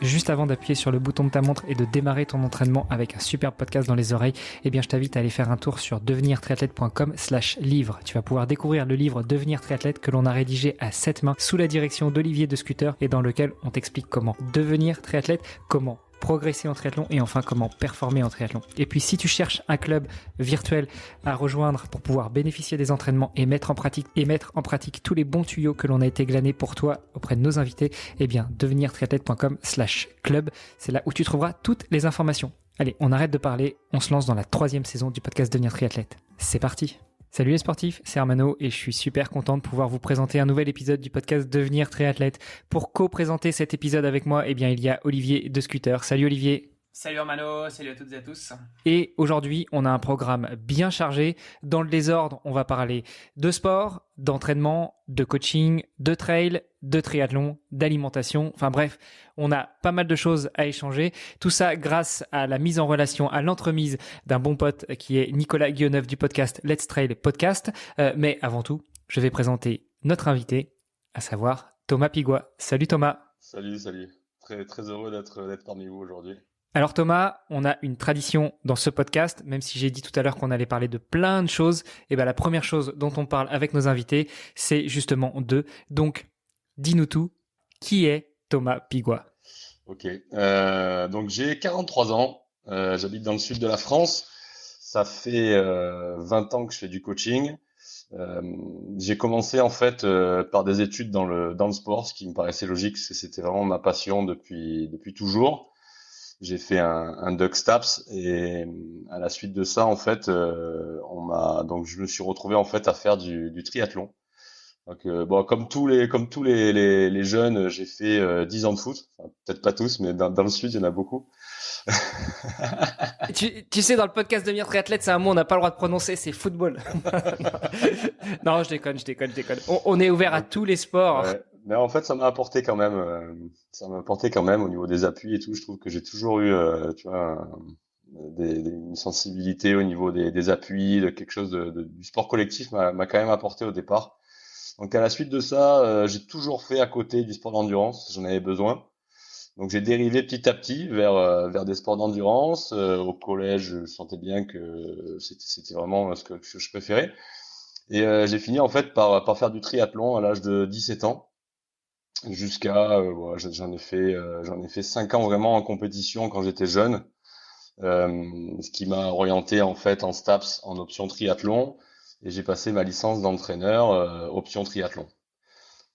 juste avant d'appuyer sur le bouton de ta montre et de démarrer ton entraînement avec un super podcast dans les oreilles, eh bien je t'invite à aller faire un tour sur devenirtriathlète.com/livre. Tu vas pouvoir découvrir le livre Devenir triathlète que l'on a rédigé à 7 mains sous la direction d'Olivier de Scooter et dans lequel on t'explique comment devenir triathlète, comment progresser en triathlon et enfin comment performer en triathlon. Et puis si tu cherches un club virtuel à rejoindre pour pouvoir bénéficier des entraînements et mettre en pratique tous les bons tuyaux que l'on a été glanés pour toi auprès de nos invités, eh bien devenirtriathlète.com/club, c'est là où tu trouveras toutes les informations. Allez, on arrête de parler, on se lance dans la 3e saison du podcast Devenir triathlète. C'est parti. Salut les sportifs, c'est Armano et je suis super content de pouvoir vous présenter un nouvel épisode du podcast Devenir triathlète. Pour co-présenter cet épisode avec moi, eh bien il y a Olivier de Scooter. Salut Olivier. Salut Armano, salut à toutes et à tous. Et aujourd'hui, on a un programme bien chargé. Dans le désordre, on va parler de sport, d'entraînement, de coaching, de trail, de triathlon, d'alimentation. Enfin bref, on a pas mal de choses à échanger. Tout ça grâce à la mise en relation, à l'entremise d'un bon pote qui est Nicolas Guilleneuf du podcast Let's Trail Podcast. Mais avant tout, je vais présenter notre invité, à savoir Thomas Pigua. Salut Thomas. Salut. Très, très heureux d'être parmi vous aujourd'hui. Alors Thomas, on a une tradition dans ce podcast, même si j'ai dit tout à l'heure qu'on allait parler de plein de choses, et ben la première chose dont on parle avec nos invités, c'est justement d'eux. Donc, dis-nous tout, qui est Thomas Pigua ? Ok, donc j'ai 43 ans, j'habite dans le sud de la France, ça fait 20 ans que je fais du coaching. J'ai commencé en fait par des études dans le sport, ce qui me paraissait logique, parce que c'était vraiment ma passion depuis toujours. J'ai fait un Doc Staps et à la suite de ça, en fait, je me suis retrouvé en fait à faire du triathlon. Donc bon, comme tous les jeunes, j'ai fait 10 ans de foot. Enfin, peut-être pas tous, mais dans le sud, il y en a beaucoup. Tu sais, dans le podcast Devenir triathlète, c'est un mot on n'a pas le droit de prononcer, c'est football. Non, je déconne. On est ouvert à tous les sports. Ouais. Mais en fait, ça m'a apporté quand même. Au niveau des appuis et tout. Je trouve que j'ai toujours eu, tu vois, une sensibilité au niveau des appuis, de quelque chose du sport collectif m'a quand même apporté au départ. Donc à la suite de ça, j'ai toujours fait à côté du sport d'endurance. J'en avais besoin. Donc j'ai dérivé petit à petit vers des sports d'endurance. Au collège, je sentais bien que c'était vraiment ce que je préférais. Et j'ai fini en fait par faire du triathlon à l'âge de 17 ans. Jusqu'à voilà, j'en ai fait 5 ans vraiment en compétition quand j'étais jeune, ce qui m'a orienté en fait en STAPS en option triathlon et j'ai passé ma licence d'entraîneur option triathlon.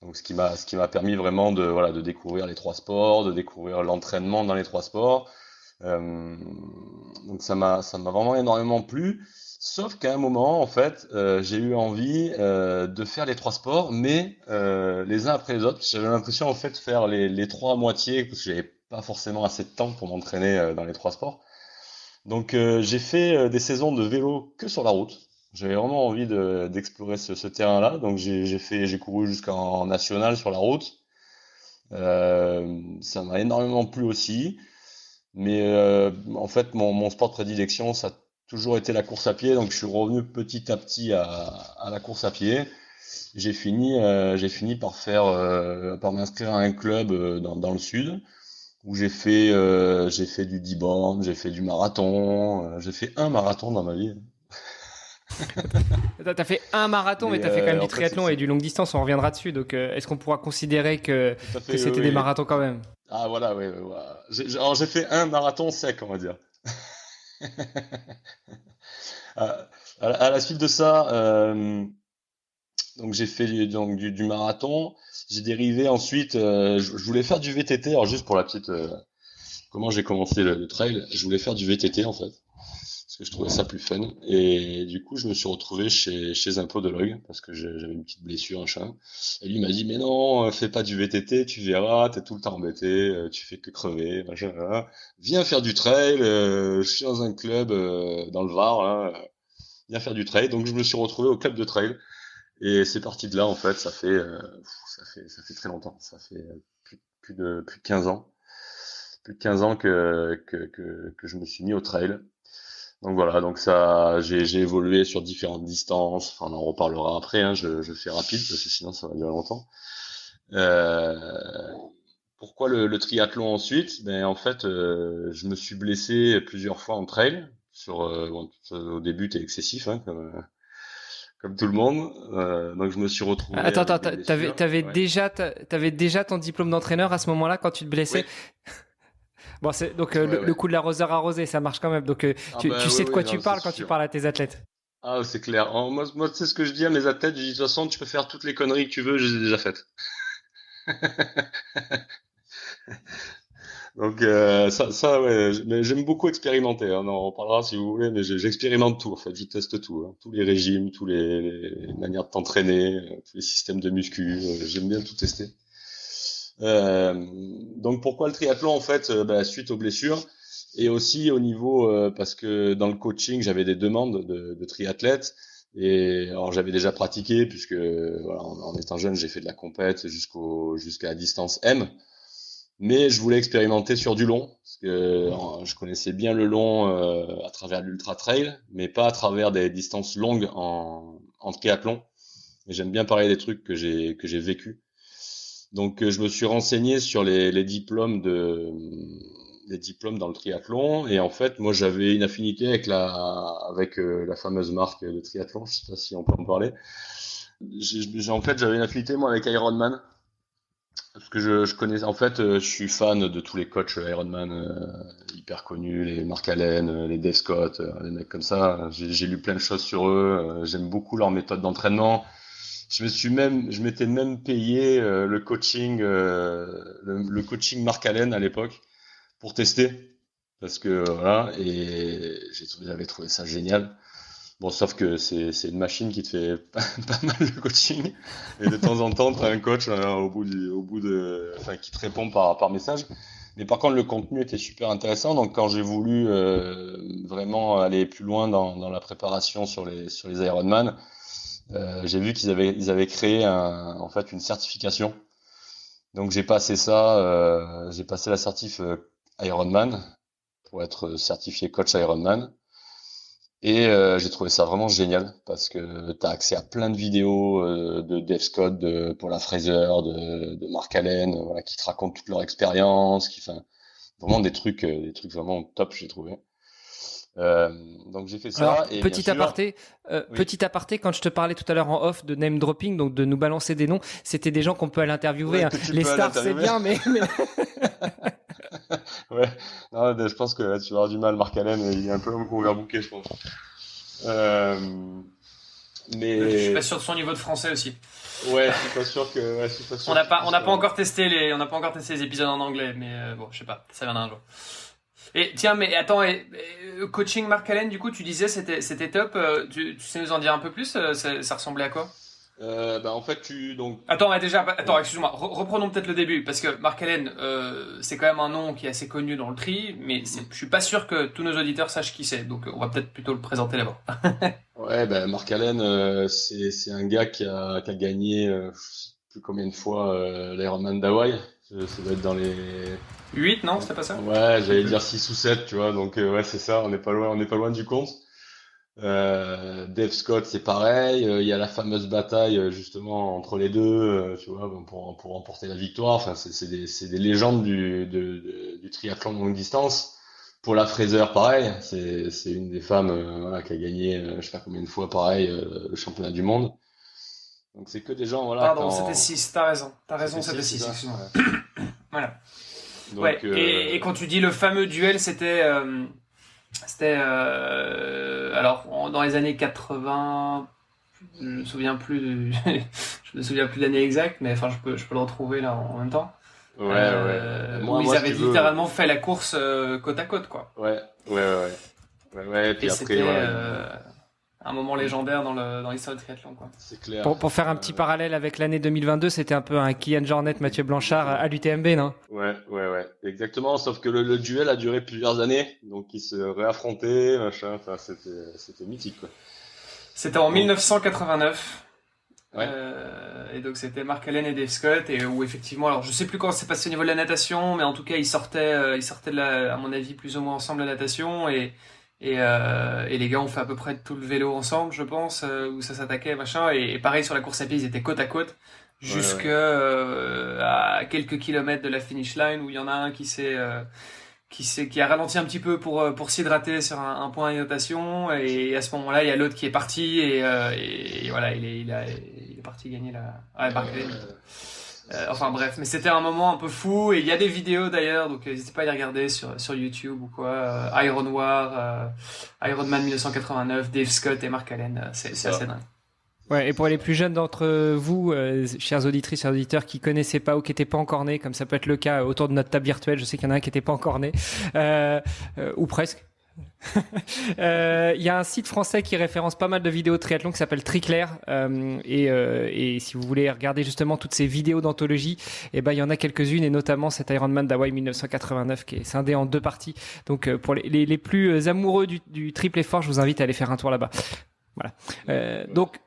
Donc ce qui m'a permis vraiment de découvrir les 3 sports, de découvrir l'entraînement dans les 3 sports. Donc ça m'a vraiment énormément plu. Sauf qu'à un moment, en fait, j'ai eu envie de faire les 3 sports, mais les uns après les autres. J'avais l'impression en fait de faire les 3 à moitié parce que j'avais pas forcément assez de temps pour m'entraîner dans les 3 sports. Donc j'ai fait des saisons de vélo que sur la route. J'avais vraiment envie d'explorer ce terrain-là. Donc j'ai couru jusqu'en national sur la route. Ça m'a énormément plu aussi. Mais en fait, mon sport de prédilection, ça a toujours été la course à pied. Donc, je suis revenu petit à petit à la course à pied. J'ai fini par m'inscrire à un club dans le sud où j'ai fait du 10 bornes, j'ai fait du marathon. J'ai fait un marathon dans ma vie. T'as fait un marathon, mais t'as fait quand même du triathlon et du longue distance, on reviendra dessus. Donc, est-ce qu'on pourra consider que c'était des marathons quand même ? Ah voilà, oui. Voilà. Alors j'ai fait un marathon sec, on va dire. À la suite de ça, donc j'ai fait du marathon. J'ai dérivé ensuite. Je voulais faire du VTT. Alors juste pour la petite, comment j'ai commencé le trail, je voulais faire du VTT en fait. Parce que je trouvais ça plus fun. Et du coup, je me suis retrouvé chez un podologue parce que j'avais une petite blessure, machin. Et lui m'a dit, mais non, fais pas du VTT, tu verras, t'es tout le temps embêté, tu fais que crever, machin. Là. Viens faire du trail, je suis dans un club dans le Var, là, viens faire du trail. Donc je me suis retrouvé au club de trail. Et c'est parti de là, en fait, ça fait très longtemps. Ça fait plus de 15 ans. Plus de 15 ans que je me suis mis au trail. Donc voilà, donc ça, j'ai évolué sur différentes distances. Enfin, on en reparlera après. Hein, je fais rapide parce que sinon ça va durer longtemps. pourquoi le triathlon ensuite? Ben en fait, je me suis blessé plusieurs fois en trail. Bon, au début, t'es excessif, hein, comme tout le monde. Donc je me suis retrouvé Attends, avec des blessures. Ouais. t'avais déjà ton diplôme d'entraîneur à ce moment-là quand tu te Oui, blessais? Bon, c'est donc ouais, le ouais. coup de l'arroseur arrosé, ça marche quand même. Donc Ah tu bah oui, sais de oui, quoi non, tu c'est parles quand tu sûr. parles à tes athlètes. Ah, c'est clair. Moi, tu sais ce que je dis à mes athlètes, je dis de toute façon, tu peux faire toutes les conneries que tu veux, je les ai déjà faites. Donc ça ouais, mais j'aime beaucoup expérimenter. Hein. On en reparlera si vous voulez, mais j'expérimente tout en fait, je teste tout, hein. Tous les régimes, les manières de t'entraîner, tous les systèmes de muscu, j'aime bien tout tester. Euh, donc pourquoi le triathlon en fait, bah, suite aux blessures et aussi au niveau parce que dans le coaching j'avais des demandes de triathlètes et alors j'avais déjà pratiqué puisque voilà, en étant jeune j'ai fait de la compète jusqu'à la distance M. Mais je voulais expérimenter sur du long, parce que je connaissais bien le long à travers l'ultra trail, mais pas à travers des distances longues en triathlon. Et j'aime bien parler des trucs que j'ai vécu. Donc je me suis renseigné sur les diplômes dans le triathlon, et en fait moi j'avais une affinité avec la fameuse marque de triathlon. Je sais pas si on peut en parler. En fait j'avais une affinité moi avec Ironman. Parce que je connais, en fait, je suis fan de tous les coachs Ironman hyper connus, les Mark Allen, les Dave Scott, les mecs comme ça. J'ai lu plein de choses sur eux. J'aime beaucoup leur méthode d'entraînement. Je m'étais même payé le coaching Mark Allen à l'époque pour tester, parce que voilà, et j'avais trouvé ça génial. Bon, sauf que c'est une machine qui te fait pas mal de coaching et de temps en temps t'as un coach enfin qui te répond par message. Mais par contre le contenu était super intéressant. Donc quand j'ai voulu vraiment aller plus loin dans la préparation sur les Ironman, j'ai vu qu'ils avaient créé en fait une certification. Donc j'ai passé la certif Ironman pour être certifié coach Ironman. Et j'ai trouvé ça vraiment génial parce que tu as accès à plein de vidéos de Dave Scott, de Paula Fraser, de Mark Allen, voilà, qui te racontent toute leur expérience, enfin, vraiment des trucs vraiment top, j'ai trouvé. Donc j'ai fait Alors, ça et bien sûr, oui, petit aparté, quand je te parlais tout à l'heure en off de name dropping, donc de nous balancer des noms, c'était des gens qu'on peut aller interviewer. ouais, Hein. que tu Les peux aller stars, c'est interviewer. bien, mais... Ouais, non, je pense que là, tu vas avoir du mal, Mark Allen, il est un peu overbooké, je pense. Euh, Je suis pas mais sûr de son niveau de français aussi. ouais, je suis pas sûr On n'a qu'il pas, on puisse n'a pas faire. encore testé les épisodes en anglais, mais bon, je sais pas, ça viendra un jour. Et tiens, mais attends, coaching Mark Allen, du coup, tu disais c'était top. Tu sais nous en dire un peu plus? Ça ressemblait à quoi? Bah en fait, Attends, attends, ouais. excuse-moi. Reprenons peut-être le début, parce que Mark Allen, c'est quand même un nom qui est assez connu dans le tri, mais Mhm. je suis pas sûr que tous nos auditeurs sachent qui c'est, donc on va peut-être plutôt le présenter d'abord. Ouais, bah Mark Allen, c'est un gars qui a gagné, je sais plus combien de fois l'Ironman d'Hawaï. Ça doit être dans les, 8, non, c'était pas ça? ouais, Je sais j'allais plus. dire 6 ou 7, tu vois. Donc ouais, c'est ça. On n'est pas loin du compte. Dave Scott, c'est pareil. Il y a la fameuse bataille justement entre les deux, tu vois, bon, pour remporter la victoire. Enfin, c'est des légendes du triathlon de longue distance. Pour la Fraser, pareil. C'est une des femmes voilà, qui a gagné, je sais pas combien de fois, pareil, le championnat du monde. Donc c'est que des gens, voilà, Pardon, c'était quand 6, t'as raison. T'as raison, c'était c'était 6, c'est 6, ça. excuse-moi. Ouais. Voilà. Ouais, Donc et quand tu dis le fameux duel, c'était alors dans les années 80, je me souviens plus je me souviens plus de l'année exacte, mais enfin je peux le retrouver là en même temps. ouais, ouais. Où Moi, ils moi, si avaient tu veux, littéralement fait la course côte à côte, quoi. ouais, ouais, ouais, ouais. Ouais, ouais, Et puis après, c'était voilà, un moment légendaire dans l'histoire du triathlon, quoi. c'est clair. Pour faire un petit parallèle avec l'année 2022, c'était un peu un Kylian Jornet, Mathieu Blanchard Exactement. à l'UTMB, non? Ouais, ouais, ouais, exactement. Sauf que le duel a duré plusieurs années, donc ils se réaffrontaient, machin. Enfin, c'était mythique, quoi. C'était en Donc, 1989. ouais, Et donc c'était Mark Allen et Dave Scott, et où effectivement, alors je sais plus comment c'est passé au niveau de la natation, mais en tout cas ils sortaient à mon avis plus ou moins ensemble la natation, et les gars ont fait à peu près tout le vélo ensemble, je pense, où ça s'attaquait machin, et pareil sur la course à pied ils étaient côte à côte. jusque à quelques kilomètres de la finish line où il y en a un qui a ralenti un petit peu pour s'hydrater sur un point de notation, et à ce moment-là il y a l'autre qui est parti et voilà, il est parti gagner la Barclay. Enfin bref, mais c'était un moment un peu fou, et il y a des vidéos d'ailleurs, donc n'hésitez pas à les regarder sur YouTube ou quoi. Iron War, Ironman 1989, Dave Scott et Mark Allen, c'est assez dingue. Ouais, et pour les plus jeunes d'entre vous, chers auditrices, chers auditeurs, qui connaissaient pas ou qui étaient pas encore nés, comme ça peut être le cas autour de notre table virtuelle, je sais qu'il y en a un qui était pas encore né, ou presque. Il y a un site français qui référence pas mal de vidéos de triathlon qui s'appelle Triclair, et si vous voulez regarder justement toutes ces vidéos d'anthologie, il y en a quelques-unes, et notamment cet Ironman d'Hawaï 1989 qui est scindé en 2 parties. Donc pour les plus amoureux du triple effort, je vous invite à aller faire un tour là-bas. Voilà. Donc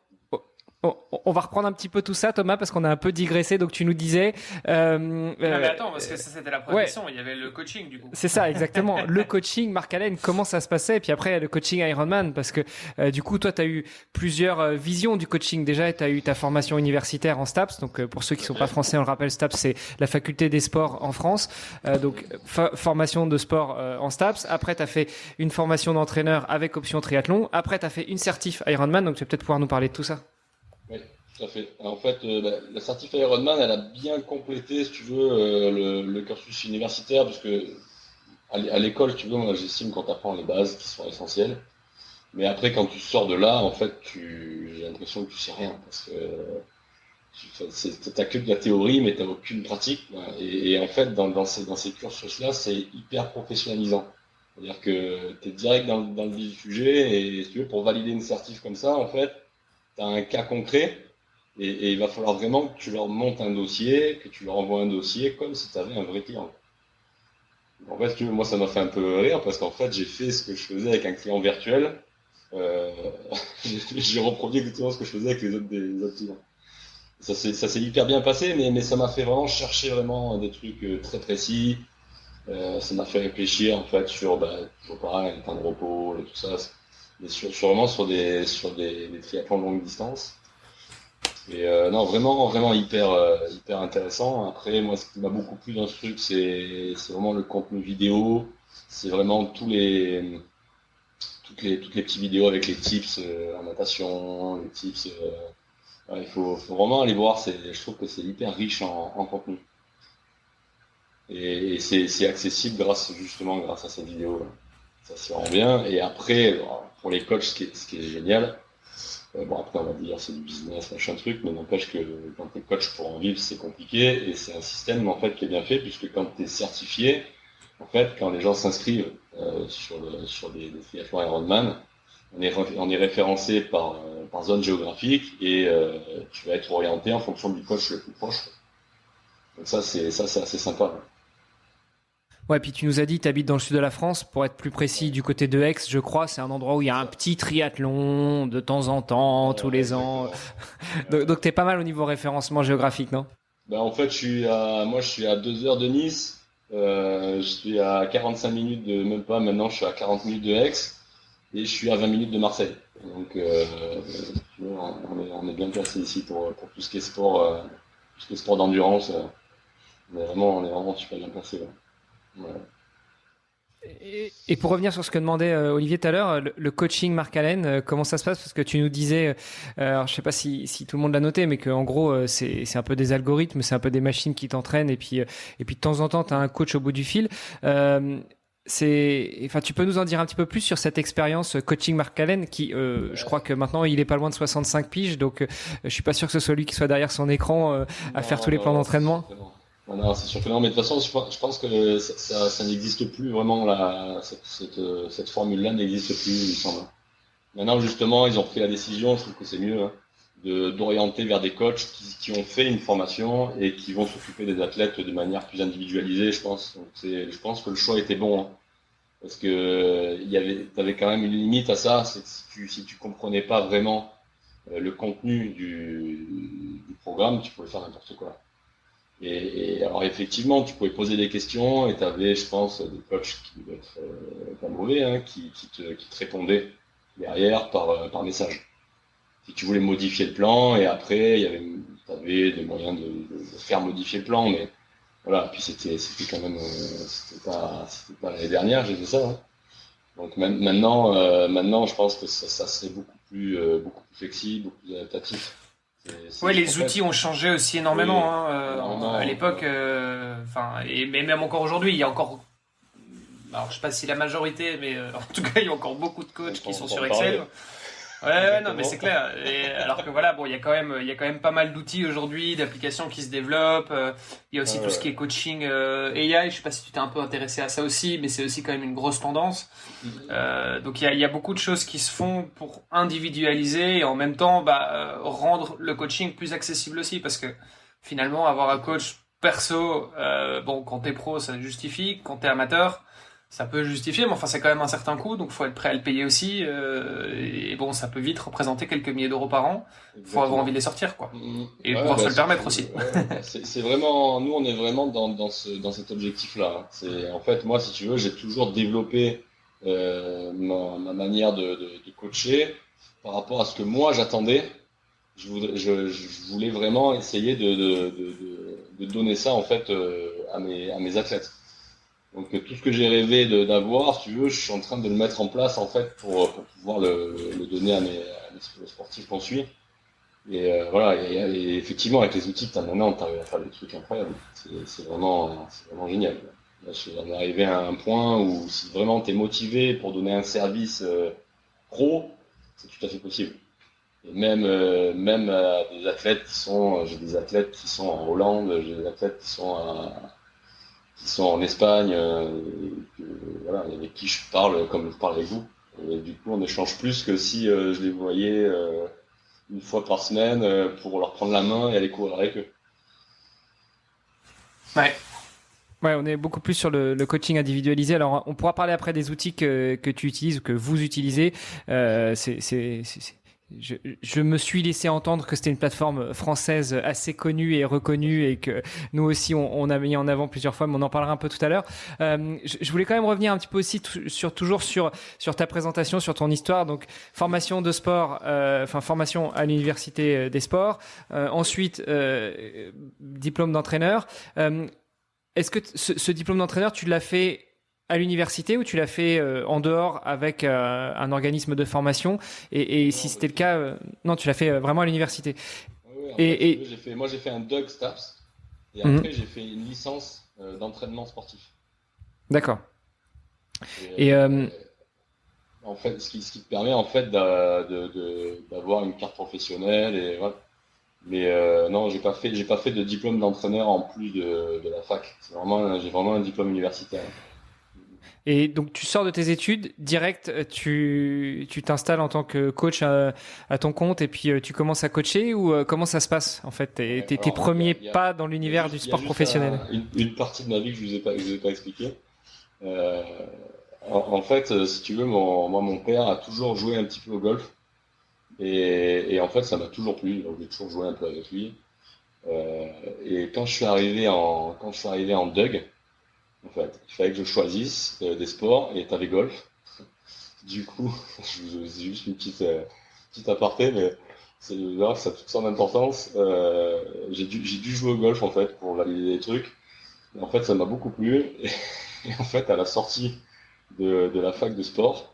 on va reprendre un petit peu tout ça, Thomas, parce qu'on a un peu digressé. Donc tu nous disais. Non, mais attends, parce que ça c'était la première question. Il y avait le coaching du coup. C'est ça, exactement. Le coaching, Mark Allen, comment ça se passait? Et puis après le coaching Ironman, parce que du coup toi tu as eu plusieurs visions du coaching. Déjà, tu as eu ta formation universitaire en STAPS. Donc pour ceux qui sont pas français, on le rappelle, STAPS c'est la faculté des sports en France. Donc formation de sport en STAPS. Après tu as fait une formation d'entraîneur avec option triathlon. Après tu as fait une certif Ironman. Donc tu vas peut-être pouvoir nous parler de tout ça. Oui, tout à fait. En fait, la certif Ironman, elle a bien complété, si tu veux, le cursus universitaire, parce que à l'école, tu veux, moi, j'estime qu'on t'apprend les bases qui sont essentielles. Mais après, quand tu sors de là, en fait, j'ai l'impression que tu sais rien, parce que t'as que de la théorie, mais t'as aucune pratique. Et en fait, dans ces cursus-là, c'est hyper professionnalisant. C'est-à-dire que t'es direct dans le vif du sujet, et si tu veux, pour valider une certif comme ça, en fait, tu as un cas concret, et il va falloir vraiment que tu leur montes un dossier, que tu leur envoies un dossier comme si tu avais un vrai client. En fait, moi, ça m'a fait un peu rire, parce qu'en fait, j'ai fait ce que je faisais avec un client virtuel. J'ai reproduit exactement ce que je faisais avec les autres clients. Ça s'est hyper bien passé, mais ça m'a fait vraiment chercher vraiment des trucs très précis. Ça m'a fait réfléchir en fait sur toujours pareil, le temps de repos et tout ça. Mais vraiment sur des triathlons de longue distance. Et non, vraiment hyper intéressant. Après, moi, ce qui m'a beaucoup plu dans ce truc, c'est vraiment le contenu vidéo. C'est vraiment toutes les petites vidéos avec les tips en natation, les tips. Il faut vraiment aller voir. Je trouve que c'est hyper riche en contenu. Et c'est accessible grâce à cette vidéo. Ça se rend bien. Et après, pour les coachs, ce qui est génial, après on va dire c'est du business, machin truc, mais n'empêche que quand t'es coach pour en vivre, c'est compliqué, et c'est un système en fait qui est bien fait, puisque quand t'es certifié, en fait, quand les gens s'inscrivent sur des triathlons Ironman, on est référencé par zone géographique, et tu vas être orienté en fonction du coach le plus proche. Donc ça c'est assez sympa. Ouais, puis tu nous as dit, tu habites dans le sud de la France, pour être plus précis, du côté de Aix, je crois, c'est un endroit où il y a un petit triathlon de temps en temps, tous les ans. Donc t'es pas mal au niveau référencement géographique, non? En fait, moi je suis à 2 heures de Nice, je suis à 45 minutes même pas, maintenant je suis à 40 minutes de Aix, et je suis à 20 minutes de Marseille. Donc on est bien placé ici pour tout ce qui est sport, tout ce qui est sport d'endurance. On est vraiment super bien placé. Ouais. Et pour revenir sur ce que demandait Olivier tout à l'heure, le coaching Mark Allen, comment ça se passe? Parce que tu nous disais, alors je sais pas si tout le monde l'a noté, mais qu'en gros c'est un peu des algorithmes, c'est un peu des machines qui t'entraînent, et puis de temps en temps tu as un coach au bout du fil. Tu peux nous en dire un petit peu plus sur cette expérience coaching Mark Allen, qui je crois que maintenant il est pas loin de 65 piges, donc je suis pas sûr que ce soit lui qui soit derrière son écran à faire tous les plans d'entraînement. Non, c'est sûr que non, mais de toute façon, je pense que ça n'existe plus vraiment, cette formule-là n'existe plus, il me semble. Maintenant, justement, ils ont pris la décision, je trouve que c'est mieux, hein, d'orienter vers des coachs qui ont fait une formation et qui vont s'occuper des athlètes de manière plus individualisée, je pense. Donc je pense que le choix était bon, hein, parce que t'avais quand même une limite à ça, c'est que si tu comprenais pas vraiment le contenu du programme, tu pouvais faire n'importe quoi. Et alors effectivement, tu pouvais poser des questions, et tu avais, je pense, des coachs qui devaient être pas mauvais, hein, qui te répondaient derrière par message. si tu voulais modifier le plan, et après, t'avais des moyens de faire modifier le plan, mais voilà. Puis c'était quand même, c'était pas l'année dernière, j'ai fait ça, hein. Donc maintenant, je pense que ça serait beaucoup plus flexible, beaucoup plus adaptatif. Ouais, En les fait, outils ont changé aussi oui, énormément, hein, énormément. à l'époque, et mais même encore aujourd'hui, il y a encore, alors je sais pas si la majorité, mais en tout cas, il y a encore beaucoup de coachs qui sont sur Excel. Ouais, non, mais c'est clair. Et alors que voilà, bon, il y a quand même pas mal d'outils aujourd'hui, d'applications qui se développent. Il y a aussi tout ce qui est coaching AI. Je sais pas si tu t'es un peu intéressé à ça aussi, mais c'est aussi quand même une grosse tendance. Donc il y a beaucoup de choses qui se font pour individualiser et en même temps, rendre le coaching plus accessible aussi, parce que finalement, avoir un coach perso, bon, quand t'es pro, ça justifie. Quand t'es amateur, ça peut justifier, mais enfin c'est quand même un certain coût, donc faut être prêt à le payer aussi. Et bon, ça peut vite représenter quelques milliers d'euros par an. Faut avoir envie de les sortir, quoi, et pouvoir se le permettre aussi. C'est vraiment, nous on est vraiment dans cet objectif-là, hein. C'est en fait moi, si tu veux, j'ai toujours développé ma manière de coacher par rapport à ce que moi j'attendais. Je voulais vraiment essayer de donner ça en fait à mes athlètes. Donc tout ce que j'ai rêvé d'avoir, si tu veux, je suis en train de le mettre en place en fait pour pouvoir le donner à mes sportifs qu'on suit. Et voilà, et effectivement avec les outils que tu as maintenant, tu arrives à faire des trucs incroyables. C'est vraiment génial. Là, on est arrivé à un point où si vraiment tu es motivé pour donner un service pro, c'est tout à fait possible. Et même des athlètes j'ai des athlètes qui sont en Hollande, j'ai des athlètes qui sont en Espagne, voilà, avec qui je parle comme je parle avec vous. Et du coup, on échange plus que si je les voyais une fois par semaine pour leur prendre la main et aller courir avec eux. Ouais. Ouais, on est beaucoup plus sur le coaching individualisé. Alors, on pourra parler après des outils que tu utilises ou que vous utilisez. Je me suis laissé entendre que c'était une plateforme française assez connue et reconnue et que nous aussi on a mis en avant plusieurs fois, mais on en parlera un peu tout à l'heure. Je voulais quand même revenir un petit peu aussi toujours sur ta présentation, sur ton histoire. Donc formation de sport, formation à l'université des sports. Ensuite diplôme d'entraîneur. Est-ce que ce diplôme d'entraîneur, tu l'as fait à l'université ou tu l'as fait en dehors avec un organisme de formation et si c'était le cas, non, tu l'as fait vraiment à l'université. Oui, en fait, j'ai fait un DUG STAPS et après j'ai fait une licence d'entraînement sportif. D'accord. Et en fait, ce qui te permet en fait d'avoir une carte professionnelle et voilà. Mais non, j'ai pas fait de diplôme d'entraîneur en plus de la fac. J'ai vraiment un diplôme universitaire. Et donc, tu sors de tes études, direct, tu t'installes en tant que coach à ton compte et puis tu commences à coacher ou comment ça se passe en fait, tes premiers pas dans l'univers du sport professionnel? Une partie de ma vie que je vous ai pas expliqué. Euh, en fait, si tu veux, mon père a toujours joué un petit peu au golf et en fait, ça m'a toujours plu. Donc, j'ai toujours joué un peu avec lui. Et quand je suis arrivé en DUG, en fait, il fallait que je choisisse des sports et t'avais golf. Du coup, c'est juste une petite aparté, mais là, ça a toute son importance. J'ai dû jouer au golf en fait pour valider des trucs. Et en fait, ça m'a beaucoup plu. Et en fait, à la sortie de la fac de sport,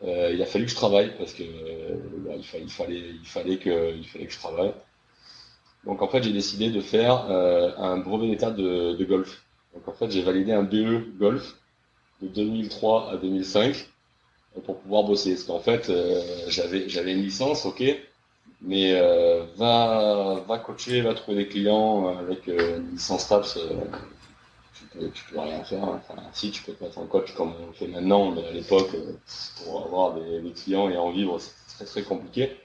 il a fallu que je travaille parce que il fallait que je travaille. Donc en fait, j'ai décidé de faire un brevet d'état de golf. Donc en fait, j'ai validé un BE golf de 2003 à 2005 pour pouvoir bosser. Parce qu'en fait, j'avais une licence, ok, mais va coacher, va trouver des clients avec une licence TAPS, tu peux rien faire. Enfin, si, tu peux te mettre en coach comme on le fait maintenant, mais à l'époque, pour avoir des clients et en vivre, c'est très très compliqué.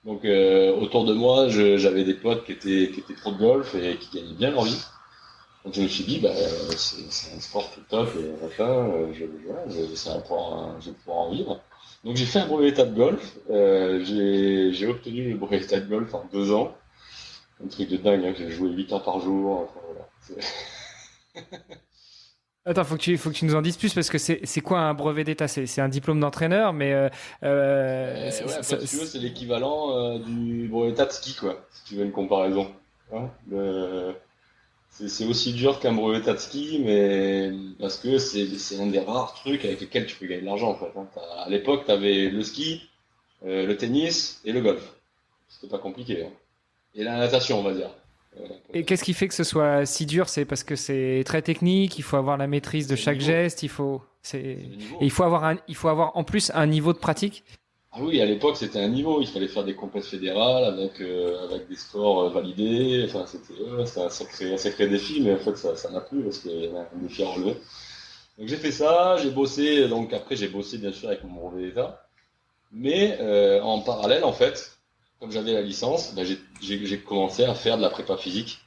Donc autour de moi, j'avais des potes qui étaient pro de golf et qui gagnaient bien leur vie. Donc je me suis dit, c'est un sport tout top et enfin, je vais pouvoir en vivre. Donc j'ai fait un brevet d'état de golf. J'ai obtenu le brevet d'état de golf en 2 ans. Un truc de dingue, hein, j'ai joué 8 heures par jour. Enfin, voilà. Attends, faut que tu nous en dises plus parce que c'est quoi un brevet d'État? C'est un diplôme d'entraîneur, mais Ouais, après, si tu veux, c'est l'équivalent du brevet de ski, quoi, si tu veux une comparaison. Hein, c'est aussi dur qu'un brevet de ski, mais parce que c'est un des rares trucs avec lesquels tu peux gagner de l'argent, en fait. Hein. À l'époque, tu avais le ski, le tennis et le golf. C'était pas compliqué. Hein. Et la natation, on va dire. et qu'est-ce qui fait que ce soit si dur? C'est parce que c'est très technique, il faut avoir la maîtrise de C'est le chaque niveau. geste, C'est le et niveau. il faut avoir en plus un niveau de pratique. Ah oui, à l'époque, c'était un niveau. Il fallait faire des compètes fédérales avec des scores validés. Enfin, c'était un sacré défi, mais en fait, ça m'a plu parce qu'il y avait un défi à relever. Donc, j'ai fait ça, j'ai bossé. Donc, après, j'ai bossé, bien sûr, avec mon brevet d'État. Mais en parallèle, en fait, comme j'avais la licence, ben, j'ai commencé à faire de la prépa physique.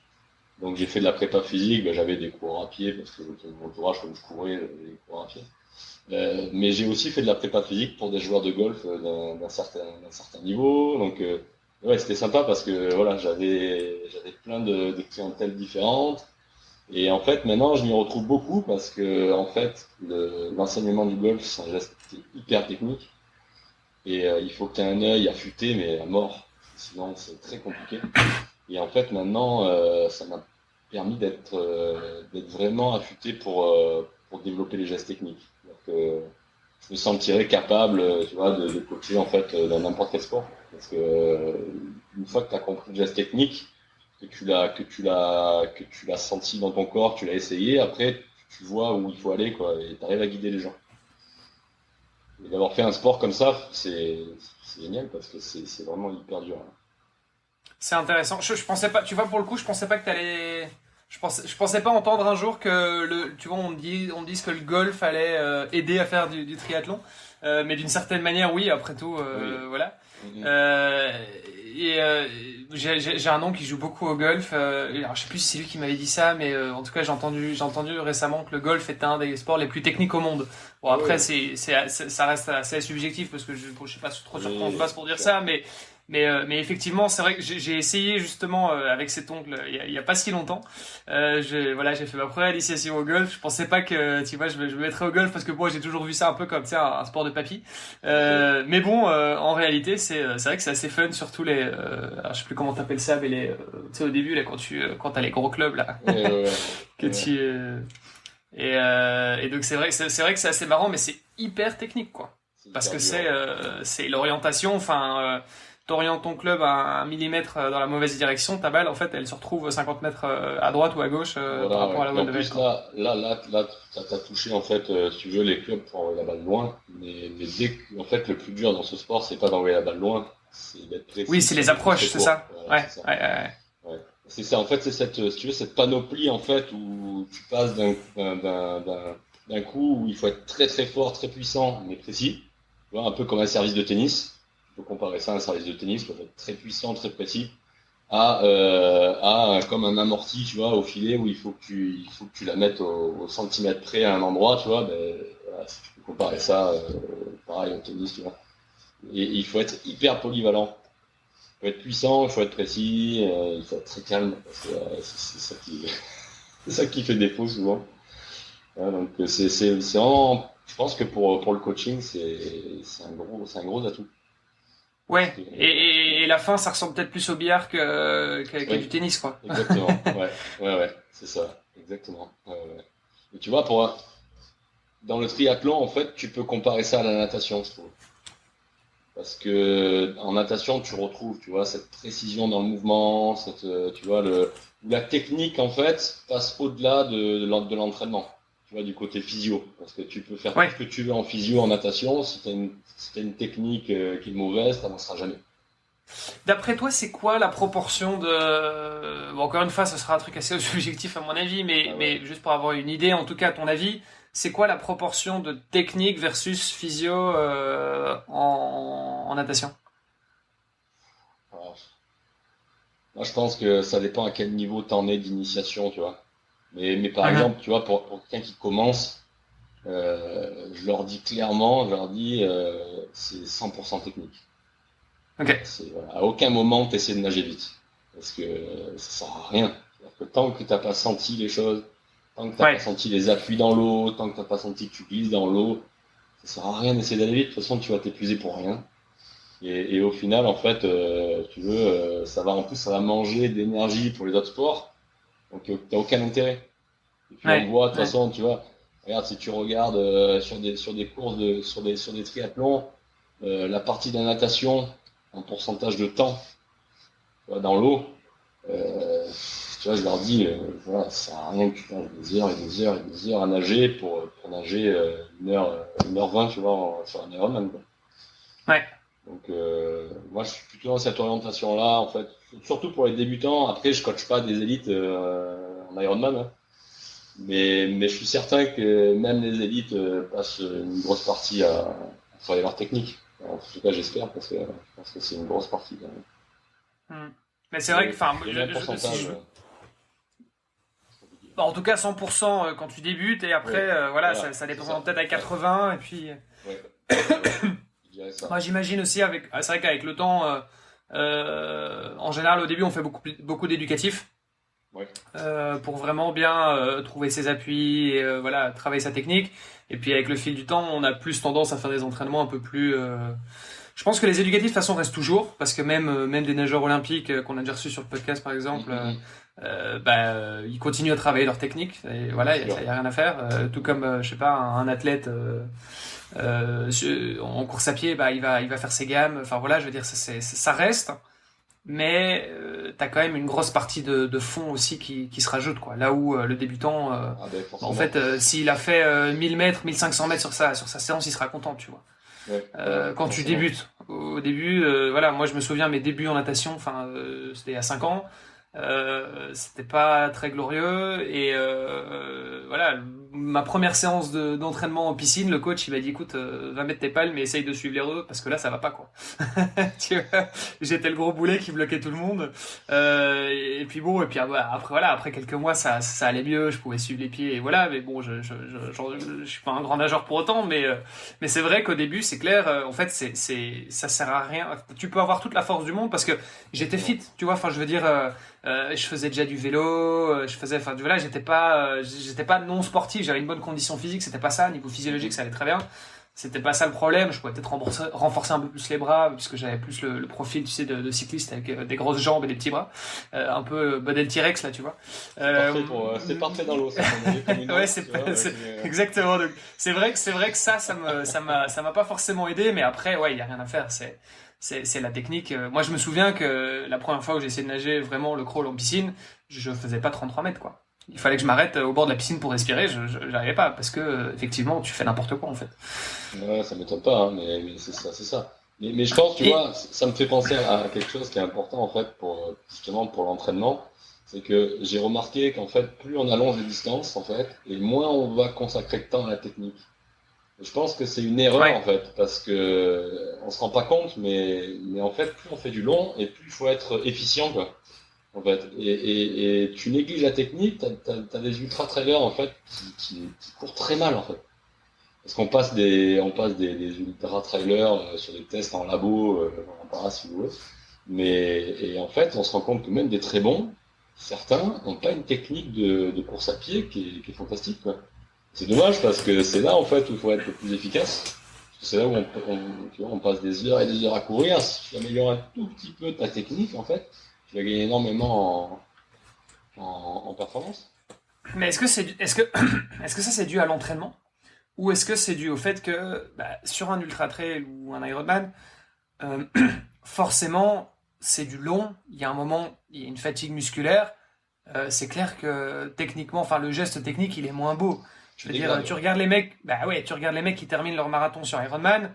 Donc, j'ai fait de la prépa physique. Ben, j'avais des cours à pied parce que mon entourage, comme je courais, j'avais des cours à pied. Mais j'ai aussi fait de la prépa physique pour des joueurs de golf d'un certain niveau. Donc, ouais, c'était sympa parce que voilà, j'avais plein de clientèles différentes. Et en fait, maintenant, je m'y retrouve beaucoup parce que en fait, l'enseignement du golf, c'est un geste hyper technique et il faut que tu aies un œil affûté, mais à mort. Sinon, c'est très compliqué. Et en fait, maintenant, ça m'a permis d'être vraiment affûté pour développer les gestes techniques. Donc, je me sentirais capable, tu vois, de coacher en fait dans n'importe quel sport. Parce que une fois que tu as compris le geste technique, que tu l'as senti dans ton corps, tu l'as essayé, après tu vois où il faut aller, quoi, et tu arrives à guider les gens. Et d'avoir fait un sport comme ça, c'est génial parce que c'est vraiment hyper dur. Hein. C'est intéressant. Je pensais pas, tu vois, pour le coup, je pensais pas que t'allais. Je pensais pas entendre un jour que tu vois, on dise que le golf allait aider à faire du triathlon. Mais d'une certaine manière, oui, après tout, Oui. voilà. Mhm. Euh, j'ai un oncle qui joue beaucoup au golf. Alors, je sais plus si c'est lui qui m'avait dit ça, mais en tout cas, j'ai entendu récemment que le golf est un des sports les plus techniques au monde. Bon, Oui, après, oui, ça reste assez subjectif parce que je sais pas trop sur quoi on se oui, base pour bien dire sûr. ça, mais effectivement, c'est vrai que j'ai essayé justement avec cet oncle il y a pas si longtemps. Voilà, j'ai fait ma première initiation au golf. Je pensais pas que, tu vois, je me mettrais au golf parce que moi, j'ai toujours vu ça un peu comme, tu sais, un sport de papy. Mais bon, en réalité, c'est vrai que c'est assez fun, surtout alors, je sais plus comment t'appelles ça, mais tu sais, au début, là, quand t'as les gros clubs, là, Ouais, ouais, ouais. que Ouais. tu, et donc c'est vrai que c'est assez marrant, mais c'est hyper technique, quoi. C'est Parce hyper que dur. c'est l'orientation, enfin, t'orientes ton club à 1 millimètre dans la mauvaise direction, ta balle, en fait, elle se retrouve 50 mètres à droite ou à gauche par Voilà, rapport ouais. à la Et en balle de balle, plus, quoi. là, t'as touché, en fait, si tu veux, les clubs pour envoyer la balle loin. Mais en fait, le plus dur dans ce sport, c'est pas d'envoyer la balle loin, c'est d'être Oui, précis c'est sur les des coups très approches, c'est courts. ça. Voilà, Ouais, c'est ça. ouais, ouais. Ouais. C'est ça, en fait, c'est si tu veux, cette panoplie, en fait, où tu passes d'un coup où il faut être très très fort, très puissant, mais précis. Tu vois, un peu comme un service de tennis. Tu peux comparer ça à un service de tennis, il faut être très puissant, très précis comme un amorti, tu vois, au filet où il faut que tu la mettes au centimètre près à un endroit, tu vois, ben, voilà, si tu peux comparer ça, pareil au tennis, tu vois. Et il faut être hyper polyvalent. Il faut être puissant, il faut être précis, il faut être très calme, parce que c'est ça c'est ça qui fait défaut souvent. Hein, donc c'est vraiment, je pense que pour le coaching, c'est un gros atout. Parce Ouais, que, et la fin, ça ressemble peut-être plus au billard qu'à du oui, tennis, quoi. exactement, ouais, ouais, ouais, c'est ça, exactement. Ouais, ouais. Et tu vois, dans le triathlon, en fait, tu peux comparer ça à la natation, je trouve. Parce que en natation, tu retrouves, tu vois, cette précision dans le mouvement, tu vois, où la technique, en fait, passe au-delà de l'entraînement. Tu vois, du côté physio. Parce que tu peux faire tout Ouais. ce que tu veux en physio, en natation. Si t'as une technique qui est mauvaise, t'avanceras jamais. D'après toi, c'est quoi la proportion bon, encore une fois, ce sera un truc assez subjectif à mon avis, Ah ouais. mais juste pour avoir une idée, en tout cas, à ton avis, c'est quoi la proportion de technique versus physio en natation? Alors, moi, je pense que ça dépend à quel niveau t'en es d'initiation, tu vois. Mais par Mhm. exemple, tu vois, pour quelqu'un qui commence, je leur dis clairement, je leur dis, c'est 100% technique. Ok. Voilà, à aucun moment t'essaies de nager vite. Parce que ça sert à rien. C'est-à-dire que tant que t'as pas senti les choses, Tant que tu n'as pas senti les appuis dans l'eau, tant que tu n'as pas senti que tu glisses dans l'eau, ça ne sert à rien d'essayer d'aller vite. De toute façon, tu vas t'épuiser pour rien. Et au final, en fait, tu veux, ça va manger d'énergie pour les autres sports. Donc, tu n'as aucun intérêt. Et puis, on voit, de toute façon, tu vois, regarde, si tu regardes sur des courses, sur des triathlons, la partie de la natation, en pourcentage de temps, tu vois, dans l'eau, tu vois, je leur dis, voilà, ça sert à rien que tu passes des heures et des heures et des heures à nager pour nager 1h20, tu vois, sur un Ironman, quoi. Ouais. Donc, moi, je suis plutôt dans cette orientation-là, en fait, surtout pour les débutants. Après, je coache pas des élites en Ironman, hein. Mais je suis certain que même les élites passent une grosse partie à travailler leur technique. En tout cas, j'espère, parce que je pense que c'est une grosse partie, quand même. Mais c'est vrai que, enfin, en tout cas, 100% quand tu débutes, et après, ça dépend peut-être à 80, et puis. Moi, j'imagine aussi c'est vrai qu'avec le temps, en général, au début, on fait beaucoup d'éducatifs. Pour vraiment bien trouver ses appuis et travailler sa technique. Et puis avec le fil du temps, on a plus tendance à faire des entraînements un peu plus. Je pense que les éducatifs de toute façon restent toujours, parce que même des nageurs olympiques qu'on a déjà reçus sur le podcast par exemple, ils continuent à travailler leur technique. Et voilà, il y a rien à faire. Tout comme je sais pas, un athlète en course à pied, il va faire ses gammes. Enfin voilà, je veux dire, ça reste. Mais t'as quand même une grosse partie de fond aussi qui se rajoute, quoi. Là où le débutant, en fait, s'il a fait 1000 mètres, 1500 mètres sur sa séance, il sera content, tu vois. Quand tu débutes, au début, moi je me souviens mes débuts en natation, c'était il y a 5 ans. C'était pas très glorieux et ma première séance d'entraînement en piscine, le coach il m'a dit écoute, va mettre tes palmes et essaye de suivre les reux parce que là ça va pas, quoi. Tu vois, j'étais le gros boulet qui bloquait tout le monde, et puis après quelques mois ça allait mieux, je pouvais suivre les pieds et voilà, mais bon je suis pas un grand nageur pour autant, mais c'est vrai qu'au début c'est clair, en fait ça sert à rien. Tu peux avoir toute la force du monde parce que j'étais fit, tu vois, je veux dire, je faisais déjà du vélo, j'étais pas non sportif, j'avais une bonne condition physique, c'était pas ça, niveau physiologique ça allait très bien, c'était pas ça le problème. Je pouvais peut-être renforcer un peu plus les bras puisque j'avais plus le profil, tu sais, de cycliste avec des grosses jambes et des petits bras, un peu modèle T-Rex là, tu vois. C'est parfait dans l'eau, ça. Exactement. Donc c'est vrai que ça m'a pas forcément aidé, mais après il y a rien à faire, c'est la technique. Moi, je me souviens que la première fois où j'ai essayé de nager vraiment le crawl en piscine, je faisais pas 33 mètres, quoi. Il fallait que je m'arrête au bord de la piscine pour respirer, j'arrivais pas, parce que, effectivement, tu fais n'importe quoi, en fait. Ouais, ça m'étonne pas, hein, mais c'est ça. Mais je pense, tu vois, ça me fait penser à quelque chose qui est important, en fait, justement, pour l'entraînement. C'est que j'ai remarqué qu'en fait, plus on allonge les distances, en fait, et moins on va consacrer de temps à la technique. Je pense que c'est une erreur, en fait, parce que on se rend pas compte, mais en fait, plus on fait du long et plus il faut être efficient, quoi. En fait, et tu négliges la technique, t'as des ultra trailers en fait qui courent très mal, en fait, parce qu'on passe des ultra trailers sur des tests en labo, on en parlera si vous voulez, et en fait, on se rend compte que même des très bons, certains n'ont pas une technique de course à pied qui est fantastique, quoi. C'est dommage parce que c'est là en fait où il faut être le plus efficace. C'est là où on passe des heures et des heures à courir. Si tu améliores un tout petit peu ta technique, en fait, tu vas gagner énormément en performance. Mais est-ce que ça c'est dû à l'entraînement, ou est-ce que c'est dû au fait que sur un ultra trail ou un Ironman, forcément c'est du long. Il y a un moment, il y a une fatigue musculaire. C'est clair que techniquement, le geste technique il est moins beau. Je veux dire, tu regardes les mecs, qui terminent leur marathon sur Ironman,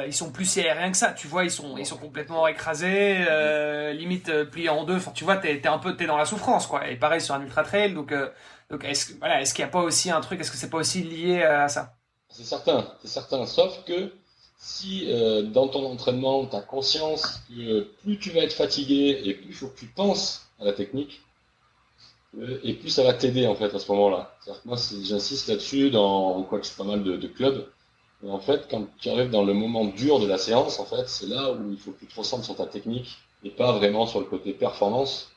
ils sont plus si aériens que ça. Tu vois, ils sont complètement écrasés, limite pliés en deux. Enfin, tu vois, t'es dans la souffrance, quoi. Et pareil sur un ultra trail. Donc est-ce qu'il n'y a pas aussi un truc, est-ce que c'est pas aussi lié à ça? C'est certain. Sauf que si dans ton entraînement, tu as conscience que plus tu vas être fatigué et plus il faut que tu penses à la technique, et plus ça va t'aider en fait à ce moment-là. C'est-à-dire que moi, j'insiste là-dessus, on coach pas mal de clubs. Et en fait, quand tu arrives dans le moment dur de la séance, en fait, c'est là où il faut que tu te recentres sur ta technique et pas vraiment sur le côté performance.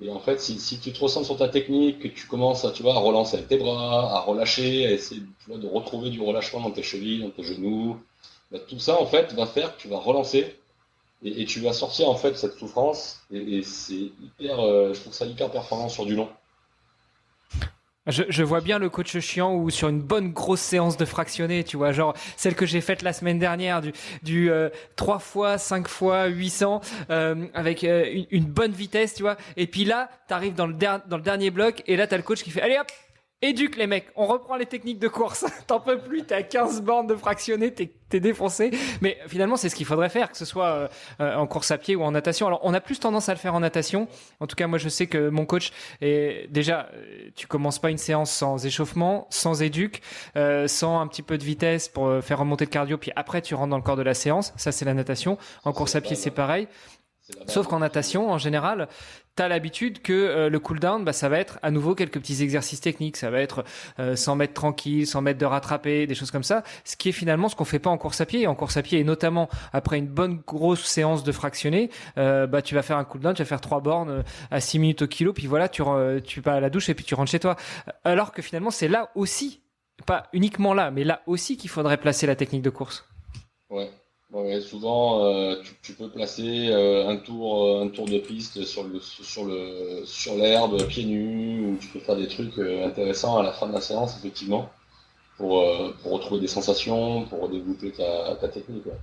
Et en fait, si tu te ressens sur ta technique, que tu commences à relancer avec tes bras, à relâcher, à essayer, de retrouver du relâchement dans tes chevilles, dans tes genoux, bah, tout ça, en fait, va faire que tu vas relancer et tu vas sortir, en fait, cette souffrance. Et c'est je trouve ça hyper performant sur du long. Je vois bien le coach chiant ou sur une bonne grosse séance de fractionné, tu vois, genre celle que j'ai faite la semaine dernière, du 3 fois, 5 fois, 800, avec une bonne vitesse, tu vois. Et puis là, t'arrives dans le dernier bloc et là, t'as le coach qui fait, allez hop, éduque les mecs, on reprend les techniques de course. T'en peux plus, t'es à 15 bornes de fractionné, t'es défoncé. Mais finalement, c'est ce qu'il faudrait faire, que ce soit en course à pied ou en natation. Alors, on a plus tendance à le faire en natation. En tout cas, moi, je sais que mon coach est déjà, tu commences pas une séance sans échauffement, sans éduque, sans un petit peu de vitesse pour faire remonter le cardio. Puis après, tu rentres dans le corps de la séance. Ça, c'est la natation. En C'est course la à pied, base, c'est hein. pareil. C'est la Sauf base. qu'en natation, en général, t'as l'habitude que le cool-down, bah, ça va être à nouveau quelques petits exercices techniques. Ça va être 100 mètres tranquille, 100 mètres de rattrapé, des choses comme ça. Ce qui est finalement ce qu'on fait pas en course à pied. En course à pied, et notamment après une bonne grosse séance de fractionné, bah, tu vas faire un cool-down, tu vas faire 3 bornes à 6 minutes au kilo, puis voilà, tu vas à la douche et puis tu rentres chez toi. Alors que finalement, c'est là aussi, pas uniquement là, mais là aussi qu'il faudrait placer la technique de course. Ouais. Ouais, souvent, tu peux placer un tour de piste sur l'herbe, pieds nus, ou tu peux faire des trucs intéressants à la fin de la séance, effectivement, pour retrouver des sensations, pour redévelopper ta technique. Ouais.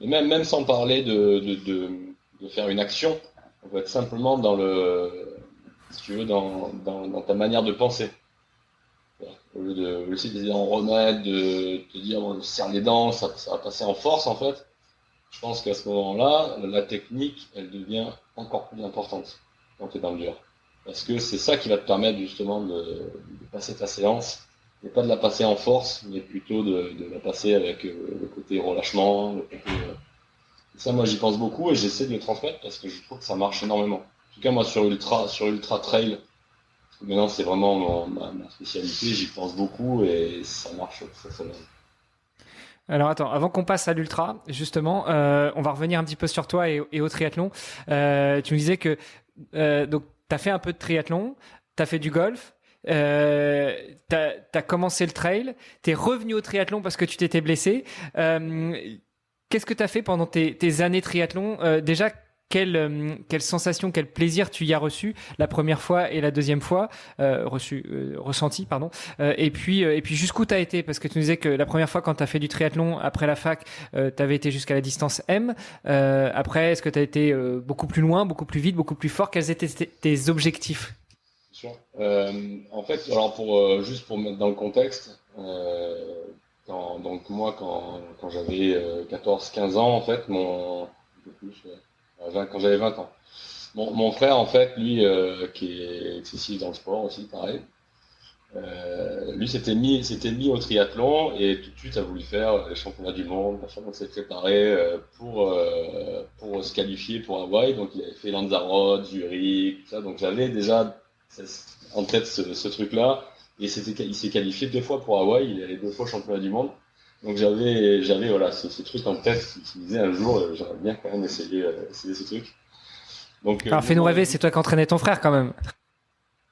Mais même sans parler de faire une action, on peut être simplement si tu veux, dans ta manière de penser. Au lieu d'essayer d'en remettre, de te dire, bon, serre les dents, ça va passer en force, en fait. Je pense qu'à ce moment-là, la technique, elle devient encore plus importante quand tu es dans le dur. Parce que c'est ça qui va te permettre justement de passer ta séance, et pas de la passer en force, mais plutôt de la passer avec le côté relâchement, le côté, ça, moi, j'y pense beaucoup et j'essaie de le transmettre parce que je trouve que ça marche énormément. En tout cas, moi, sur Ultra Trail, maintenant, c'est vraiment ma spécialité, j'y pense beaucoup et ça marche très bien. Alors attends, avant qu'on passe à l'ultra, justement, on va revenir un petit peu sur toi et au triathlon. Tu me disais que donc t'as fait un peu de triathlon, t'as fait du golf, t'as commencé le trail, t'es revenu au triathlon parce que tu t'étais blessé. Qu'est-ce que t'as fait pendant tes années triathlon? Déjà, quelle sensation, quel plaisir tu y as reçu la première fois et la deuxième fois ressenti, pardon. Et puis jusqu'où t'as été, parce que tu nous disais que la première fois quand t'as fait du triathlon après la fac, t'avais été jusqu'à la distance M. Après, est-ce que t'as été beaucoup plus loin, beaucoup plus vite, beaucoup plus fort? Quels étaient tes objectifs? Sûr. En fait, alors juste pour mettre dans le contexte, donc moi quand j'avais 14-15 ans, en fait, un peu plus, quand j'avais 20 ans, mon frère, en fait, lui, qui est excessif dans le sport aussi, pareil, lui s'était mis au triathlon et tout de suite a voulu faire les championnats du monde, machin, donc s'est préparé pour se qualifier pour Hawaï, donc il avait fait Lanzarote, Zurich, tout ça, donc j'avais déjà en tête ce truc-là. Et il s'est qualifié 2 fois pour Hawaï, il est allé 2 fois au championnat du monde. Donc j'avais voilà, ce truc en tête qui me disait un jour, j'aimerais bien quand même essayer ce truc. Donc, Alors fais-nous rêver, c'est toi qui entraînais ton frère quand même.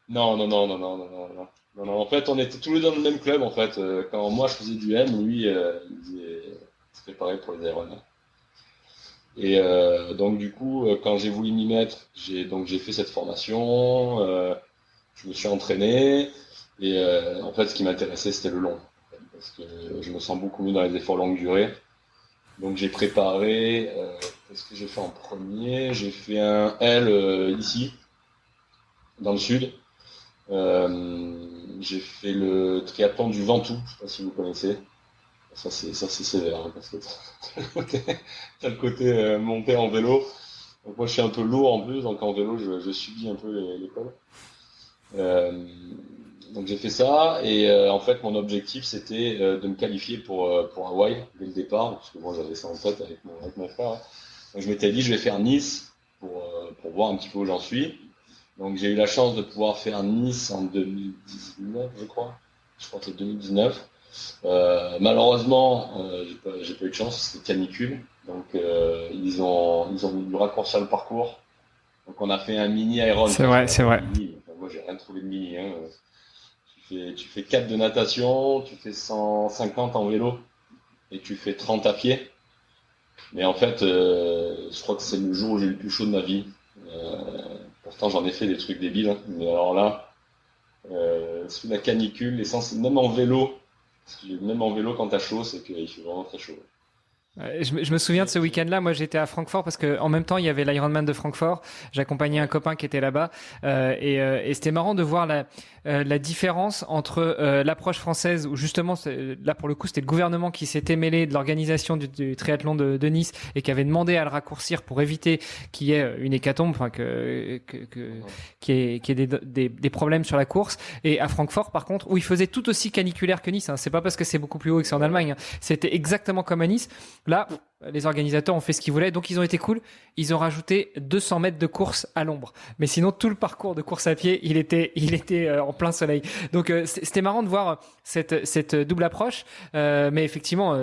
non, non, non, non, non, non, non, non. Non, non, en fait, on était tous les deux dans le même club, en fait. Quand moi, je faisais du M, lui, il se préparait pour les aéronefs. Et donc, du coup, quand j'ai voulu m'y mettre, j'ai fait cette formation, je me suis entraîné, et en fait, ce qui m'intéressait, c'était le long. Parce que je me sens beaucoup mieux dans les efforts longue durée. Donc, j'ai préparé, qu'est-ce que j'ai fait en premier? J'ai fait un L ici, dans le sud. J'ai fait le triathlon du Ventoux, je sais pas si vous connaissez. Ça c'est sévère, hein, parce que t'as le côté monter en vélo. Donc moi je suis un peu lourd en plus, donc en vélo je subis un peu l'école. Euh, donc j'ai fait ça et en fait mon objectif c'était de me qualifier pour Hawaï dès le départ, parce que moi j'avais ça en tête avec mon frère. Hein. Donc je m'étais dit je vais faire Nice pour voir un petit peu où j'en suis. Donc j'ai eu la chance de pouvoir faire Nice en 2019, je crois. Je crois que c'est 2019. Malheureusement, j'ai pas eu de chance, c'était canicule. Donc ils ont dû raccourcir le parcours. Donc on a fait un mini Iron. C'est vrai, c'est vrai. Enfin, moi j'ai rien trouvé de mini. Hein. Tu fais 4 de natation, tu fais 150 en vélo et tu fais 30 à pied. Mais en fait, je crois que c'est le jour où j'ai eu le plus chaud de ma vie. Pourtant j'en ai fait des trucs débiles, hein. Mais alors là, sous la canicule, même en vélo, quand t'as chaud, c'est qu'il fait vraiment très chaud. Je me souviens de ce week-end-là. Moi, j'étais à Francfort parce que en même temps, il y avait l'Ironman de Francfort. J'accompagnais un copain qui était là-bas, et c'était marrant de voir la différence entre l'approche française où justement, là pour le coup, c'était le gouvernement qui s'était mêlé de l'organisation du triathlon de Nice et qui avait demandé à le raccourcir pour éviter qu'il y ait une hécatombe, enfin qu'il y ait des problèmes sur la course. Et à Francfort, par contre, où il faisait tout aussi caniculaire que Nice. Hein, c'est pas parce que c'est beaucoup plus haut et que c'est en Allemagne. Hein, c'était exactement comme à Nice. Là, les organisateurs ont fait ce qu'ils voulaient, donc ils ont été cool. Ils ont rajouté 200 mètres de course à l'ombre. Mais sinon, tout le parcours de course à pied, il était en plein soleil. Donc c'était marrant de voir cette double approche. Mais effectivement,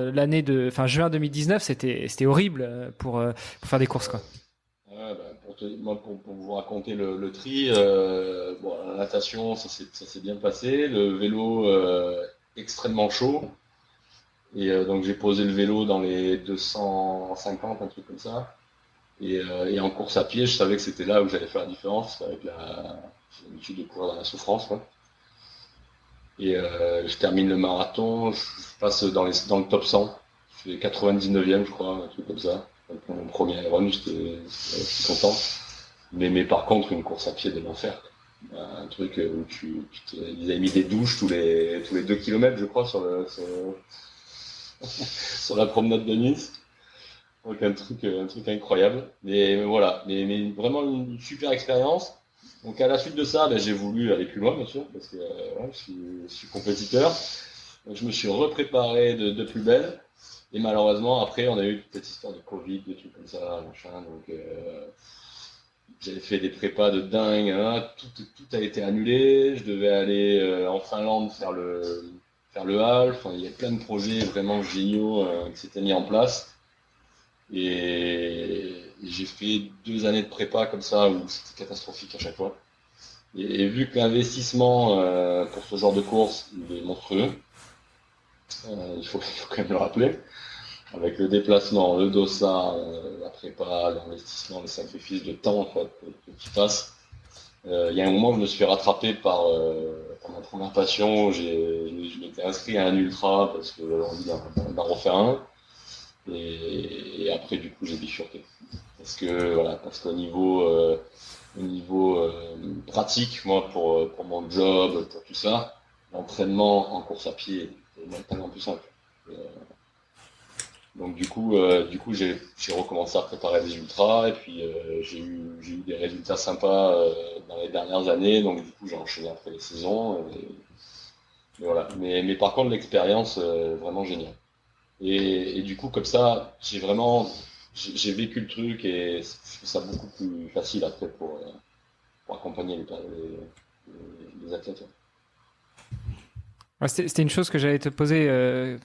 juin 2019, c'était horrible pour faire des courses, quoi. Ouais, pour vous raconter le tri, la natation, ça s'est bien passé. Le vélo, extrêmement chaud. Et donc j'ai posé le vélo dans les 250, un truc comme ça. Et en course à pied, je savais que c'était là où j'allais faire la différence avec j'ai l'habitude de courir dans la souffrance, quoi. Et je termine le marathon, je passe dans le top 100. Je fais 99e, je crois, un truc comme ça. Donc, mon premier Iron, j'étais content. Mais par contre, une course à pied de l'enfer. Un truc où ils avaient mis des douches tous les 2 kilomètres, je crois, sur la promenade de Nice. Donc un truc incroyable. Mais voilà, mais vraiment une super expérience. Donc à la suite de ça, j'ai voulu aller plus loin, bien sûr, parce que je suis compétiteur. Donc je me suis repréparé de plus belle. Et malheureusement, après, on a eu toute cette histoire de Covid, des trucs comme ça, machin. Donc j'avais fait des prépas de dingue, hein. Tout a été annulé. Je devais aller en Finlande faire le half. Enfin, il y a plein de projets vraiment géniaux qui s'étaient mis en place. Et j'ai fait 2 années de prépa comme ça où c'était catastrophique à chaque fois. Et vu que l'investissement pour ce genre de course il est monstrueux, il faut quand même le rappeler, avec le déplacement, le dossard, la prépa, l'investissement, le sacrifice de temps que tu fasses. Il y a un moment où je me suis fait rattraper par ma première passion. Je m'étais inscrit à un ultra parce que j'avais envie d'en refaire un. Et après, du coup, j'ai bifurqué. Parce qu'au niveau pratique, moi, pour mon job, pour tout ça, l'entraînement en course à pied est tellement plus simple. Donc du coup, j'ai recommencé à préparer des ultras et puis j'ai eu des résultats sympas dans les dernières années. Donc du coup, j'ai enchaîné après les saisons. Et voilà. Mais par contre, l'expérience vraiment géniale. Et du coup, comme ça, j'ai vécu le truc et je trouve ça beaucoup plus facile après pour accompagner les athlètes. Ouais, c'était une chose que j'allais te poser,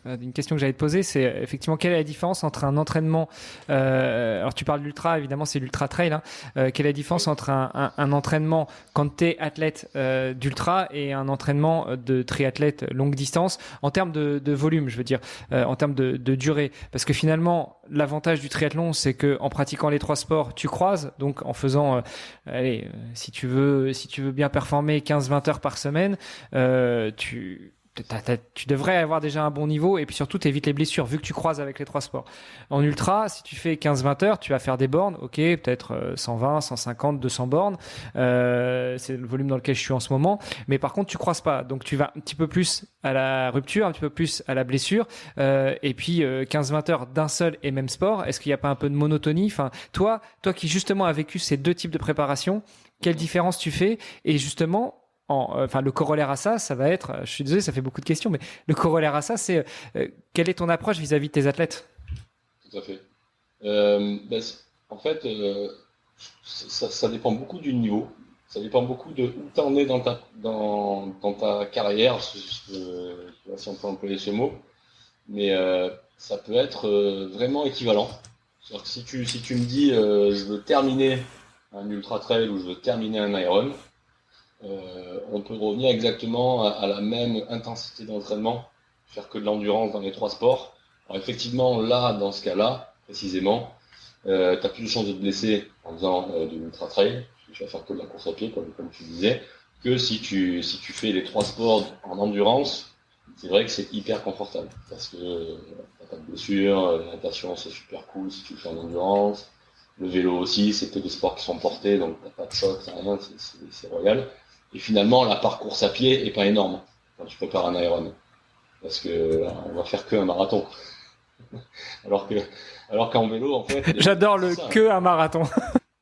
une question que j'allais te poser, c'est effectivement quelle est la différence entre un entraînement, alors tu parles d'ultra, évidemment c'est l'ultra trail, hein, quelle est la différence entre un entraînement quand tu es athlète d'ultra et un entraînement de triathlète longue distance en termes de volume, je veux dire, en termes de durée, parce que finalement l'avantage du triathlon c'est que en pratiquant les 3 sports tu croises, donc en faisant si tu veux bien performer 15-20 heures par semaine, tu devrais avoir déjà un bon niveau et puis surtout t'évites les blessures vu que tu croises avec les 3 sports. En ultra, si tu fais 15-20 heures, tu vas faire des bornes, ok, peut-être 120, 150, 200 bornes, c'est le volume dans lequel je suis en ce moment, mais par contre tu croises pas, donc tu vas un petit peu plus à la rupture, un petit peu plus à la blessure, et puis 15-20 heures d'un seul et même sport, est-ce qu'il n'y a pas un peu de monotonie? Enfin, toi qui justement as vécu ces 2 types de préparation, quelle différence tu fais? Et justement, le corollaire à ça va être, je suis désolé, ça fait beaucoup de questions, mais le corollaire à ça, c'est quelle est ton approche vis-à-vis de tes athlètes? Tout à fait. En fait, ça dépend beaucoup du niveau. Ça dépend beaucoup de où tu en es dans ta carrière, je sais pas si on peut employer ce mot, mais ça peut être vraiment équivalent. C'est-à-dire que si tu me dis je veux terminer un ultra trail où je veux terminer un Iron, on peut revenir exactement à la même intensité d'entraînement, faire que de l'endurance dans les 3 sports. Alors effectivement, là, dans ce cas-là, précisément, t'as plus de chances de te blesser en faisant de l'ultra trail, tu vas faire que de la course à pied, comme tu disais, que si tu fais les 3 sports en endurance. C'est vrai que c'est hyper confortable parce que t'as pas de blessure, la natation c'est super cool si tu le fais en endurance, le vélo aussi, c'est que des sports qui sont portés, donc t'as pas de choc, t'as rien, c'est royal. Et finalement, la course à pied est pas énorme quand tu prépares un Iron, parce que là, on va faire que un marathon. Alors que, alors qu'en vélo, en fait, J'adore le ça. que un marathon.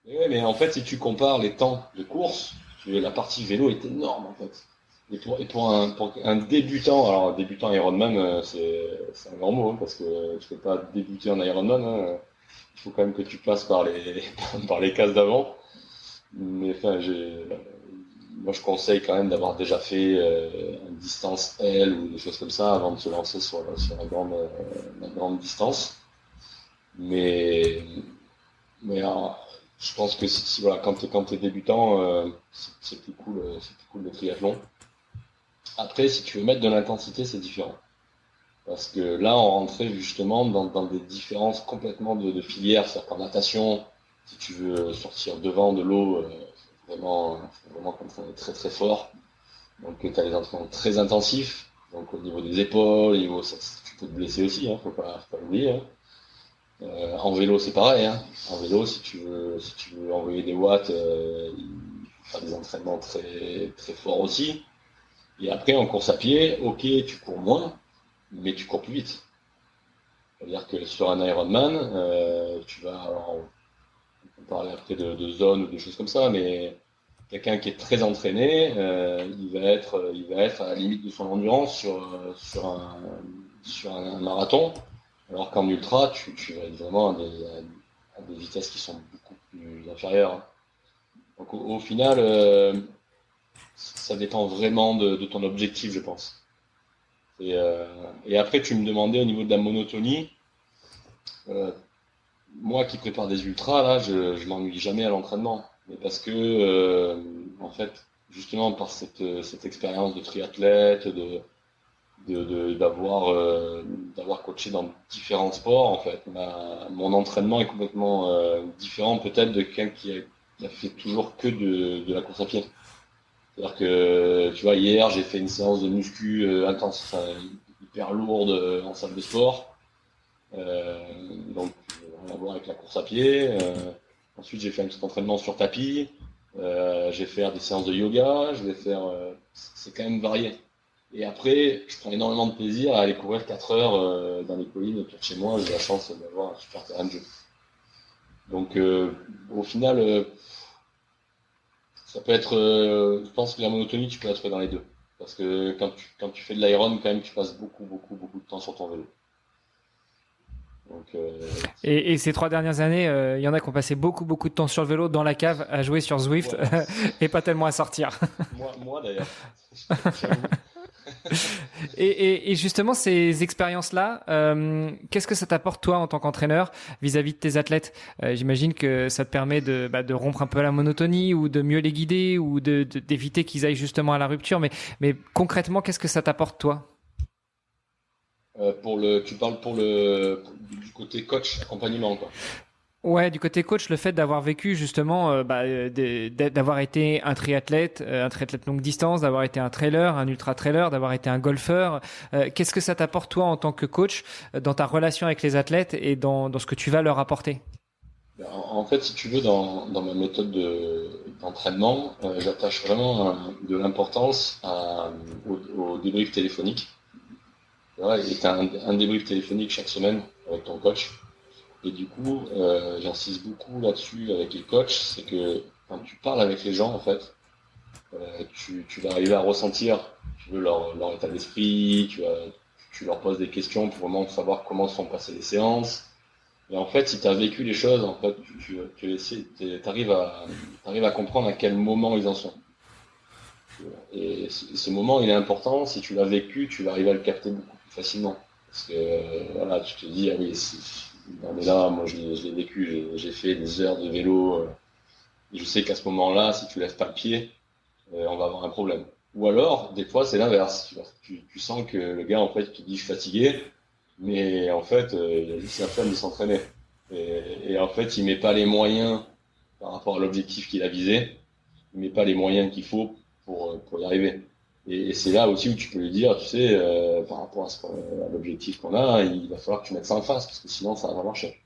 Mais ouais, mais en fait, si tu compares les temps de course, la partie vélo est énorme en fait. Et pour un débutant, alors débutant Ironman, c'est un grand mot, hein, parce que tu peux pas débuter en Ironman, hein. Il faut quand même que tu passes par les par les cases d'avant. Mais enfin, moi je conseille quand même d'avoir déjà fait une distance L ou des choses comme ça avant de se lancer sur la grande distance. Mais je pense que voilà, quand t'es débutant, c'est plus cool, le triathlon. Après, si tu veux mettre de l'intensité, c'est différent. Parce que là, on rentrait justement dans des différences complètement de filières. C'est-à-dire qu'en natation, si tu veux sortir devant de l'eau, faut vraiment t'entraîner très très fort. Donc, tu as des entraînements très intensifs. Donc, au niveau des épaules, tu peux te blesser aussi, hein, faut pas l'oublier, hein. En vélo, c'est pareil, hein. En vélo, si tu veux envoyer des watts, il faut faire des entraînements très très forts aussi. Et après, en course à pied, ok, tu cours moins, mais tu cours plus vite. C'est-à-dire que sur un Ironman, alors, on peut parler après de zone ou des choses comme ça, mais quelqu'un qui est très entraîné, il va être à la limite de son endurance sur un marathon, alors qu'en ultra, tu vas être vraiment à des vitesses qui sont beaucoup plus inférieures. Donc au final, ça dépend vraiment de ton objectif, je pense. Et après, tu me demandais au niveau de la monotonie. Euh, Moi qui prépare des ultras, là, je m'ennuie jamais à l'entraînement. Mais parce que, en fait, justement, par cette expérience de triathlète, d'avoir coaché dans différents sports, en fait, mon entraînement est complètement différent peut-être de quelqu'un qui a fait toujours que de la course à pied. C'est-à-dire que, tu vois, hier, j'ai fait une séance de muscu intense, enfin, hyper lourde en salle de sport. Donc, rien à voir avec la course à pied. Ensuite, j'ai fait un petit entraînement sur tapis. Je vais faire des séances de yoga. C'est quand même varié. Et après, je prends énormément de plaisir à aller courir 4 heures dans les collines autour de chez moi. J'ai la chance d'avoir un super terrain de jeu. Donc, au final, ça peut être, je pense que la monotonie, tu peux la trouver dans les deux. Parce que quand tu fais de l'iron, quand même, tu passes beaucoup, beaucoup, beaucoup de temps sur ton vélo. Donc, Et ces 3 dernières années, il y en a qui ont passé beaucoup, beaucoup de temps sur le vélo, dans la cave, à jouer sur Zwift, voilà. et pas tellement à sortir. Moi d'ailleurs. Et justement, ces expériences-là, qu'est-ce que ça t'apporte, toi, en tant qu'entraîneur, vis-à-vis de tes athlètes? J'imagine que ça te permet de rompre un peu la monotonie, ou de mieux les guider, ou d'éviter qu'ils aillent justement à la rupture. Mais concrètement, qu'est-ce que ça t'apporte, toi? Tu parles du côté coach, accompagnement, quoi. Ouais, du côté coach, le fait d'avoir vécu justement, d'avoir été un triathlète longue distance, d'avoir été un trailer, un ultra trailer, d'avoir été un golfeur, qu'est-ce que ça t'apporte, toi, en tant que coach, dans ta relation avec les athlètes et dans ce que tu vas leur apporter? En fait, si tu veux, dans ma méthode d'entraînement, j'attache vraiment de l'importance au débrief téléphonique. Ouais, et t'as un débrief téléphonique chaque semaine avec ton coach. Et du coup, j'insiste beaucoup là-dessus avec les coachs, c'est que quand tu parles avec les gens, en fait, tu vas arriver à ressentir, tu veux leur état d'esprit, tu leur poses des questions pour vraiment savoir comment sont passées les séances. Et en fait, si tu as vécu les choses, en fait, t'arrives à comprendre à quel moment ils en sont. Et ce moment, il est important. Si tu l'as vécu, tu vas arriver à le capter beaucoup plus facilement. Parce que voilà, tu te dis, ah oui, non mais là, moi je l'ai vécu, j'ai fait des heures de vélo Et je sais qu'à ce moment-là, si tu lèves pas le pied, on va avoir un problème. Ou alors, des fois, c'est l'inverse. Tu sens que le gars, en fait, te dit je suis fatigué, mais en fait, il a juste la flemme de s'entraîner. Et en fait, il met pas les moyens par rapport à l'objectif qu'il a visé. Il met pas les moyens qu'il faut pour y arriver. Et c'est là aussi où tu peux lui dire, tu sais, par rapport à l'objectif qu'on a, il va falloir que tu mettes ça en face, parce que sinon, ça va pas marcher.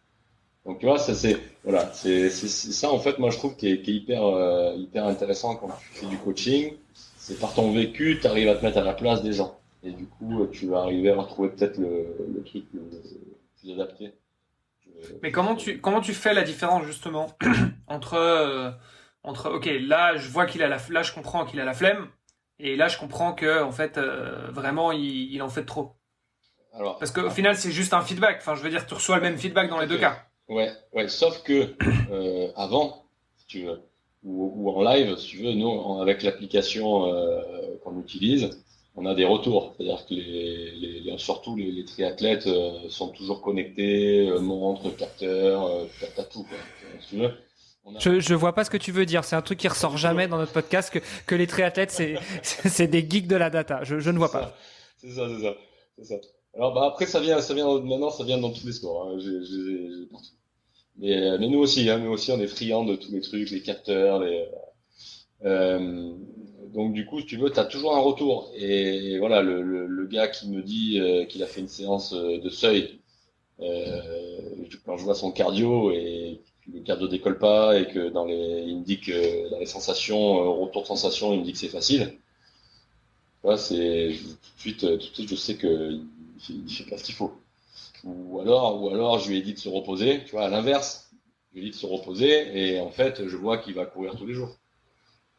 Donc tu vois, ça c'est voilà, c'est ça en fait, moi je trouve qui est hyper intéressant quand tu fais du coaching. C'est par ton vécu, tu arrives à te mettre à la place des gens. Et du coup, tu vas arriver à retrouver peut-être le truc le plus adapté. Mais comment tu fais la différence justement entre ok, là je vois là je comprends qu'il a la flemme et là je comprends que en fait vraiment il en fait trop. Alors, Parce qu'au final c'est juste un feedback. Enfin je veux dire tu reçois le même feedback dans les deux cas. ouais, sauf que avant, si tu veux, ou en live, si tu veux, nous avec l'application qu'on utilise, on a des retours. C'est-à-dire que surtout les triathlètes sont toujours connectés, montres, capteurs, t'as tout quoi. Si tu veux. Je vois pas ce que tu veux dire. C'est un truc qui ressort jamais dans notre podcast que les triathlètes c'est des geeks de la data. Je ne vois pas. C'est ça. Alors bah après maintenant ça vient dans tous les sports. Hein. J'ai partout. Mais nous aussi on est friands de tous les trucs, les capteurs, donc du coup si tu veux t'as toujours un retour. Et voilà le gars qui me dit qu'il a fait une séance de seuil, quand je vois son cardio et le cardio décolle pas et que il me dit que dans les sensations, retour de sensation, il me dit que c'est facile. Voilà, tout de suite, je sais que il fait pas ce qu'il faut. Ou alors, je lui ai dit de se reposer. Tu vois, à l'inverse, je lui ai dit de se reposer et en fait, je vois qu'il va courir tous les jours.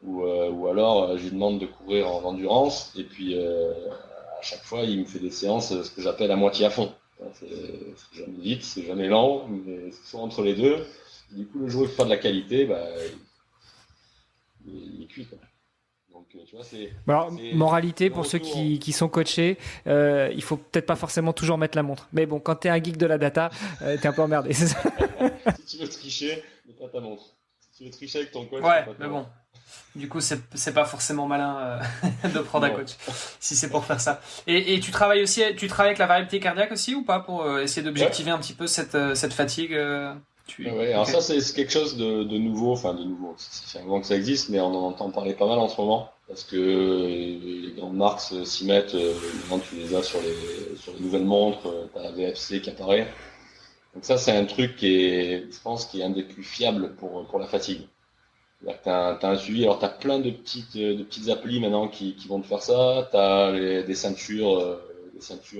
Ou alors, je lui demande de courir en endurance et puis à chaque fois, il me fait des séances, ce que j'appelle à moitié à fond. C'est jamais vite, c'est jamais lent, mais c'est soit entre les deux. Du coup, le jour où il fait pas de la qualité, bah, il est cuit, quoi. Donc, tu vois, alors, moralité pour ceux qui sont coachés, il faut peut-être pas forcément toujours mettre la montre. Mais bon, quand t'es un geek de la data, t'es un peu emmerdé. C'est ça. Si tu veux tricher, mets pas ta montre. Si tu veux tricher avec ton coach, ouais, mais bon. Du coup, c'est pas forcément malin de prendre un coach si c'est pour faire ça. Et tu travailles avec la variabilité cardiaque aussi ou pas pour essayer d'objectiver un petit peu cette fatigue Ouais, alors ça c'est quelque chose de nouveau, enfin de nouveau, ça fait un moment que ça existe, mais on en entend parler pas mal en ce moment, parce que les grandes marques s'y mettent, maintenant tu les as sur les nouvelles montres, t'as la VFC qui apparaît. Donc ça c'est un truc je pense, qui est un des plus fiables pour la fatigue. C'est-à-dire que t'as un suivi, alors t'as plein de petites applis maintenant qui vont te faire ça, t'as des ceintures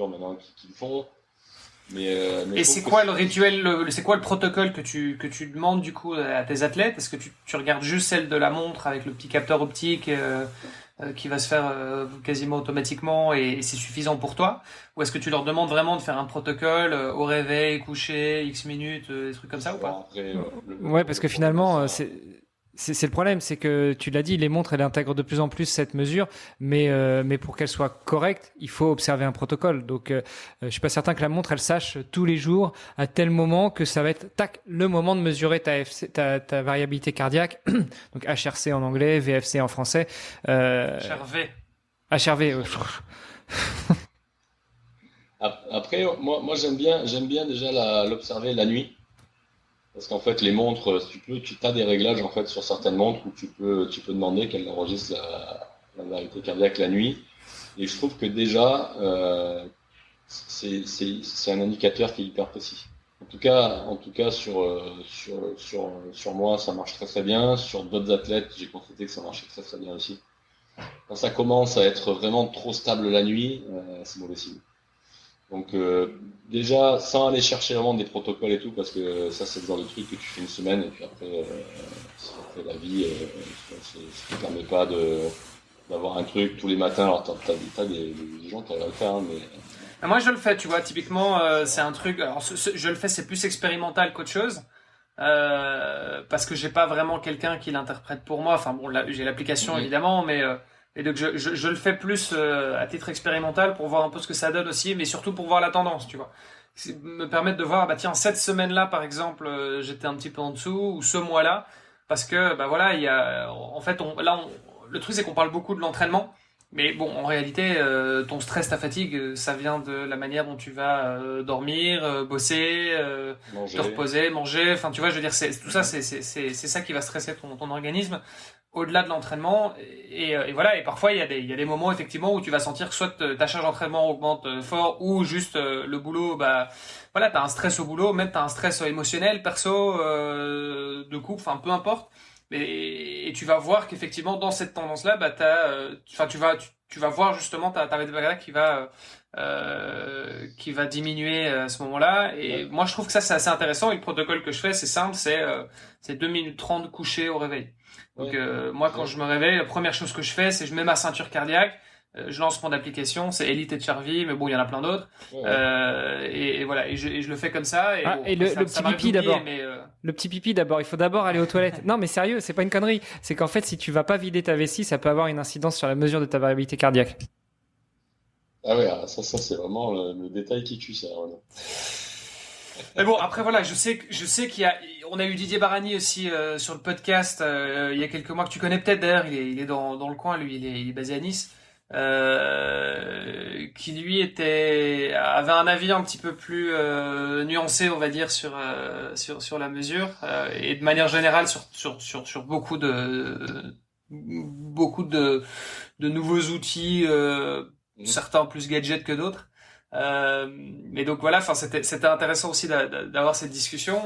maintenant qui le font. Et c'est quoi le rituel, c'est quoi le protocole que tu demandes du coup à tes athlètes? Est-ce que tu regardes juste celle de la montre avec le petit capteur optique qui va se faire quasiment automatiquement et c'est suffisant pour toi? Ou est-ce que tu leur demandes vraiment de faire un protocole au réveil, coucher, X minutes, des trucs comme ça ou pas? Après, ouais, parce que finalement, c'est le problème, c'est que tu l'as dit, les montres elles intègrent de plus en plus cette mesure, mais pour qu'elle soit correcte, il faut observer un protocole. Donc, je suis pas certain que la montre elle sache tous les jours à tel moment que ça va être le moment de mesurer ta variabilité cardiaque. Donc HRC en anglais, VFC en français. HRV. HRV. Après, moi j'aime bien déjà l'observer la nuit. Parce qu'en fait, les montres, si tu as des réglages en fait sur certaines montres où tu peux demander qu'elles enregistrent la variabilité cardiaque la nuit. Et je trouve que déjà, c'est un indicateur qui est hyper précis. En tout cas sur moi, ça marche très très bien. Sur d'autres athlètes, j'ai constaté que ça marchait très très bien aussi. Quand ça commence à être vraiment trop stable la nuit, c'est mauvais signe. Donc déjà, sans aller chercher vraiment des protocoles et tout, parce que ça c'est le genre de truc que tu fais une semaine et puis après la vie, ça ne permet pas d'avoir un truc tous les matins. Alors t'as des gens qui arrivent à le faire, mais... Moi je le fais, tu vois, typiquement c'est un truc, alors je le fais, c'est plus expérimental qu'autre chose. Parce que j'ai pas vraiment quelqu'un qui l'interprète pour moi. Enfin bon, là, j'ai l'application évidemment, mais et donc je le fais plus à titre expérimental pour voir un peu ce que ça donne aussi, mais surtout pour voir la tendance, tu vois. Me permettre de voir, bah tiens, cette semaine-là par exemple, j'étais un petit peu en dessous, ou ce mois-là, parce que bah voilà, il y a en fait le truc c'est qu'on parle beaucoup de l'entraînement, mais bon en réalité ton stress, ta fatigue, ça vient de la manière dont tu vas dormir, bosser, te reposer, manger, enfin tu vois, je veux dire tout ça c'est ça qui va stresser ton organisme au-delà de l'entraînement et voilà, et parfois il y a des moments effectivement où tu vas sentir que soit ta charge d'entraînement augmente fort ou juste le boulot, bah voilà, t'as un stress au boulot, même t'as un stress émotionnel, perso, de couple, enfin peu importe. Et tu vas voir qu'effectivement dans cette tendance-là, bah tu vas voir justement ta rythme cardiaque qui va diminuer à ce moment-là. Et moi je trouve que ça c'est assez intéressant. Et le protocole que je fais, c'est simple, c'est 2 minutes 30 couché au réveil. Donc moi quand je me réveille, la première chose que je fais, c'est je mets ma ceinture cardiaque. Je lance mon application, c'est Elite et Charvy, mais bon, il y en a plein d'autres. Et voilà, et je le fais comme ça. Et le petit pipi d'abord. Le petit pipi d'abord, il faut d'abord aller aux toilettes. Non, mais sérieux, c'est pas une connerie. C'est qu'en fait, si tu vas pas vider ta vessie, ça peut avoir une incidence sur la mesure de ta variabilité cardiaque. Ah ouais, ça c'est vraiment le détail qui tue ça. Voilà. Mais bon, après voilà, je sais on a eu Didier Barani aussi sur le podcast il y a quelques mois que tu connais peut-être d'ailleurs. Il est dans le coin, lui, il est basé à Nice. Qui lui avait un avis un petit peu plus nuancé, on va dire, sur la mesure et de manière générale sur beaucoup de nouveaux outils, certains plus gadgets que d'autres. Mais donc voilà, enfin c'était intéressant aussi d'avoir cette discussion.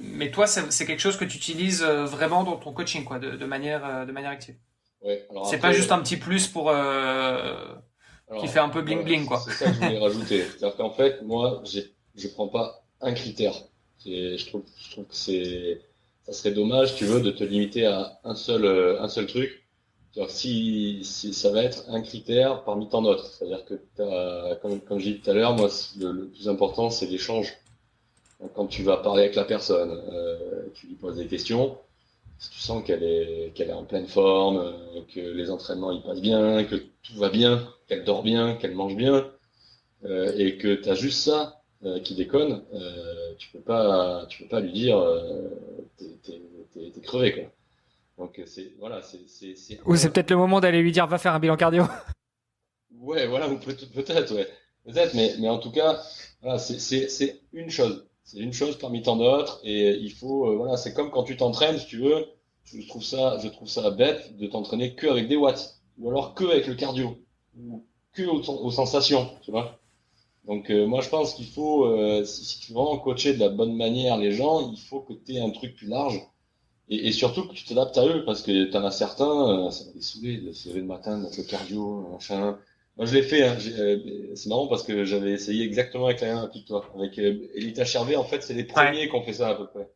Mais toi, c'est quelque chose que tu utilises vraiment dans ton coaching, quoi, de manière active. Ouais, alors c'est après, pas juste un petit plus pour qui fait un peu bling bling, quoi. C'est ça que je voulais rajouter. C'est-à-dire qu'en fait, moi, je prends pas un critère. Je trouve que ça serait dommage, tu veux, de te limiter à un seul truc. C'est-à-dire que si ça va être un critère parmi tant d'autres. C'est-à-dire que comme j'ai dit tout à l'heure, moi, le plus important, c'est l'échange. Donc, quand tu vas parler avec la personne, tu lui poses des questions. Si tu sens qu'elle est en pleine forme, que les entraînements ils passent bien, que tout va bien, qu'elle dort bien, qu'elle mange bien, et que t'as juste ça qui déconne, tu peux pas lui dire t'es crevé, quoi. Donc c'est Ou c'est peut-être le moment d'aller lui dire va faire un bilan cardio. Ouais, voilà, ou peut-être, ouais, peut-être, mais en tout cas, voilà, c'est une chose. C'est une chose parmi tant d'autres, et il faut, voilà, c'est comme quand tu t'entraînes, si tu veux. Je trouve ça bête de t'entraîner que avec des watts, ou alors que avec le cardio, ou que aux sensations, tu vois. Donc moi je pense qu'il faut, si tu veux vraiment coacher de la bonne manière les gens, il faut que tu aies un truc plus large, et surtout que tu t'adaptes à eux, parce que t'en as certains, ça va les saouler de se lever le matin, de mettre le cardio, machin. Moi je l'ai fait, hein. C'est marrant parce que j'avais essayé exactement avec la même appli que toi. Avec Elite HRV, en fait, c'est les premiers qui ont fait ça à peu près,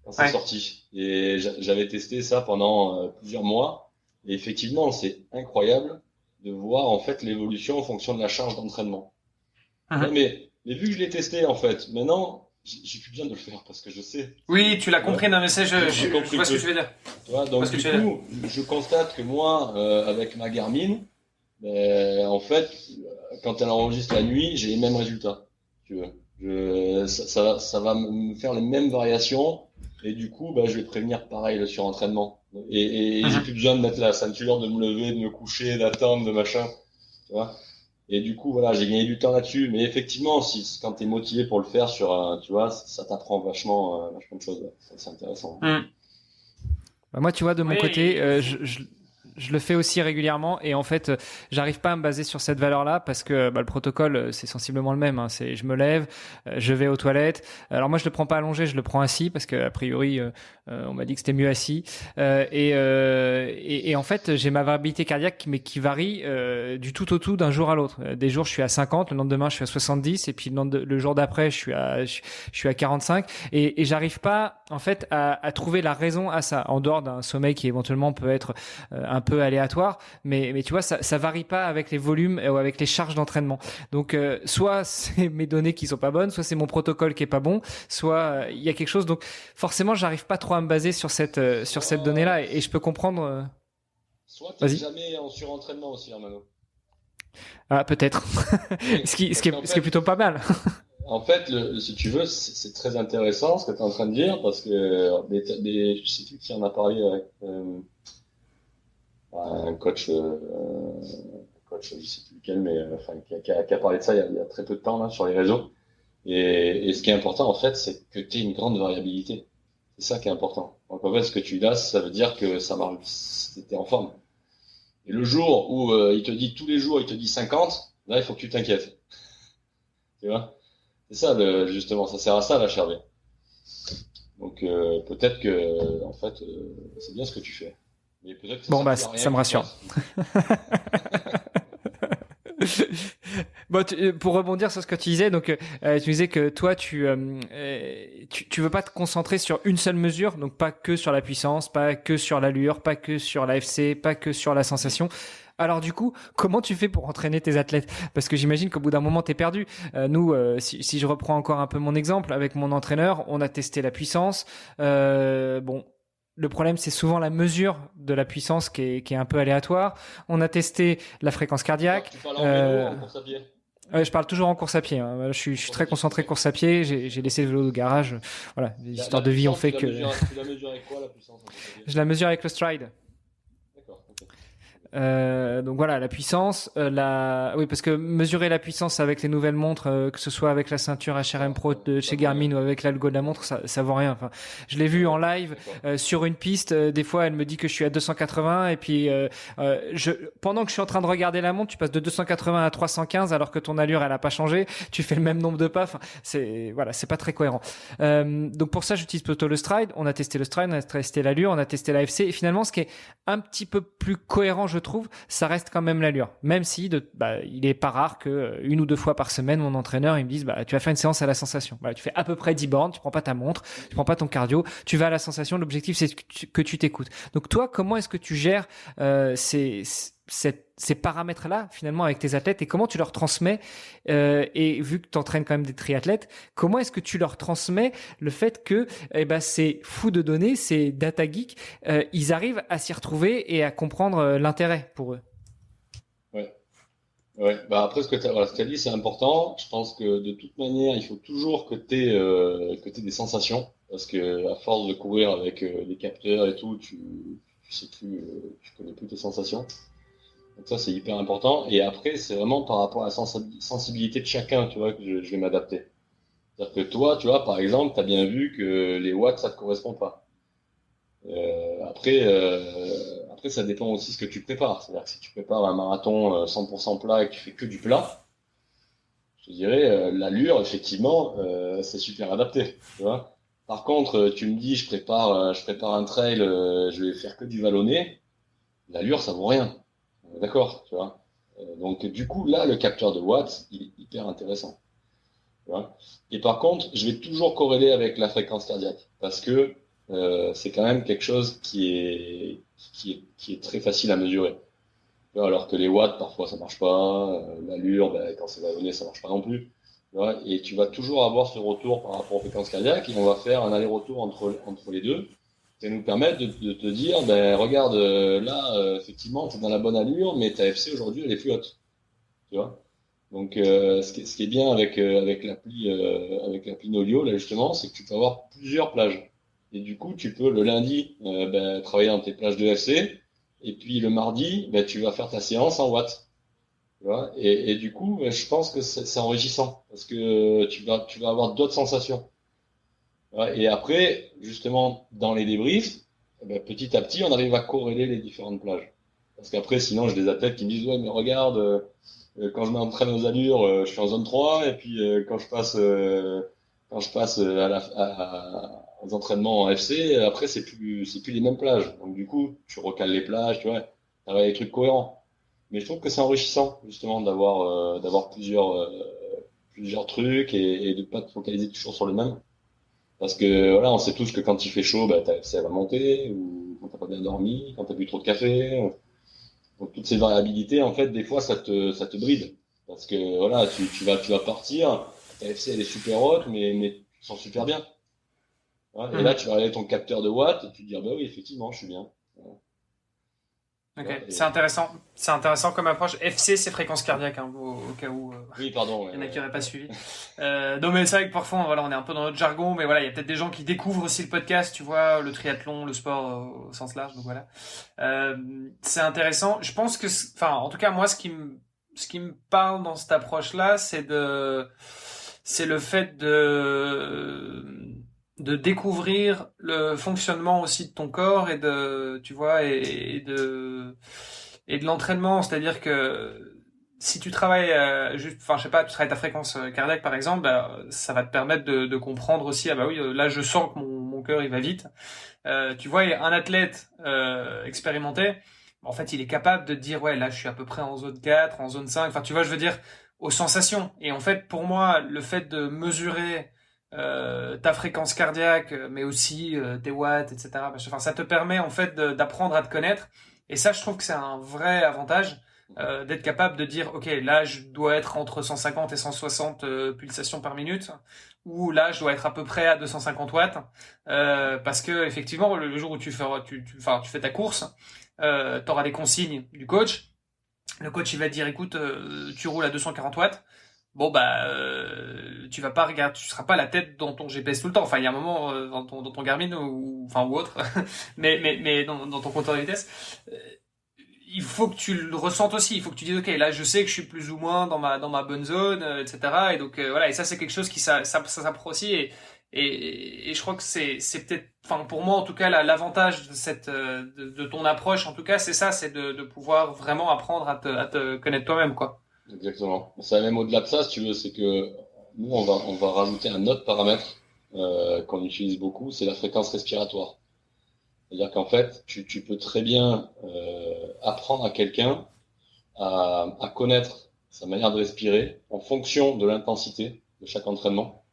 quand c'est sorti. Et j'avais testé ça pendant plusieurs mois. Et effectivement, c'est incroyable de voir en fait l'évolution en fonction de la charge d'entraînement. Ouais, mais vu que je l'ai testé en fait, maintenant, j'ai plus besoin de le faire parce que je sais. Oui, tu l'as compris, non mais je vois ce que tu veux dire. Tu vois, donc du coup, je constate que moi, avec ma Garmin, en fait, quand elle enregistre la nuit, j'ai les mêmes résultats. Tu veux. Ça va me faire les mêmes variations, et du coup, je vais prévenir pareil le surentraînement. Et j'ai plus besoin de mettre la ceinture, de me lever, de me coucher, d'attendre, de machin. Tu vois. Et du coup, voilà, j'ai gagné du temps là-dessus. Mais effectivement, quand t'es motivé pour le faire tu vois, ça t'apprend vachement de choses. Ouais. C'est intéressant. Moi, tu vois, de mon côté, je le fais aussi régulièrement, et en fait j'arrive pas à me baser sur cette valeur-là parce que le protocole c'est sensiblement le même, hein. C'est je me lève, je vais aux toilettes. Alors moi je le prends pas allongé, je le prends assis parce que a priori on m'a dit que c'était mieux assis, et en fait j'ai ma variabilité cardiaque mais qui varie du tout au tout d'un jour à l'autre. Des jours je suis à 50, le lendemain je suis à 70, et puis le jour d'après je suis à 45, et j'arrive pas en fait à trouver la raison à ça, en dehors d'un sommeil qui éventuellement peut être un peu aléatoire, mais tu vois, ça varie pas avec les volumes ou avec les charges d'entraînement. Donc soit c'est mes données qui sont pas bonnes, soit c'est mon protocole qui est pas bon, soit il y a quelque chose. Donc forcément j'arrive pas trop à me baser sur cette donnée-là, et je peux comprendre. Soit t'es jamais en surentraînement aussi, Armano. Ah, peut-être. ce qui est plutôt pas mal. En fait, si tu veux, c'est très intéressant ce que tu es en train de dire parce que je sais plus qui en a parlé avec un coach, je sais plus lequel, mais enfin qui a parlé de ça il y a très peu de temps là sur les réseaux. Et ce qui est important en fait, c'est que tu aies une grande variabilité. C'est ça qui est important. Donc en fait, ce que tu lasses, ça veut dire que ça marche, t'es en forme. Et le jour où il te dit tous les jours, il te dit 50, là il faut que tu t'inquiètes. Tu vois? C'est ça justement, ça sert à ça la HRV. Donc peut-être que en fait c'est bien ce que tu fais. Mais peut-être que ça Bon, bah, sert à rien ça me que tu rassure. Bon, pour rebondir sur ce que tu disais, donc tu disais que toi, tu veux pas te concentrer sur une seule mesure, donc pas que sur la puissance, pas que sur l'allure, pas que sur l'AFC, pas que sur la sensation. Alors du coup, comment tu fais pour entraîner tes athlètes? Parce que j'imagine qu'au bout d'un moment, t'es perdu. Nous, si je reprends encore un peu mon exemple, avec mon entraîneur, on a testé la puissance. Bon, le problème, c'est souvent la mesure de la puissance qui est un peu aléatoire. On a testé la fréquence cardiaque. Tu parles en vélo, en course à pied. Je parle toujours en course à pied. Hein. Je suis très concentré course à pied. J'ai laissé le vélo au garage. Voilà, les histoires de vie ont fait que. Tu la mesures avec quoi la puissance? Je la mesure avec le stride. D'accord. Okay. Donc voilà, la puissance, oui, parce que mesurer la puissance avec les nouvelles montres, que ce soit avec la ceinture HRM Pro de chez Garmin ou avec l'algo de la montre, ça vaut rien. Enfin, je l'ai vu en live sur une piste. Des fois, elle me dit que je suis à 280 et puis pendant que je suis en train de regarder la montre, tu passes de 280 à 315 alors que ton allure elle a pas changé. Tu fais le même nombre de pas. Enfin, c'est pas très cohérent. Donc pour ça, j'utilise plutôt le stride. On a testé le stride, on a testé l'allure, on a testé l'AFC et finalement, ce qui est un petit peu plus cohérent, je trouve, ça reste quand même l'allure. Même si il est pas rare que une ou deux fois par semaine, mon entraîneur, il me dise, tu vas faire une séance à la sensation. Tu fais à peu près 10 bornes, tu prends pas ta montre, tu prends pas ton cardio, tu vas à la sensation. L'objectif, c'est que tu t'écoutes. Donc toi, comment est-ce que tu gères ces paramètres-là, finalement, avec tes athlètes et comment tu leur transmets, et vu que tu entraînes quand même des triathlètes, comment est-ce que tu leur transmets le fait que ces fous de données, ces data geeks, ils arrivent à s'y retrouver et à comprendre l'intérêt pour eux? Ouais. Bah après, ce que tu as dit, c'est important. Je pense que de toute manière, il faut toujours que tu aies des sensations. Parce que à force de courir avec des capteurs et tout, tu sais plus, tu connais plus tes sensations. Donc ça, c'est hyper important. Et après, c'est vraiment par rapport à la sensibilité de chacun, tu vois, que je vais m'adapter. C'est-à-dire que toi, tu vois, par exemple, tu as bien vu que les watts, ça te correspond pas. Après, ça dépend aussi de ce que tu prépares. C'est-à-dire que si tu prépares un marathon 100% plat et que tu fais que du plat, je te dirais, l'allure, effectivement, c'est super adapté, tu vois. Par contre, tu me dis, je prépare un trail, je vais faire que du vallonné, l'allure, ça vaut rien. D'accord, tu vois. Donc du coup, là, le capteur de watts, il est hyper intéressant. Tu vois. Et par contre, je vais toujours corréler avec la fréquence cardiaque parce que c'est quand même quelque chose qui est très facile à mesurer. Tu vois, alors que les watts, parfois, ça marche pas. L'allure, quand c'est vallonné, ça marche pas non plus. Tu vois. Et tu vas toujours avoir ce retour par rapport aux fréquences cardiaques et on va faire un aller-retour entre les deux. Ça nous permettre de te dire, regarde, là, effectivement, tu es dans la bonne allure, mais ta FC aujourd'hui, elle est plus haute. Tu vois? Donc, ce qui est bien avec l'appli Nolio, là, justement, c'est que tu peux avoir plusieurs plages. Et du coup, tu peux le lundi, travailler dans tes plages de FC, et puis le mardi, tu vas faire ta séance en watts. Tu vois? Et du coup, je pense que c'est enrichissant, parce que tu vas avoir d'autres sensations. Ouais, et après, justement, dans les débriefs, petit à petit, on arrive à corréler les différentes plages. Parce qu'après, sinon, j'ai des athlètes qui me disent, ouais, mais regarde, quand je m'entraîne aux allures, je suis en zone 3, et puis quand je passe aux entraînements en FC, après, c'est plus les mêmes plages. Donc, du coup, tu recales les plages, tu vois, t'as des trucs cohérents. Mais je trouve que c'est enrichissant, justement, d'avoir plusieurs trucs et de pas te focaliser toujours sur le même. Parce que voilà, on sait tous que quand il fait chaud, ta FC va monter, ou quand t'as pas bien dormi, quand t'as bu trop de café. Donc toutes ces variabilités, en fait, des fois, ça te bride. Parce que voilà, tu vas partir, ta FC elle est super haute, mais tu te sens super bien. Ouais, et là, tu vas regarder ton capteur de watts et tu te dis, bah oui, effectivement, je suis bien. Ok, c'est intéressant. C'est intéressant comme approche. FC, c'est fréquence cardiaque, hein, au cas où Oui, pardon. il y en a qui n'auraient pas suivi. Non, mais c'est vrai que parfois, voilà, on est un peu dans notre jargon, mais voilà, il y a peut-être des gens qui découvrent aussi le podcast, tu vois, le triathlon, le sport au sens large, donc voilà. C'est intéressant. Je pense que, enfin, en tout cas, moi, ce qui me parle dans cette approche-là, c'est le fait de découvrir le fonctionnement aussi de ton corps et tu vois, et de l'entraînement. C'est-à-dire que si tu travailles juste, enfin, je sais pas, tu travailles ta fréquence cardiaque par exemple, bah, ça va te permettre de comprendre aussi, ah bah oui, là je sens que mon cœur il va vite. Tu vois, un athlète expérimenté, en fait, il est capable de te dire, ouais, là je suis à peu près en zone 4, en zone 5, enfin, tu vois, je veux dire, aux sensations. Et en fait, pour moi, le fait de mesurer ta fréquence cardiaque, mais aussi tes watts, etc. Enfin, ça te permet en fait d'apprendre à te connaître. Et ça, je trouve que c'est un vrai avantage d'être capable de dire, ok, là, je dois être entre 150 et 160 pulsations par minute, ou là, je dois être à peu près à 250 watts, parce que effectivement, le jour où tu fais ta course, t'auras des consignes du coach. Le coach, il va te dire, écoute, tu roules à 240 watts. Bon bah tu vas pas regarder, tu seras pas la tête dans ton GPS tout le temps. Enfin il y a un moment dans ton Garmin ou autre, mais dans ton compteur de vitesse, il faut que tu le ressentes aussi. Il faut que tu dises ok, là je sais que je suis plus ou moins dans ma bonne zone, etc. Et donc voilà, et ça c'est quelque chose qui ça s'apprend aussi et je crois que c'est peut-être, enfin pour moi en tout cas l'avantage de ton approche en tout cas c'est ça, c'est de pouvoir vraiment apprendre à te connaître toi-même quoi. Exactement. Ça, même au-delà de ça, si tu veux, c'est que nous, on va rajouter un autre paramètre qu'on utilise beaucoup, c'est la fréquence respiratoire. C'est-à-dire qu'en fait, tu peux très bien apprendre à quelqu'un à connaître sa manière de respirer en fonction de l'intensité de chaque entraînement.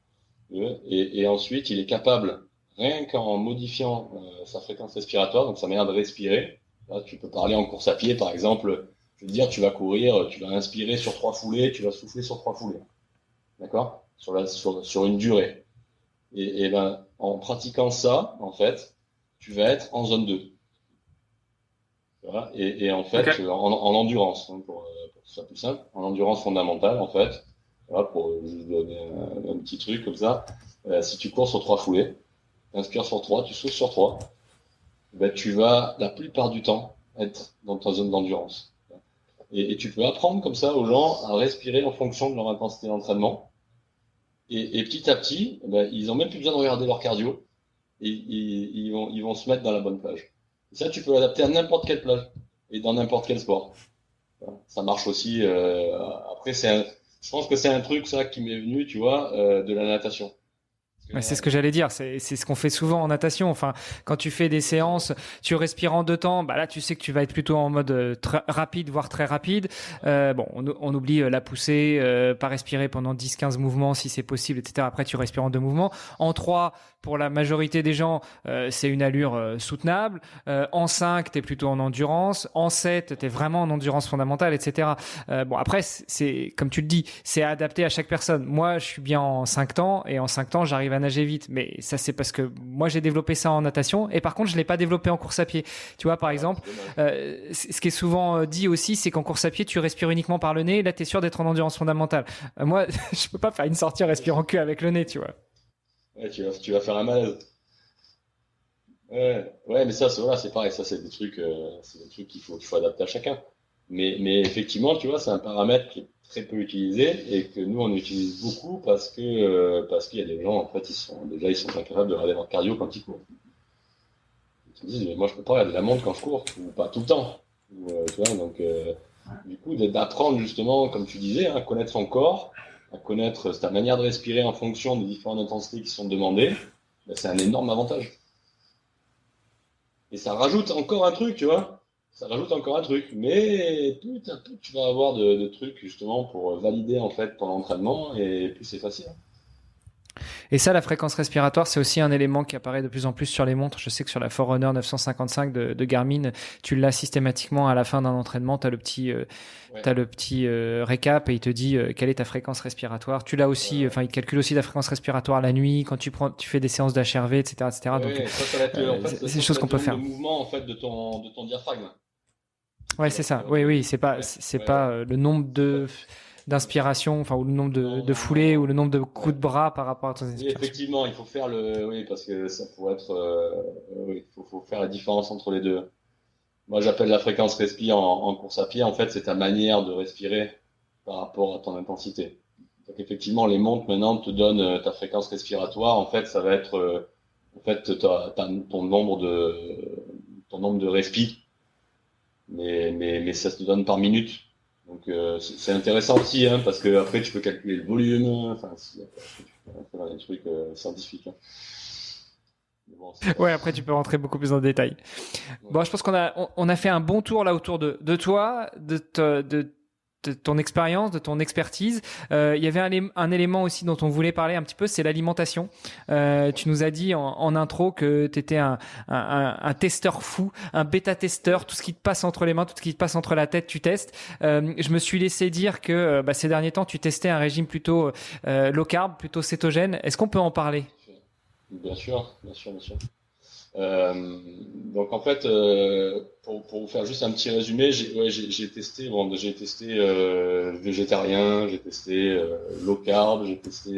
Et ensuite, il est capable, rien qu'en modifiant sa fréquence respiratoire, donc sa manière de respirer, là, tu peux parler en course à pied, par exemple. Je veux dire, tu vas courir, tu vas inspirer sur 3 foulées, tu vas souffler sur 3 foulées. D'accord? Sur une durée. Et ben, en pratiquant ça, en fait, tu vas être en zone 2. Voilà. Et en fait, okay. en endurance, hein, pour que ce soit plus simple, en endurance fondamentale, en fait, voilà, pour juste donner un petit truc comme ça, si tu cours sur 3 foulées, tu inspires sur 3, tu souffles sur 3, ben, tu vas, la plupart du temps, être dans ta zone d'endurance. Et tu peux apprendre comme ça aux gens à respirer en fonction de leur intensité d'entraînement. Et petit à petit, ben, ils ont même plus besoin de regarder leur cardio. Et ils vont se mettre dans la bonne plage. Et ça, tu peux l'adapter à n'importe quelle plage. Et dans n'importe quel sport. Ça marche aussi. Après, je pense que c'est un truc, ça, qui m'est venu, tu vois, de la natation. Ouais, c'est ce que j'allais dire, c'est ce qu'on fait souvent en natation. Enfin, quand tu fais des séances, tu respires en 2 temps, bah là tu sais que tu vas être plutôt en mode rapide, voire très rapide. Bon, on oublie la poussée, pas respirer pendant 10-15 mouvements si c'est possible, etc. Après tu respires en 2 mouvements. En 3, pour la majorité des gens, c'est une allure soutenable. En 5, t'es plutôt en endurance. En 7, t'es vraiment en endurance fondamentale, etc. Bon, après, c'est comme tu le dis, c'est adapté à chaque personne. Moi, je suis bien en 5 temps et en 5 temps, j'arrive à nager vite. Mais ça, c'est parce que moi, j'ai développé ça en natation et par contre, je l'ai pas développé en course à pied. Tu vois, par exemple, ce qui est souvent dit aussi, c'est qu'en course à pied, tu respires uniquement par le nez. Là, t'es sûr d'être en endurance fondamentale. Moi, je peux pas faire une sortie en respirant que avec le nez, tu vois. Ouais, tu vas faire un malaise. Ouais, mais ça, c'est pareil. Ça, c'est des trucs qu'il faut adapter à chacun. Mais effectivement, tu vois, c'est un paramètre qui est très peu utilisé et que nous, on utilise beaucoup parce qu'il y a des gens, en fait, ils sont pas capables de regarder leur cardio quand ils courent. Ils se disent, mais moi, je peux pas regarder la montre quand je cours, ou pas tout le temps. Tu vois, donc, du coup, d'apprendre justement, comme tu disais, à connaître son corps, à connaître ta manière de respirer en fonction des différentes intensités qui sont demandées, ben, c'est un énorme avantage. Et ça rajoute encore un truc, tu vois. Ça rajoute encore un truc. Mais tout à tout, tu vas avoir de trucs justement pour valider en fait ton entraînement et plus c'est facile. Et ça, la fréquence respiratoire, c'est aussi un élément qui apparaît de plus en plus sur les montres. Je sais que sur la Forerunner 955 de Garmin, tu l'as systématiquement à la fin d'un entraînement. Tu as le petit récap et il te dit quelle est ta fréquence respiratoire. Tu l'as aussi, il te calcule aussi ta fréquence respiratoire la nuit quand tu fais des séances d'HRV, etc. Donc, ça va être, en fait, c'est des choses qu'on peut faire. Le mouvement en fait de ton diaphragme. Ouais, c'est ça. Oui, c'est pas, Ouais, c'est ouais, pas le nombre ouais. d'inspiration, enfin, ou le nombre Non, de non, foulées, ou non. le nombre de coups Ouais. de bras par rapport à ton Oui, inspiration. effectivement, il faut faire oui, parce que ça pourrait être, oui, faut faire la différence entre les deux. Moi, j'appelle la fréquence respi en course à pied. En fait, c'est ta manière de respirer par rapport à ton intensité. Donc, effectivement, les montres maintenant te donnent ta fréquence respiratoire. En fait, ça va être, en fait, ton nombre de respi, mais ça se te donne par minute. Donc, c'est intéressant aussi, hein, parce que après, tu peux calculer le volume. Enfin, tu peux rentrer dans des trucs scientifiques, hein. Mais bon, c'est pas. Ouais, après, tu peux rentrer beaucoup plus en détail. Ouais. Bon, je pense on a fait un bon tour là autour de toi, de ton expérience, de ton expertise. Il y avait un élément aussi dont on voulait parler un petit peu, c'est l'alimentation. Tu nous as dit en intro que tu étais un testeur fou, un bêta-testeur. Tout ce qui te passe entre les mains, tout ce qui te passe entre la tête, tu testes. Je me suis laissé dire que ces derniers temps, tu testais un régime plutôt low carb, plutôt cétogène. Est-ce qu'on peut en parler? Bien sûr, bien sûr, bien sûr. Euh, donc en fait, pour vous faire juste un petit résumé, j'ai testé, bon, j'ai testé végétarien, j'ai testé low carb, j'ai testé.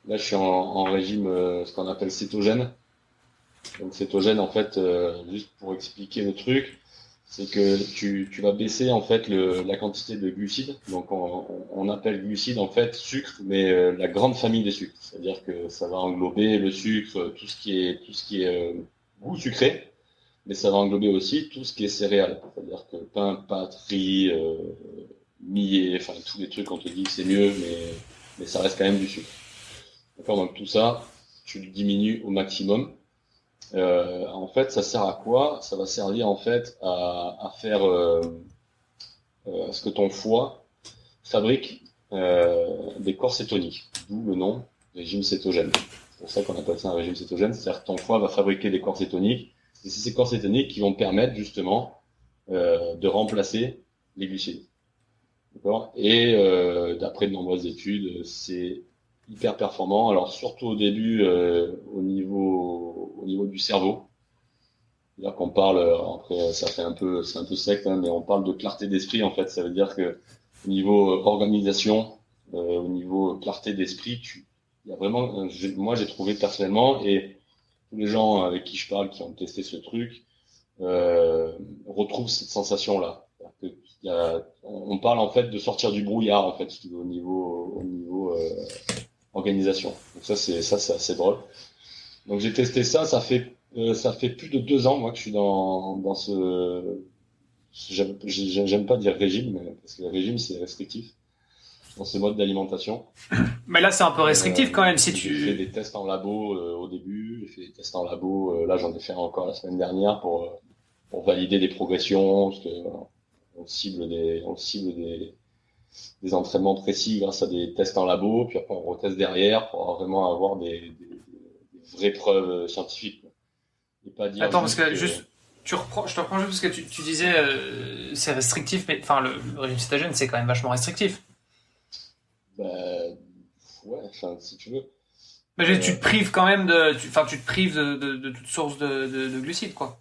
Là, je suis en régime, ce qu'on appelle cétogène. Donc cétogène, en fait, juste pour expliquer le truc, c'est que tu vas baisser en fait la quantité de glucides. Donc on appelle glucides en fait sucre, mais la grande famille des sucres. C'est-à-dire que ça va englober le sucre, tout ce qui est goût sucré, mais ça va englober aussi tout ce qui est céréales. C'est-à-dire que pain, pâtes, riz, millet, enfin tous les trucs on te dit que c'est mieux, mais ça reste quand même du sucre. D'accord, donc tout ça, tu le diminues au maximum. En fait, ça sert à quoi? Ça va servir en fait à faire à ce que ton foie fabrique des corps cétoniques, d'où le nom régime cétogène. C'est pour ça qu'on appelle ça un régime cétogène, c'est-à-dire que ton foie va fabriquer des corps cétoniques, et c'est ces corps cétoniques qui vont permettre justement de remplacer les glucides. D'accord? Et d'après de nombreuses études, c'est hyper performant. Alors surtout au début, au niveau du cerveau. C'est-à-dire qu'on parle, après ça fait c'est un peu sec, hein, mais on parle de clarté d'esprit en fait. Ça veut dire que au niveau organisation, au niveau clarté d'esprit, il y a vraiment, moi j'ai trouvé personnellement et tous les gens avec qui je parle qui ont testé ce truc retrouvent cette sensation-là. On parle en fait de sortir du brouillard en fait au niveau organisation. Donc ça c'est assez drôle. Donc j'ai testé ça, ça fait plus de 2 ans moi que je suis dans j'aime pas dire régime, parce que le régime c'est restrictif dans ce mode d'alimentation. Mais là, c'est un peu restrictif quand même si J'ai fait tu. des tests en labo au début, j'ai fait des tests en labo, là j'en ai fait encore la semaine dernière pour valider des progressions, parce que voilà, on cible des entraînements précis grâce à des tests en labo, puis après on reteste derrière pour vraiment avoir des vraies preuves scientifiques, quoi. Et pas dire Attends, parce juste que que juste. Je te reprends juste parce que tu disais c'est restrictif, mais enfin le régime cétogène c'est quand même vachement restrictif. bah, ouais, enfin si tu veux. Mais tu Euh, te prives quand même enfin tu te prives de toute source de glucides quoi.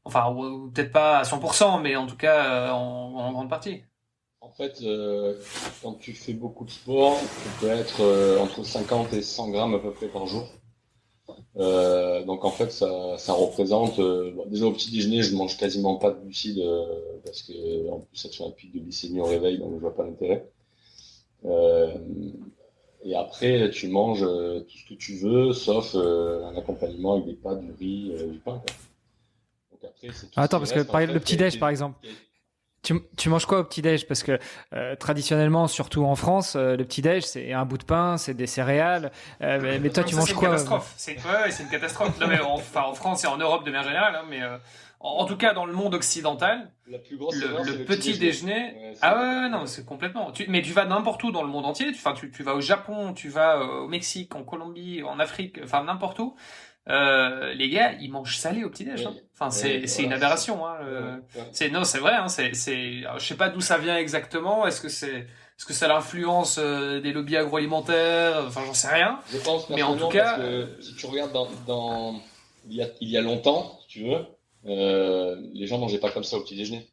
Enfin ou peut-être pas à 100%, mais en tout cas en grande partie. En fait, quand tu fais beaucoup de sport, tu peux être entre 50 et 100 grammes à peu près par jour. Donc en fait, ça représente. Bon, déjà au petit déjeuner, je mange quasiment pas de glucides parce que en plus ça te fait un pic de glycémie au réveil, donc je vois pas l'intérêt. Euh, et après, tu manges tout ce que tu veux, sauf un accompagnement avec des pâtes, du riz, du pain, quoi. Donc après, c'est tout ce Attends, qui parce que reste en le fait qui a petit-déj, par été. exemple. Tu manges quoi au petit-déj? Parce que traditionnellement, surtout en France, le petit-déj, c'est un bout de pain, c'est des céréales. Mais toi, Non, mais tu ça, c'est manges une quoi? catastrophe. Ouais, c'est une catastrophe. Non, mais enfin, en France et en Europe de manière générale, hein, mais en tout cas, dans le monde occidental, La plus grosse erreur, c'est le le petit petit déjeuner. déjeuner. Ouais, Ah ouais, non, c'est complètement. Mais tu vas n'importe où dans le monde entier. Tu vas au Japon, tu vas au Mexique, en Colombie, en Afrique, enfin n'importe où. Les gars, ils mangent salé au petit-déj, hein. Oui, Enfin, oui, c'est une voilà, c'est ça. aberration, hein. Ouais, ouais. Non, c'est vrai, hein. Alors, je sais pas d'où ça vient exactement. Est-ce que c'est l'influence des lobbies agroalimentaires? Enfin, j'en sais rien. Je pense Mais en tout personnellement parce cas, que si tu regardes il y a longtemps, si tu veux, les gens mangeaient pas comme ça au petit déjeuner.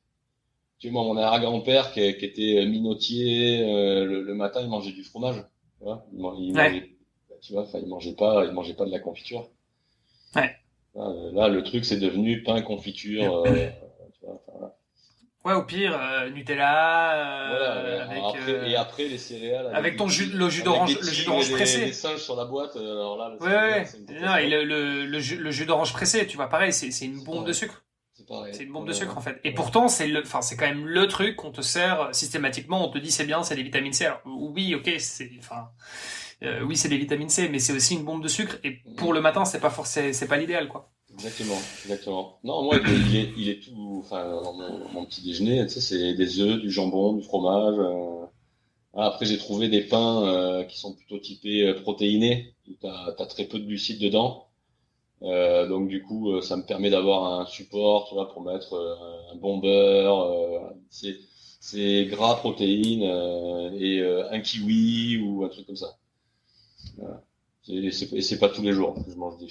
tu vois, mon arrière-grand-père qui était minotier, le matin, il mangeait du fromage. Tu vois, mangeait, tu vois, enfin, il mangeait pas de la confiture. Ouais. Là, le truc, c'est devenu pain, confiture, tu vois, enfin, Ouais, au pire, Nutella, voilà. avec Après, les céréales avec ton jus, le jus avec des d'orange, le jus tigres et d'orange pressé. des singes sur la boîte. Alors là, Ouais, ouais. c'est une Non, et catastrophe. le jus d'orange pressé, tu vois, pareil, c'est une C'est bombe de pareil. sucre. C'est pareil. C'est une bombe de sucre en fait. Et pourtant, c'est quand même le truc qu'on te sert systématiquement. On te dit c'est bien, c'est des vitamines C. Alors oui, ok, oui, c'est des vitamines C, mais c'est aussi une bombe de sucre. Et pour le matin, c'est pas l'idéal, quoi. Exactement. Non, moi, il est tout. Enfin, dans mon petit déjeuner, tu sais, c'est des œufs, du jambon, du fromage. Après, j'ai trouvé des pains qui sont plutôt typés protéinés, où t'as très peu de glucides dedans. Donc du coup, ça me permet d'avoir un support, tu vois, pour mettre un bon beurre. C'est gras, protéines et un kiwi ou un truc comme ça. Voilà. Et c'est pas tous les jours. Je mange un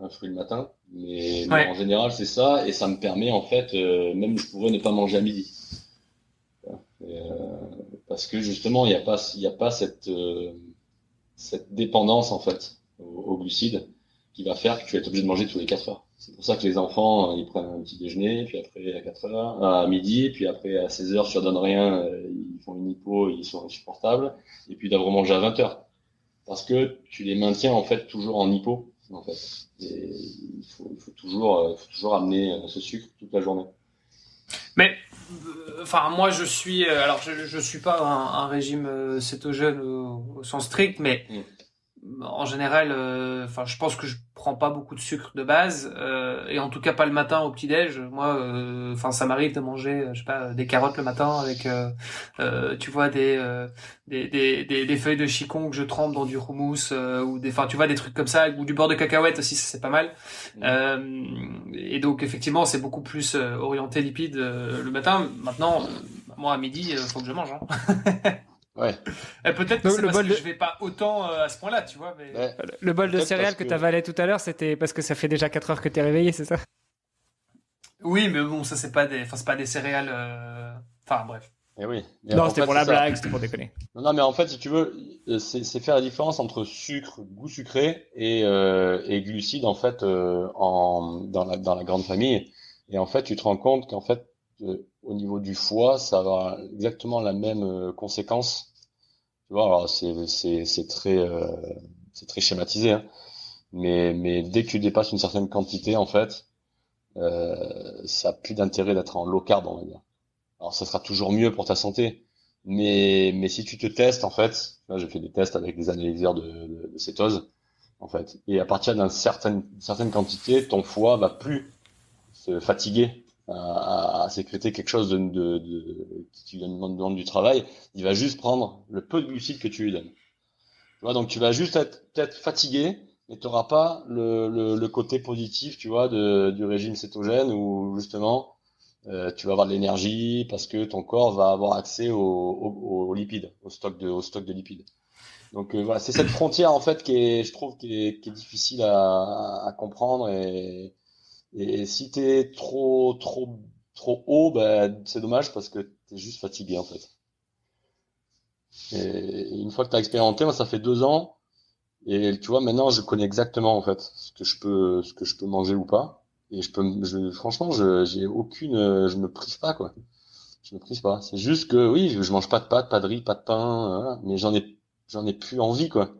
fruit le matin, mais en Ouais. général c'est ça et ça me permet en fait, même je pourrais ne pas manger à midi. Et, parce que justement il y a pas cette dépendance en fait aux glucides qui va faire que tu vas être obligé de manger tous les 4 heures. C'est pour ça que les enfants, ils prennent un petit déjeuner, puis après à 4 heures, à midi, puis après à 16 heures, tu leur donnes rien, ils font une hypo, ils sont insupportables, et puis ils doivent manger à 20 heures. Parce que tu les maintiens en fait toujours en hypo, en fait. Et il faut toujours amener ce sucre toute la journée. Mais enfin, moi, alors, je suis pas un régime cétogène au sens strict, mais en général, enfin, je pense que je prends pas beaucoup de sucre de base, et en tout cas pas le matin au petit-déj. Moi, enfin, ça m'arrive de manger, je sais pas, des carottes le matin avec, tu vois, des feuilles de chicon que je trempe dans du houmous, enfin, tu vois, des trucs comme ça, ou du beurre de cacahuète aussi, ça c'est pas mal. Et donc, effectivement, c'est beaucoup plus orienté lipides le matin. Maintenant, moi, à midi, faut que je mange. Hein. Ouais. Et peut-être que Donc, c'est parce que je vais pas autant à ce point-là, tu vois. Mais... Ouais. Le bol de Peut-être céréales parce que que- tu avalais tout à l'heure, c'était parce que ça fait déjà 4 heures que t'es réveillé, c'est ça? Oui, mais bon, ça c'est pas des céréales. Enfin bref. Eh oui. Non, En c'était fait, pour c'est la ça. blague, c'était pour déconner. Non, mais en fait, si tu veux, c'est faire la différence entre sucre, goût sucré et glucides en fait dans la grande famille. Et en fait, tu te rends compte qu'en fait, au niveau du foie, ça va avoir exactement la même conséquence. Tu vois, alors c'est très schématisé, hein. Mais dès que tu dépasses une certaine quantité, en fait, ça a plus d'intérêt d'être en low carb, on va dire. Alors, ça sera toujours mieux pour ta santé. Mais si tu te testes, en fait, là, j'ai fait des tests avec des analyseurs de cétose, en fait. Et à partir certaine quantité, ton foie va plus se fatiguer à sécréter quelque chose qui lui demande du travail. Il va juste prendre le peu de glucides que tu lui donnes. Tu vois, donc tu vas juste être peut-être fatigué, mais tu n'auras pas le côté positif, tu vois, du régime cétogène où justement tu vas avoir de l'énergie parce que ton corps va avoir accès aux lipides, au stock de lipides. Donc voilà, c'est cette frontière en fait je trouve, qui est difficile à comprendre et si t'es trop haut, ben c'est dommage parce que t'es juste fatigué en fait. Et une fois que t'as expérimenté, moi ça fait 2 ans et tu vois maintenant je connais exactement en fait ce que je peux manger ou pas. Et franchement, je me prive pas, quoi. Je me prive pas. C'est juste que, oui, je mange pas de pâtes, pas de riz, pas de pain, voilà. Mais j'en ai plus envie, quoi.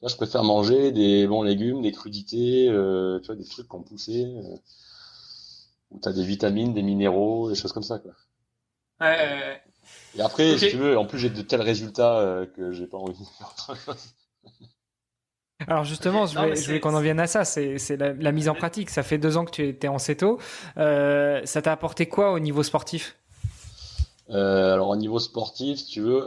Là, je préfère manger des bons légumes, des crudités, tu vois, des trucs qu'on poussé, où t'as des vitamines, des minéraux, des choses comme ça, quoi. Ouais. Et après, si tu Ok. veux, en plus, j'ai de tels résultats, que j'ai pas envie de faire autre chose. Alors justement, Non, mais je voulais qu'on en vienne à ça, c'est la mise en pratique. Ça fait 2 ans que tu étais en céto. Ça t'a apporté quoi au niveau sportif? Alors, au niveau sportif, si tu veux,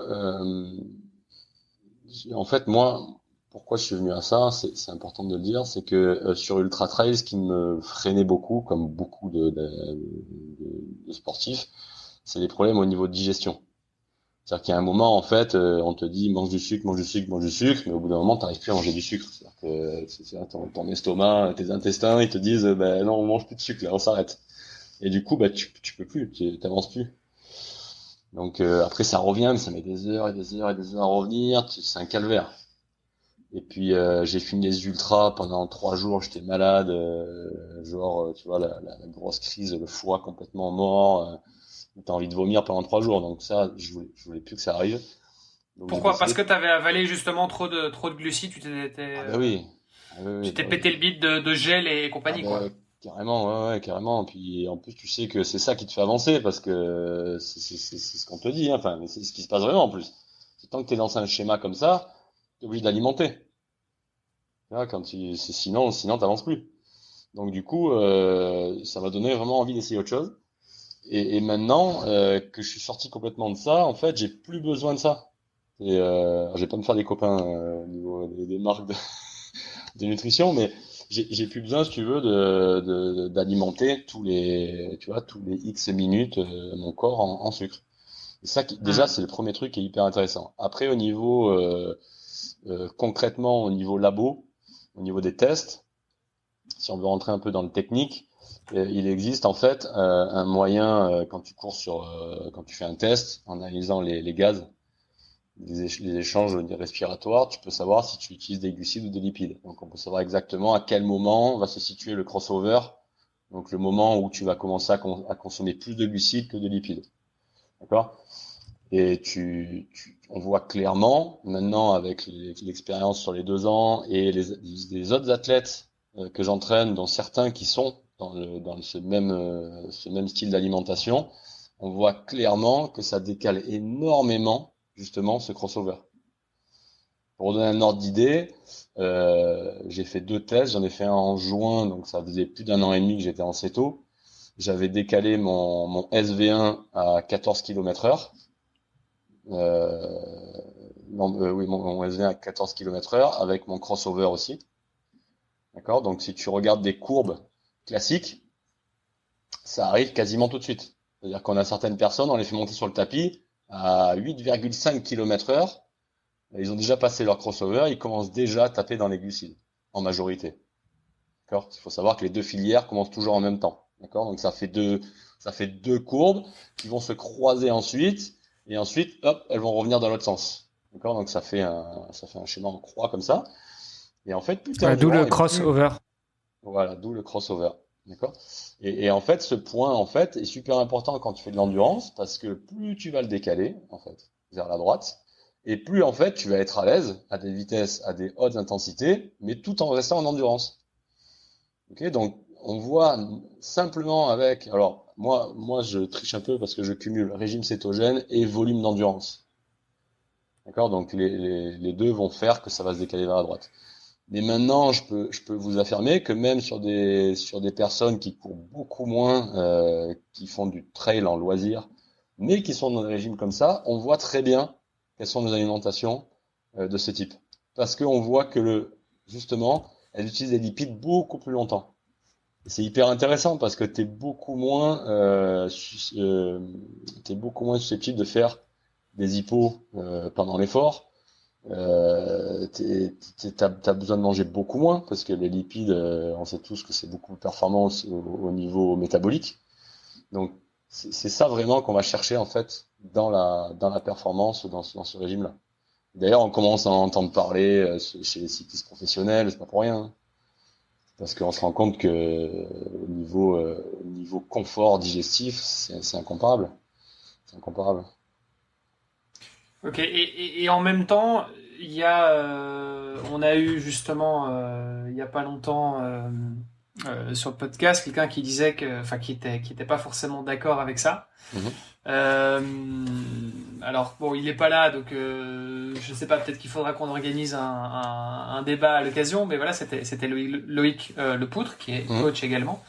en fait, moi, pourquoi je suis venu à ça, c'est important de le dire, c'est que sur Ultra Trail, ce qui me freinait beaucoup, comme beaucoup de sportifs, c'est les problèmes au niveau de digestion. C'est-à-dire qu'il y a un moment, en fait, on te dit mange du sucre, mange du sucre, mange du sucre, mais au bout d'un moment, t'arrives plus à manger du sucre. C'est-à-dire que ton estomac, tes intestins, ils te disent ben non, on mange plus de sucre, là, on s'arrête. Et du coup, bah tu peux plus, t'avances plus. Donc après ça revient, mais ça met des heures et des heures et des heures à revenir. C'est un calvaire. Et puis j'ai fini les ultras pendant 3 jours. J'étais malade, tu vois la grosse crise, le foie complètement mort. T'as envie de vomir pendant 3 jours. Donc ça, je voulais plus que ça arrive. Donc j'ai Pourquoi? Parce décidé. que t'avais avalé justement trop de glucides, Ah bah oui, ah oui, tu oui, t'es bah oui. pété le bide de gel et Ah compagnie, bah quoi. carrément, ouais, ouais, carrément. Puis en plus, tu sais que c'est ça qui te fait avancer parce que c'est ce qu'on te dit, hein. Enfin, mais c'est ce qui se passe vraiment en plus. C'est tant que t'es dans un schéma comme ça, t'es obligé d'alimenter. Tu vois, sinon t'avances plus. Donc du coup, ça m'a donné vraiment envie d'essayer autre chose. Et maintenant que je suis sorti complètement de ça, en fait, j'ai plus besoin de ça. Et je vais pas me faire des copains au niveau des marques de nutrition, mais j'ai plus besoin, si tu veux, d'alimenter tu vois, tous les X minutes mon corps en sucre. Et ça, déjà, Hmm. c'est le premier truc qui est hyper intéressant. Après, au niveau concrètement, au niveau labo, au niveau des tests, si on veut rentrer un peu dans le technique, il existe en fait un moyen quand tu fais un test en analysant les gaz, les échanges respiratoires, tu peux savoir si tu utilises des glucides ou des lipides. Donc on peut savoir exactement à quel moment va se situer le crossover, donc le moment où tu vas commencer à consommer plus de glucides que de lipides. D'accord? Et on voit clairement maintenant avec l'expérience sur les 2 ans et les autres athlètes que j'entraîne, dont certains qui sont dans ce même style d'alimentation, on voit clairement que ça décale énormément justement ce crossover. Pour donner un ordre d'idée, j'ai fait 2 tests. J'en ai fait un en juin, donc ça faisait plus d'1 an et demi que j'étais en céto. J'avais décalé mon SV1 à 14 km heure. Non, oui, mon SV1 à 14 km heure avec mon crossover aussi. D'accord? Donc si tu regardes des courbes classiques, ça arrive quasiment tout de suite. C'est-à-dire qu'on a certaines personnes, on les fait monter sur le tapis à 8,5 km heure. Ils ont déjà passé leur crossover, ils commencent déjà à taper dans les glucides, en majorité. D'accord? Il faut savoir que les deux filières commencent toujours en même temps. D'accord? Donc ça fait deux courbes qui vont se croiser ensuite, et ensuite, hop, elles vont revenir dans l'autre sens. D'accord? Donc ça fait un schéma en croix comme ça. Et en fait, plus t'es D'où endurant le et plus, crossover. voilà, d'où le crossover. D'accord? Et en fait, ce point, en fait, est super important quand tu fais de l'endurance parce que plus tu vas le décaler, en fait, vers la droite, et plus, en fait, tu vas être à l'aise à des vitesses, à des hautes intensités, mais tout en restant en endurance. Ok? Donc, on voit simplement alors, moi, je triche un peu parce que je cumule régime cétogène et volume d'endurance. D'accord? Donc, les deux vont faire que ça va se décaler vers la droite. Mais maintenant, je peux vous affirmer que même sur des personnes qui courent beaucoup moins, qui font du trail en loisir, mais qui sont dans des régimes comme ça, on voit très bien quelles sont nos alimentations de ce type. Parce qu'on voit que justement, elles utilisent des lipides beaucoup plus longtemps. Et c'est hyper intéressant parce que t'es beaucoup moins susceptible de faire des hypos pendant l'effort. T'as besoin de manger beaucoup moins parce que les lipides, on sait tous que c'est beaucoup plus performant au niveau métabolique. Donc c'est ça vraiment qu'on va chercher en fait dans la performance dans ce régime-là. D'ailleurs, on commence à en entendre parler chez les cyclistes professionnels, c'est pas pour rien, hein. Parce qu'on se rend compte que au niveau confort digestif, c'est incomparable. C'est incomparable. Ok, et en même temps, on a eu justement, il y a pas longtemps, sur le podcast, quelqu'un qui disait enfin, qui était pas forcément d'accord avec ça. Mhm. Euh, alors bon, il est pas là, donc je sais pas. Peut-être qu'il faudra qu'on organise un débat à l'occasion. Mais voilà, c'était Loïc Lepoutre, qui est Mhm. coach également,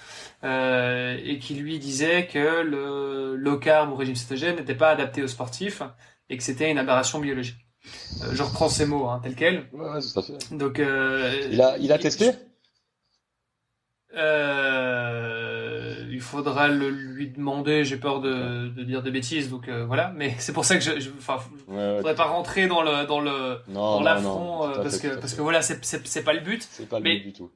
et qui lui disait que le low carb ou régime cétogène n'était pas adapté aux sportifs et que c'était une aberration biologique. Je reprends ces mots hein, tels quels. Ouais, ouais, tout à fait. Donc, Il a testé? il faudra lui demander. J'ai peur D'accord. de dire des bêtises, donc voilà. Mais c'est pour ça que enfin, Ouais, ouais, faudrait tout pas à fait. rentrer dans Non, non, non, l'affront tout à fait, tout à parce que fait. voilà, c'est pas le but. C'est pas le but Mais du tout.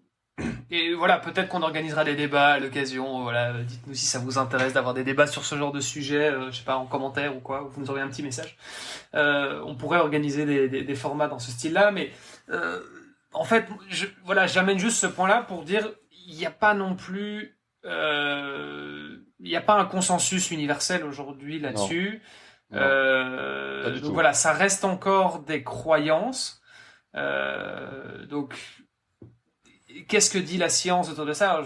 Et voilà, peut-être qu'on organisera des débats à l'occasion. Voilà, dites-nous si ça vous intéresse d'avoir des débats sur ce genre de sujet, je sais pas, en commentaire ou quoi, ou vous nous envoyez un petit message. On pourrait organiser des formats dans ce style-là, mais en fait, voilà, j'amène juste ce point-là pour dire, il n'y a pas non plus, il n'y a pas un consensus universel aujourd'hui là-dessus. Non, pas du Donc tout. voilà, ça reste encore des croyances. Donc qu'est-ce que dit la science autour de ça?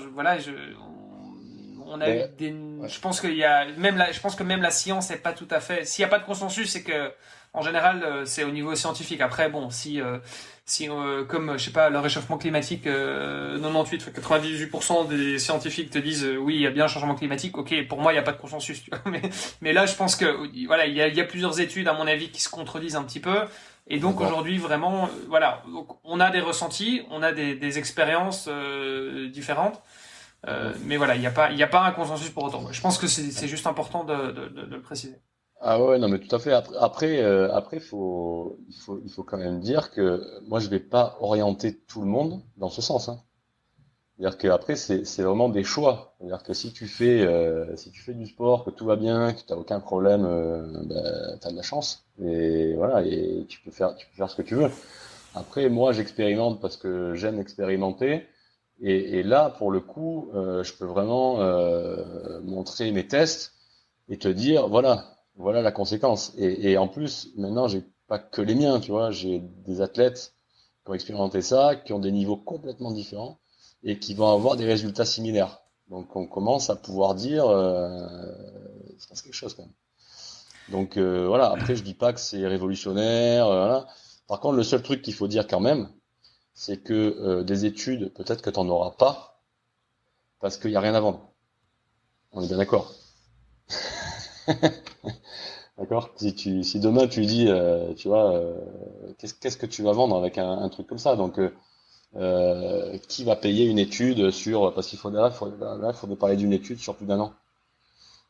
On a eu Mais, des, ouais. je pense qu'il y a je pense que même la science n'est pas tout à fait. S'il n'y a pas de consensus, c'est que en général, c'est au niveau scientifique. Après, bon, si comme je sais pas, le réchauffement climatique, 98,98% des scientifiques te disent oui, il y a bien un changement climatique. Ok, pour moi, il n'y a pas de consensus. Tu vois, mais là, je pense que voilà, il y a plusieurs études à mon avis qui se contredisent un petit peu. Et donc D'accord. aujourd'hui vraiment, voilà, donc, on a des ressentis, on a des expériences différentes, mais voilà, il y a pas un consensus pour autant. Je pense que c'est juste important de le préciser. Ah ouais, non, mais tout à fait. Après, il faut quand même dire que moi, je vais pas orienter tout le monde dans ce sens, hein. C'est-à-dire qu'après, c'est vraiment des choix. C'est-à-dire que si tu fais du sport, que tout va bien, que tu n'as aucun problème, ben, tu as de la chance. Et voilà, et tu peux faire ce que tu veux. Après, moi, j'expérimente parce que j'aime expérimenter. Et là, pour le coup, je peux vraiment montrer mes tests et te dire, voilà la conséquence. Et en plus, maintenant, j'ai pas que les miens, tu vois, j'ai des athlètes qui ont expérimenté ça, qui ont des niveaux complètement différents et qui vont avoir des résultats similaires. Donc, on commence à pouvoir dire, il se passe quelque chose quand même. Donc voilà. Après, je dis pas que c'est révolutionnaire. Voilà. Par contre, le seul truc qu'il faut dire quand même, c'est que des études, peut-être que t'en auras pas, parce qu'il y a rien à vendre. On est bien d'accord. D'accord? Si demain tu dis, tu vois, qu'est-ce que tu vas vendre avec un truc comme ça? Donc, qui va payer une étude sur, parce là, il faudrait parler d'une étude sur plus d'un an.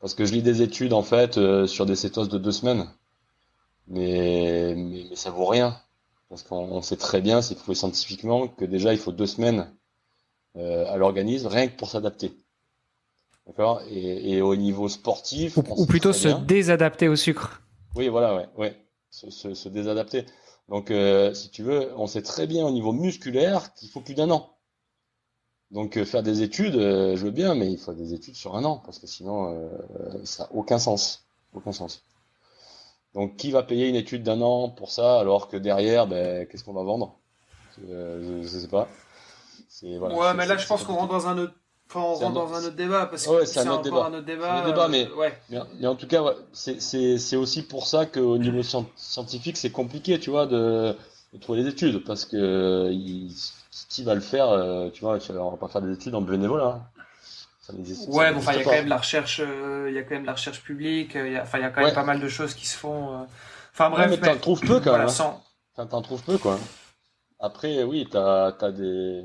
Parce que je lis des études en fait sur des cétoses de 2 semaines, mais ça vaut rien. Parce qu'on sait très bien, c'est prouvé scientifiquement que déjà il faut 2 semaines à l'organisme rien que pour s'adapter. D'accord? Et au niveau sportif, on Ou sait plutôt très se bien. désadapter au sucre. Oui, voilà, ouais. Se désadapter. Donc, si tu veux, on sait très bien au niveau musculaire qu'il faut plus d'un an. Donc, faire des études, je veux bien, mais il faut des études sur un an, parce que sinon, ça n'a aucun sens. Aucun sens. Donc, qui va payer une étude d'un an pour ça, alors que derrière, ben, qu'est-ce qu'on va vendre? Je sais pas. Voilà, Ouais, mais là je c'est pense qu'on rentre compliqué. dans un autre, enfin, on C'est un, rentre autre- dans un autre débat parce que ouais, c'est un c'est autre encore un débat. autre C'est un autre débat. débat, Ouais. mais en tout cas, ouais, c'est aussi pour ça qu'au niveau scientifique, c'est compliqué, tu vois, de trouver des études, parce que qui va le faire, tu vois, on va pas faire des études en bénévolat, hein. Ça Ouais, bon, enfin, il y n'existe a quand pas. même la recherche, il y a quand même la recherche publique, enfin, il y a quand même Ouais, pas mal de choses qui se font. Enfin, ouais, mais bref, t'en mais trouves peu quand même, voilà, hein. sans. T'en trouves peu, quoi. Après, oui, t'as des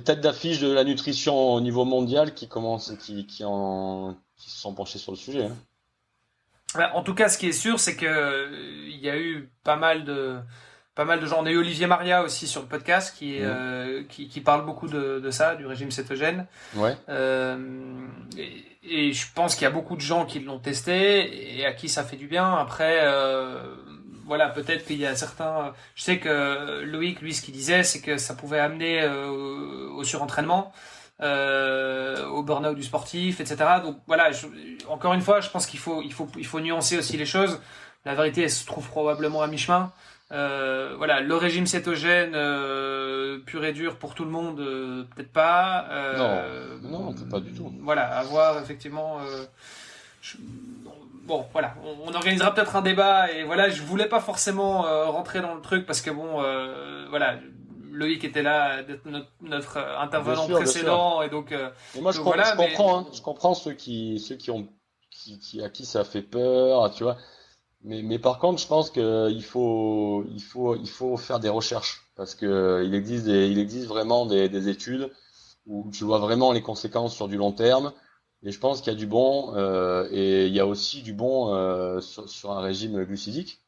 têtes d'affiche de la nutrition au niveau mondial qui commencent, qui se sont penchés sur le sujet, hein. Ouais, en tout cas, ce qui est sûr, c'est que il y a eu pas mal de gens. On a eu Olivier Maria aussi sur le podcast Mhm. qui parle beaucoup de ça, du régime cétogène. Ouais, Et je pense qu'il y a beaucoup de gens qui l'ont testé et à qui ça fait du bien. Après, voilà, peut-être qu'il y a certains. Je sais que Loïc, lui, ce qu'il disait, c'est que ça pouvait amener au surentraînement, au burn-out du sportif, etc. Donc voilà, encore une fois, je pense il faut nuancer aussi les choses. La vérité, elle se trouve probablement à mi-chemin. Voilà, le régime cétogène pur et dur pour tout le monde, peut-être pas. non, pas du tout. Voilà, à voir effectivement. Je- bon, voilà, on organisera peut-être un débat et voilà, je voulais pas forcément rentrer dans le truc parce que bon, voilà, Loïc était là, d'être notre Bien intervenant sûr, bien sûr. précédent et Et moi, donc je voilà, mais comprends, hein. Je comprends à qui ça fait peur, tu vois. Mais par contre, je pense que il faut faire des recherches parce que il existe vraiment des études où tu vois vraiment les conséquences sur du long terme. Et je pense qu'il y a du bon et il y a aussi du bon sur un régime glucidique.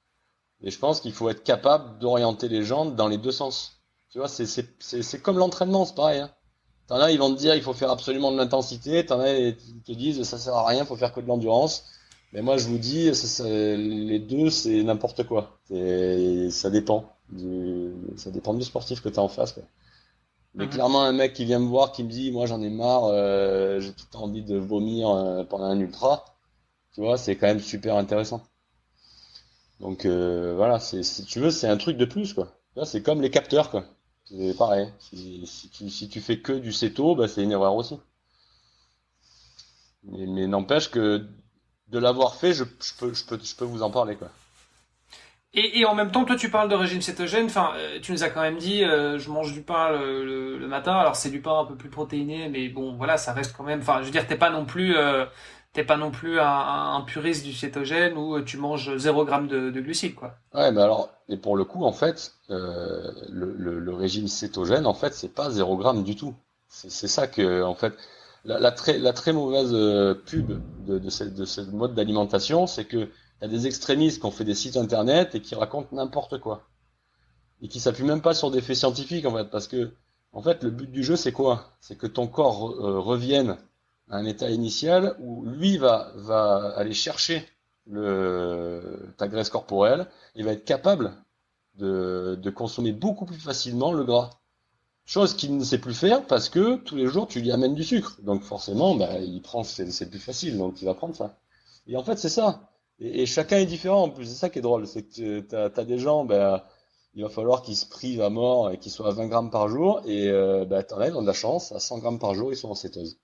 Et je pense qu'il faut être capable d'orienter les gens dans les deux sens. Tu vois, c'est comme l'entraînement, c'est pareil, hein. T'en as, ils vont te dire, il faut faire absolument de l'intensité. T'en as, ils te disent, ça sert à rien, faut faire que de l'endurance. Mais moi, je vous dis, les deux, c'est n'importe quoi. Ça dépend du sportif que t'as en face, quoi. Mais Mhm. clairement, un mec qui vient me voir, qui me dit, moi, j'en ai marre, j'ai tout le temps envie de vomir pendant un ultra. Tu vois, c'est quand même super intéressant. Donc voilà, si tu veux, c'est un truc de plus, quoi. Tu vois, c'est comme les capteurs, quoi. C'est pareil. Si tu fais que du CETO, bah, c'est une erreur aussi. Mais n'empêche que de l'avoir fait, je peux vous en parler, quoi. Et en même temps, toi, tu parles de régime cétogène. Enfin, tu nous as quand même dit, je mange du pain le matin. Alors, c'est du pain un peu plus protéiné, mais bon, voilà, ça reste quand même. Enfin, je veux dire, t'es pas non plus un puriste du cétogène où tu manges 0 g de glucides, quoi. Ouais, mais alors, et pour le coup, en fait, le régime cétogène, en fait, c'est pas 0 g du tout. C'est ça que, en fait, la très mauvaise pub de ce mode d'alimentation, c'est que il y a des extrémistes qui ont fait des sites internet et qui racontent n'importe quoi. Et qui s'appuient même pas sur des faits scientifiques, en fait, parce que, en fait, le but du jeu, c'est quoi? C'est que ton corps revienne à un état initial où lui va aller chercher ta graisse corporelle, il va être capable de consommer beaucoup plus facilement le gras. Chose qu'il ne sait plus faire parce que tous les jours tu lui amènes du sucre. Donc forcément, bah, il prend, c'est plus facile, donc il va prendre ça. Et en fait, c'est ça. Et chacun est différent en plus. C'est ça qui est drôle, c'est que t'as des gens, bah, il va falloir qu'ils se privent à mort et qu'ils soient à 20 grammes par jour. Et bah, t'en as, ils ont de la chance, à 100 grammes par jour, ils sont en cétose.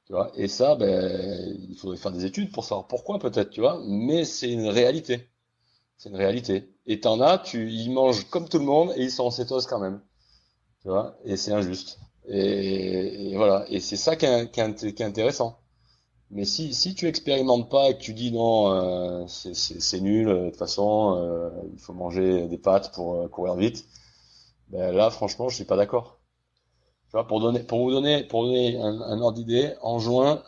Tu vois. Et ça, ben, il faudrait faire des études pour savoir pourquoi peut-être, tu vois. Mais c'est une réalité. C'est une réalité. Et t'en as, ils mangent comme tout le monde et ils sont en cétose quand même. Tu vois. Et c'est injuste. Et voilà. Et c'est ça qui est intéressant. Mais si tu expérimentes pas et que tu dis non, c'est nul, de toute façon, il faut manger des pâtes pour courir vite, ben là, franchement, je suis pas d'accord. Tu vois, pour vous donner un ordre d'idée, en juin,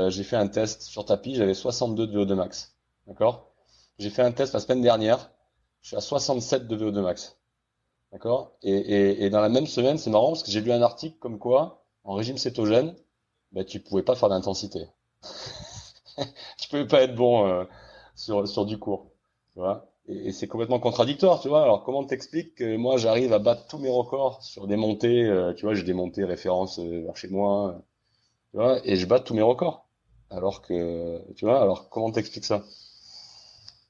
j'ai fait un test sur tapis, j'avais 62 de VO2 max. D'accord? J'ai fait un test la semaine dernière, je suis à 67 de VO2 max. D'accord? Et dans la même semaine, c'est marrant parce que j'ai lu un article comme quoi, en régime cétogène, ben, tu pouvais pas faire d'intensité. Tu pouvais pas être bon sur du court. Tu vois? Et c'est complètement contradictoire, tu vois. Alors comment t'expliques que moi j'arrive à battre tous mes records sur des montées, tu vois, j'ai des montées références vers chez moi, tu vois, et je bats tous mes records. Alors que, tu vois, alors comment t'expliques ça?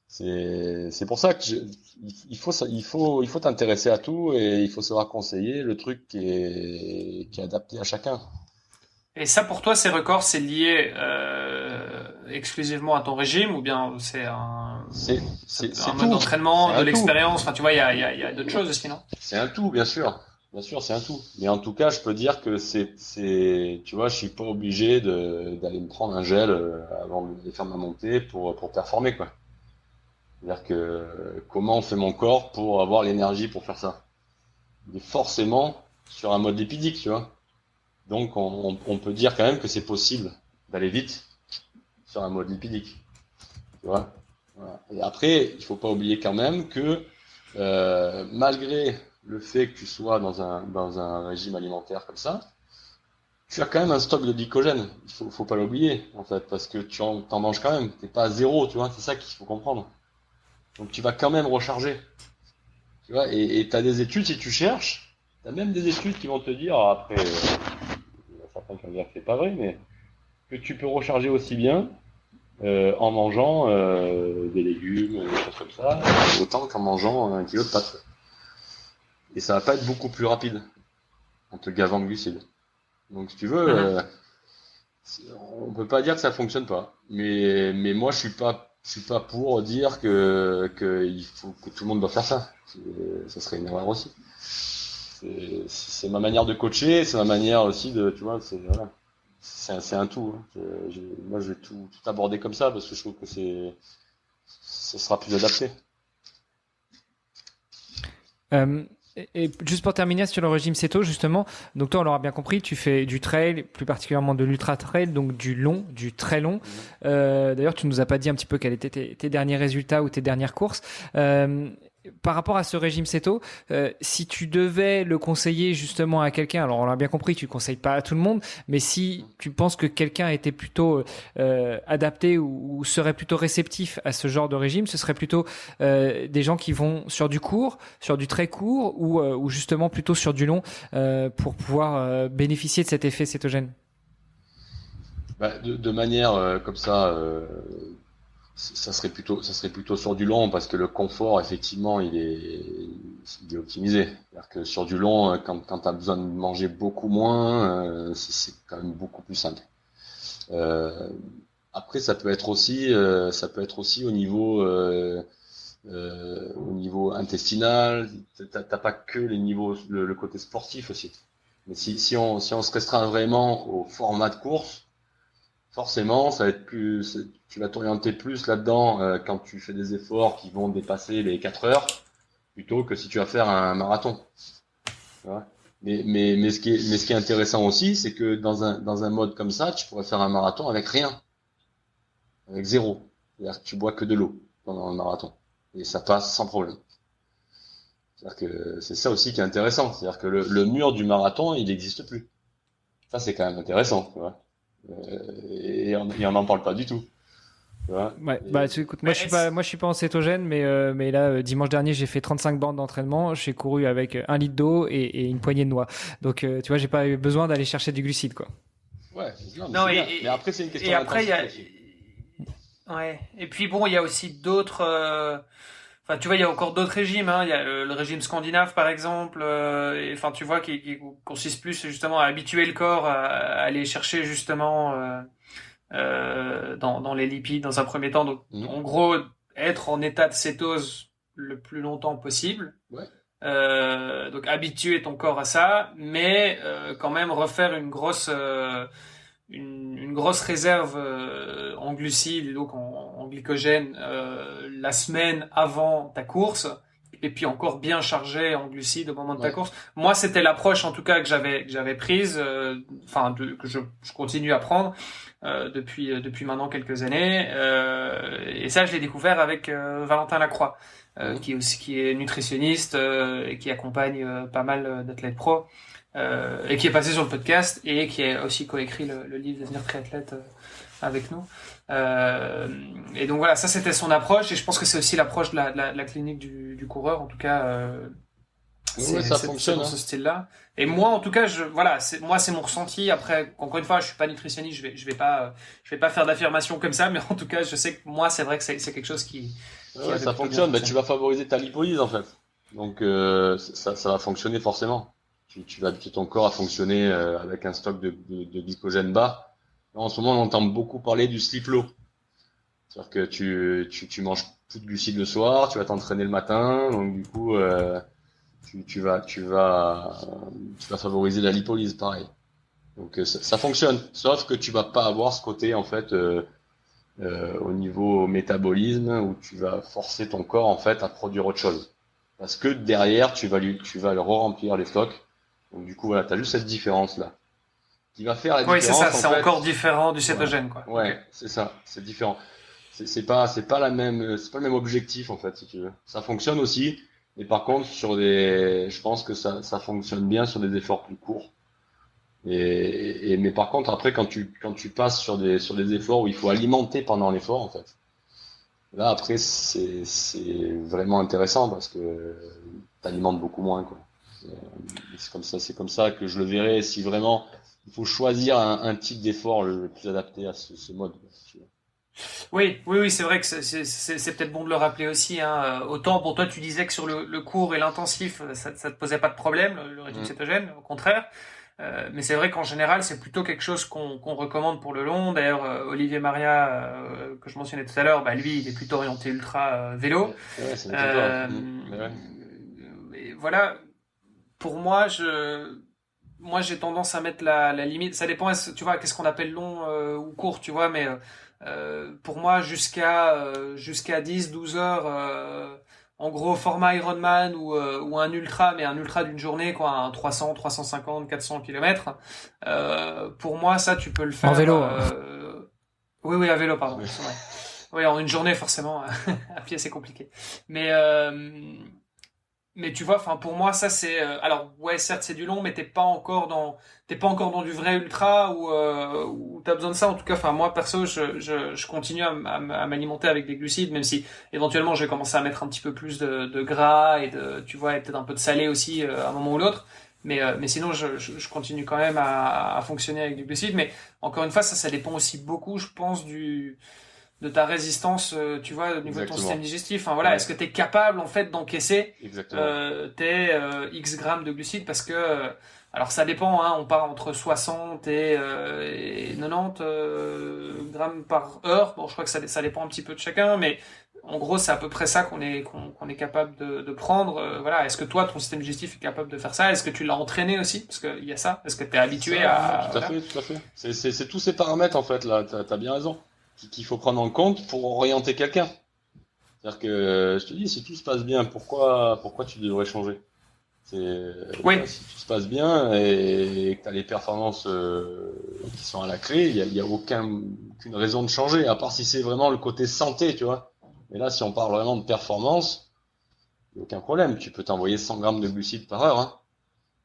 C'est pour ça que il faut t'intéresser à tout et il faut savoir conseiller le truc qui est adapté à chacun. Et ça, pour toi, ces records, c'est lié exclusivement à ton régime ou bien c'est C'est c'est un c'est mode tout, c'est d'entraînement, de un tout. l'expérience. Enfin, tu vois, il y a d'autres choses aussi, non? C'est un tout, bien sûr. Bien sûr, c'est un tout. Mais en tout cas, je peux dire que tu vois, je suis pas obligé d'aller me prendre un gel avant de faire ma montée pour performer, quoi. C'est-à-dire que comment fait mon corps pour avoir l'énergie pour faire ça? Il est forcément sur un mode lipidique, tu vois. Donc, on peut dire quand même que c'est possible d'aller vite sur un mode lipidique, tu vois. Voilà. Et après, il faut pas oublier quand même que malgré le fait que tu sois dans un régime alimentaire comme ça, tu as quand même un stock de glycogène. Il faut pas l'oublier, en fait, parce que t'en manges quand même. T'es pas à zéro, tu vois, c'est ça qu'il faut comprendre. Donc tu vas quand même recharger, tu vois, et t'as des études, si tu cherches, t'as même des études qui vont te dire, alors après, il y a certains qui vont dire que c'est pas vrai, mais que tu peux recharger aussi bien en mangeant des légumes, des choses comme ça, autant qu'en mangeant 1 kilo de pâtes. Et ça va pas être beaucoup plus rapide en te gavant de glucides. Donc si tu veux, Mhm. on peut pas dire que ça fonctionne pas. Mais moi je suis pas pour dire que il faut que tout le monde doit faire ça. Ça serait une erreur aussi. C'est ma manière de coacher, c'est ma manière aussi de, tu vois, voilà. C'est un tout, hein. Moi je vais tout aborder comme ça parce que je trouve que ce sera plus adapté. Euh, et juste pour terminer sur le régime céto, justement, donc toi, on l'aura bien compris, tu fais du trail, plus particulièrement de l'ultra trail, donc du long, du très long. Mhm. D'ailleurs, tu nous as pas dit un petit peu quels étaient tes derniers résultats ou tes dernières courses. par rapport à ce régime céto, si tu devais le conseiller justement à quelqu'un, alors on l'a bien compris, tu ne conseilles pas à tout le monde, mais si tu penses que quelqu'un était plutôt adapté ou serait plutôt réceptif à ce genre de régime, ce serait plutôt des gens qui vont sur du court, sur du très court ou justement plutôt sur du long pour pouvoir bénéficier de cet effet cétogène. De manière comme ça, ça serait plutôt sur du long parce que le confort, effectivement, il est optimisé. C'est-à-dire que sur du long, quand tu as besoin de manger beaucoup moins, c'est quand même beaucoup plus simple. Après, ça peut être aussi au niveau intestinal. T'as pas que les niveaux, le côté sportif aussi. Mais si on se restreint vraiment au format de course, forcément, ça va être tu vas t'orienter plus là-dedans quand tu fais des efforts qui vont dépasser les 4 heures, plutôt que si tu vas faire un marathon. Tu vois. Mais ce qui est intéressant aussi, c'est que dans un mode comme ça, tu pourrais faire un marathon avec rien, avec zéro. C'est-à-dire que tu bois que de l'eau pendant le marathon, et ça passe sans problème. C'est-à-dire que c'est ça aussi qui est intéressant. C'est-à-dire que le mur du marathon, il n'existe plus. Ça, c'est quand même intéressant, tu vois. Et on n'en parle pas du tout. Ouais, écoute, moi je suis pas en cétogène, mais là dimanche dernier j'ai fait 35 bornes d'entraînement, j'ai couru avec 1 litre d'eau et une poignée de noix. Donc tu vois, j'ai pas eu besoin d'aller chercher du glucide, quoi. Ouais, mais après c'est une question d'intensité. Ouais. Et puis bon, il y a aussi d'autres. Enfin, tu vois, il y a encore d'autres régimes. Hein. Il y a le régime scandinave, par exemple. Enfin, tu vois, qui consiste plus justement à habituer le corps à aller chercher justement dans les lipides dans un premier temps. Donc, en gros, être en état de cétose le plus longtemps possible. Ouais. Donc, habituer ton corps à ça, mais quand même refaire une grosse réserve en glucides et donc en glycogène la semaine avant ta course, et puis encore bien chargé en glucides au moment de ta course. Moi, c'était l'approche en tout cas que j'avais prise, que je continue à prendre depuis maintenant quelques années, et ça je l'ai découvert avec Valentin Lacroix, qui est nutritionniste et qui accompagne pas mal d'athlètes pro. Et qui est passé sur le podcast et qui a aussi coécrit le livre Devenir triathlète avec nous. Et donc voilà, ça c'était son approche, et je pense que c'est aussi l'approche de la clinique du coureur, en tout cas. Ça fonctionne dans ce style-là. Et moi, en tout cas, c'est mon ressenti. Après, encore une fois, je suis pas nutritionniste, je vais pas faire d'affirmations comme ça, mais en tout cas, je sais que moi, c'est vrai que c'est quelque chose qui ça fonctionne. Tu vas favoriser ta lipolyse en fait. Donc ça va fonctionner forcément. Tu vas habituer ton corps à fonctionner avec un stock de glycogène bas. Là, en ce moment, on entend beaucoup parler du sleep low. C'est-à-dire que tu manges plus de glucides le soir, tu vas t'entraîner le matin, donc du coup, tu vas favoriser la lipolyse, pareil. Donc ça fonctionne, sauf que tu vas pas avoir ce côté en fait au niveau métabolisme où tu vas forcer ton corps en fait à produire autre chose. Parce que derrière, tu vas le re-remplir les stocks. Donc du coup, voilà, t'as juste cette différence-là. Qui va faire la différence. Oui, c'est ça, c'est encore différent du cétogène, quoi. Ouais, okay. C'est ça, c'est différent. C'est pas le même objectif, en fait, si tu veux. Ça fonctionne aussi, mais par contre, je pense que ça fonctionne bien sur des efforts plus courts. Mais par contre, après, quand tu passes sur des efforts où il faut alimenter pendant l'effort, en fait. Là, après, c'est vraiment intéressant parce que t'alimentes beaucoup moins, quoi. C'est comme ça que je le verrai. Si vraiment il faut choisir un type d'effort le plus adapté à ce mode. Oui, c'est vrai que c'est peut-être bon de le rappeler aussi. Hein. Autant pour toi, tu disais que sur le court et l'intensif, ça te posait pas de problème, le régime cétogène, au contraire. Mais c'est vrai qu'en général, c'est plutôt quelque chose qu'on recommande pour le long. D'ailleurs, Olivier Maria, que je mentionnais tout à l'heure, lui, il est plutôt orienté ultra vélo. Ouais, et voilà. Pour moi, j'ai tendance à mettre la limite. Ça dépend, tu vois, qu'est-ce qu'on appelle long ou court, tu vois. Mais pour moi, jusqu'à 10-12 heures, en gros, format Ironman ou un ultra, mais un ultra d'une journée, quoi, un 300, 350, 400 km. Pour moi, ça, tu peux le faire. En vélo. Oui, à vélo, pardon. Oui, en une journée, forcément, à pied, c'est compliqué. Mais, mais tu vois, enfin, pour moi, ça, c'est, alors, ouais, certes, c'est du long, mais t'es pas encore dans du vrai ultra où t'as besoin de ça. En tout cas, enfin, moi, perso, je continue à m'alimenter avec des glucides, même si, éventuellement, je vais commencer à mettre un petit peu plus de gras tu vois, et peut-être un peu de salé aussi, à un moment ou l'autre. Mais sinon, je continue quand même à fonctionner avec du glucide. Mais encore une fois, ça dépend aussi beaucoup, je pense, de ta résistance, tu vois, au niveau de ton Exactement. système digestif. Enfin voilà, Ouais. est-ce que tu es capable en fait d'encaisser Exactement. tes X grammes de glucides parce que alors ça dépend, hein, on part entre 60 et 90 grammes par heure. Bon, je crois que ça dépend un petit peu de chacun, mais en gros, c'est à peu près ça qu'on est capable de prendre. Voilà, est-ce que toi, ton système digestif est capable de faire ça? Est-ce que tu l'as entraîné aussi? Parce qu'il y a ça. Est-ce que tu es habitué Ça, à tout à voilà. fait, tout à fait. C'est tous ces paramètres en fait là. T'as bien raison. Qu'il faut prendre en compte pour orienter quelqu'un. C'est-à-dire que je te dis, si tout se passe bien, pourquoi tu devrais changer? Tu Oui, vois, si tout se passe bien et que tu as les performances qui sont à la clé, il y a aucune raison de changer, à part si c'est vraiment le côté santé, tu vois. Mais là, si on parle vraiment de performance, il n'y a aucun problème. Tu peux t'envoyer 100 grammes de glucides par heure, hein.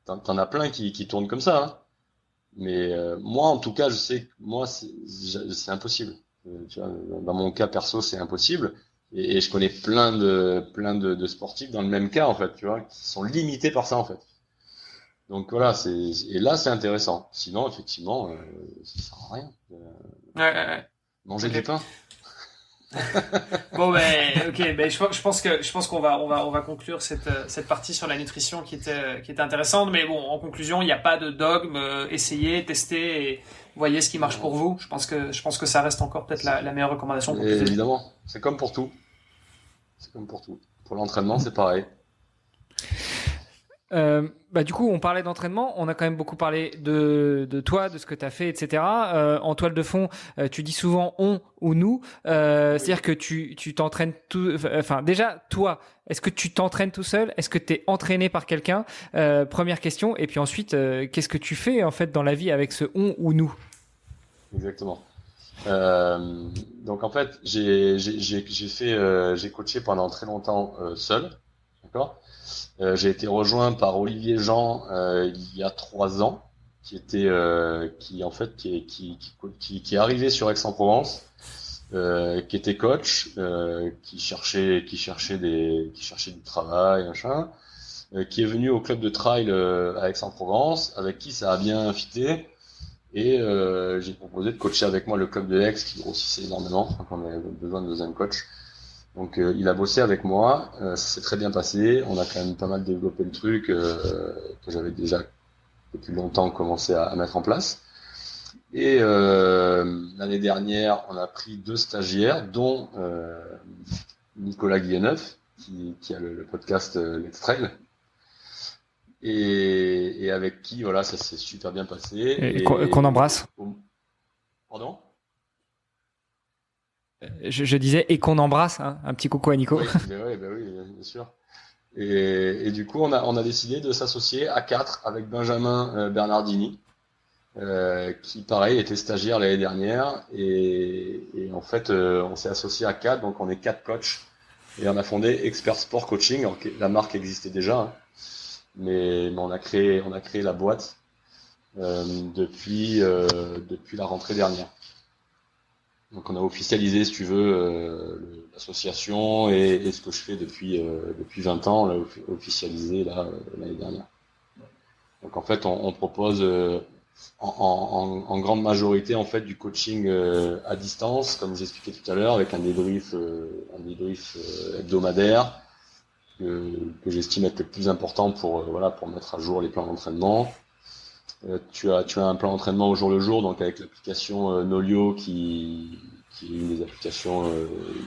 T'en as plein qui tournent comme ça, hein. Mais moi, en tout cas, je sais que moi, c'est impossible. Tu vois, dans mon cas perso, c'est impossible. Et je connais plein de sportifs dans le même cas, en fait, tu vois, qui sont limités par ça, en fait. Donc voilà, et là, c'est intéressant. Sinon, effectivement, ça sert à rien. ouais, ouais, ouais. Manger du Ok. pain. Bon ben ok ben je pense qu'on va conclure cette partie sur la nutrition qui était intéressante, mais bon, en conclusion, il n'y a pas de dogme, essayez, testez et voyez ce qui marche pour vous. Je pense que ça reste encore peut-être la meilleure recommandation qu'on Et puisse donner. évidemment, c'est comme pour tout. C'est comme pour tout. Pour l'entraînement, c'est pareil. Bah, du coup, on parlait d'entraînement, on a quand même beaucoup parlé de toi, de ce que tu as fait, etc. En toile de fond, tu dis souvent on ou nous, Oui. c'est-à-dire que tu t'entraînes tout. Enfin, déjà, toi, est-ce que tu t'entraînes tout seul? Est-ce que tu es entraîné par quelqu'un? Première question. Et puis ensuite, qu'est-ce que tu fais en fait dans la vie avec ce on ou nous? Exactement. Euh, donc en fait, j'ai coaché pendant très longtemps seul, d'accord? J'ai été rejoint par Olivier Jean il y a 3 ans, qui en fait qui est arrivé sur Aix-en-Provence, qui était coach, qui cherchait du travail, machin, qui est venu au club de trail à Aix-en-Provence, avec qui ça a bien fité. Et j'ai proposé de coacher avec moi le club de Aix qui grossissait énormément, donc on avait besoin de deuxième coach. Donc il a bossé avec moi, ça s'est très bien passé, on a quand même pas mal développé le truc que j'avais déjà depuis longtemps commencé à mettre en place. Et l'année dernière, on a pris 2 stagiaires, dont Nicolas Guilleneuf, qui a le podcast Let's Trail, et avec qui voilà, ça s'est super bien passé. Et qu'on embrasse. Pardon? Je disais et qu'on embrasse, hein, un petit coucou à Nico. Oui, bien sûr. Et du coup, on a décidé de s'associer à 4 avec Benjamin Bernardini, qui pareil était stagiaire l'année dernière. Et en fait, on s'est associé à 4, donc on est 4 coachs. Et on a fondé Expert Sport Coaching. Alors que la marque existait déjà, hein, mais on a créé la boîte depuis la rentrée dernière. Donc on a officialisé, si tu veux, l'association et ce que je fais depuis 20 ans, on l'a officialisé là l'année dernière. Donc en fait, on propose en grande majorité en fait du coaching à distance, comme j'expliquais tout à l'heure, avec un débrief hebdomadaire que j'estime être le plus important pour voilà pour mettre à jour les plans d'entraînement. Tu as un plan d'entraînement au jour le jour, donc avec l'application Nolio qui est une des applications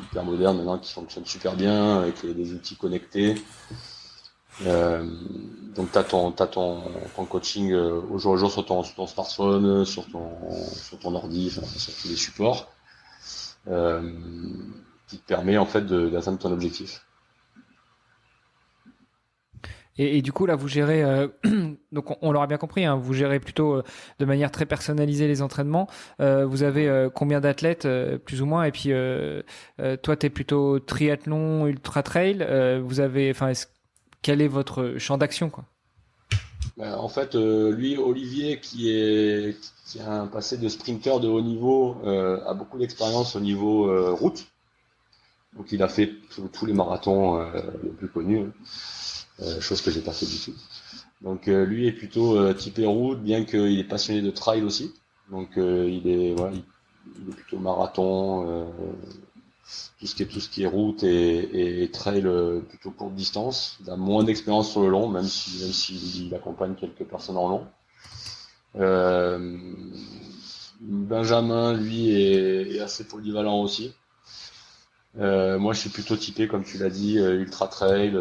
hyper modernes maintenant qui fonctionne super bien avec des outils connectés. Euh, donc t'as ton coaching au jour le jour sur ton smartphone, sur ton ordi, enfin, sur tous les supports, euh, qui te permet en fait d'atteindre ton objectif. Et du coup, là, vous gérez, donc on l'aura bien compris, hein, vous gérez plutôt de manière très personnalisée les entraînements. Vous avez combien d'athlètes, plus ou moins? Et puis, toi, tu es plutôt triathlon, ultra trail. Quel est votre champ d'action, quoi? En fait, lui, Olivier, qui a un passé de sprinter de haut niveau, a beaucoup d'expérience au niveau route. Donc, il a fait tous les marathons les plus connus, chose que j'ai pas fait du tout. Donc, lui est plutôt typé route, bien qu'il est passionné de trail aussi. Donc, il est plutôt marathon, tout ce qui est route et trail plutôt courte distance. Il a moins d'expérience sur le long, même s'il accompagne quelques personnes en long. Benjamin, lui, est assez polyvalent aussi. Moi, je suis plutôt typé, comme tu l'as dit, ultra trail,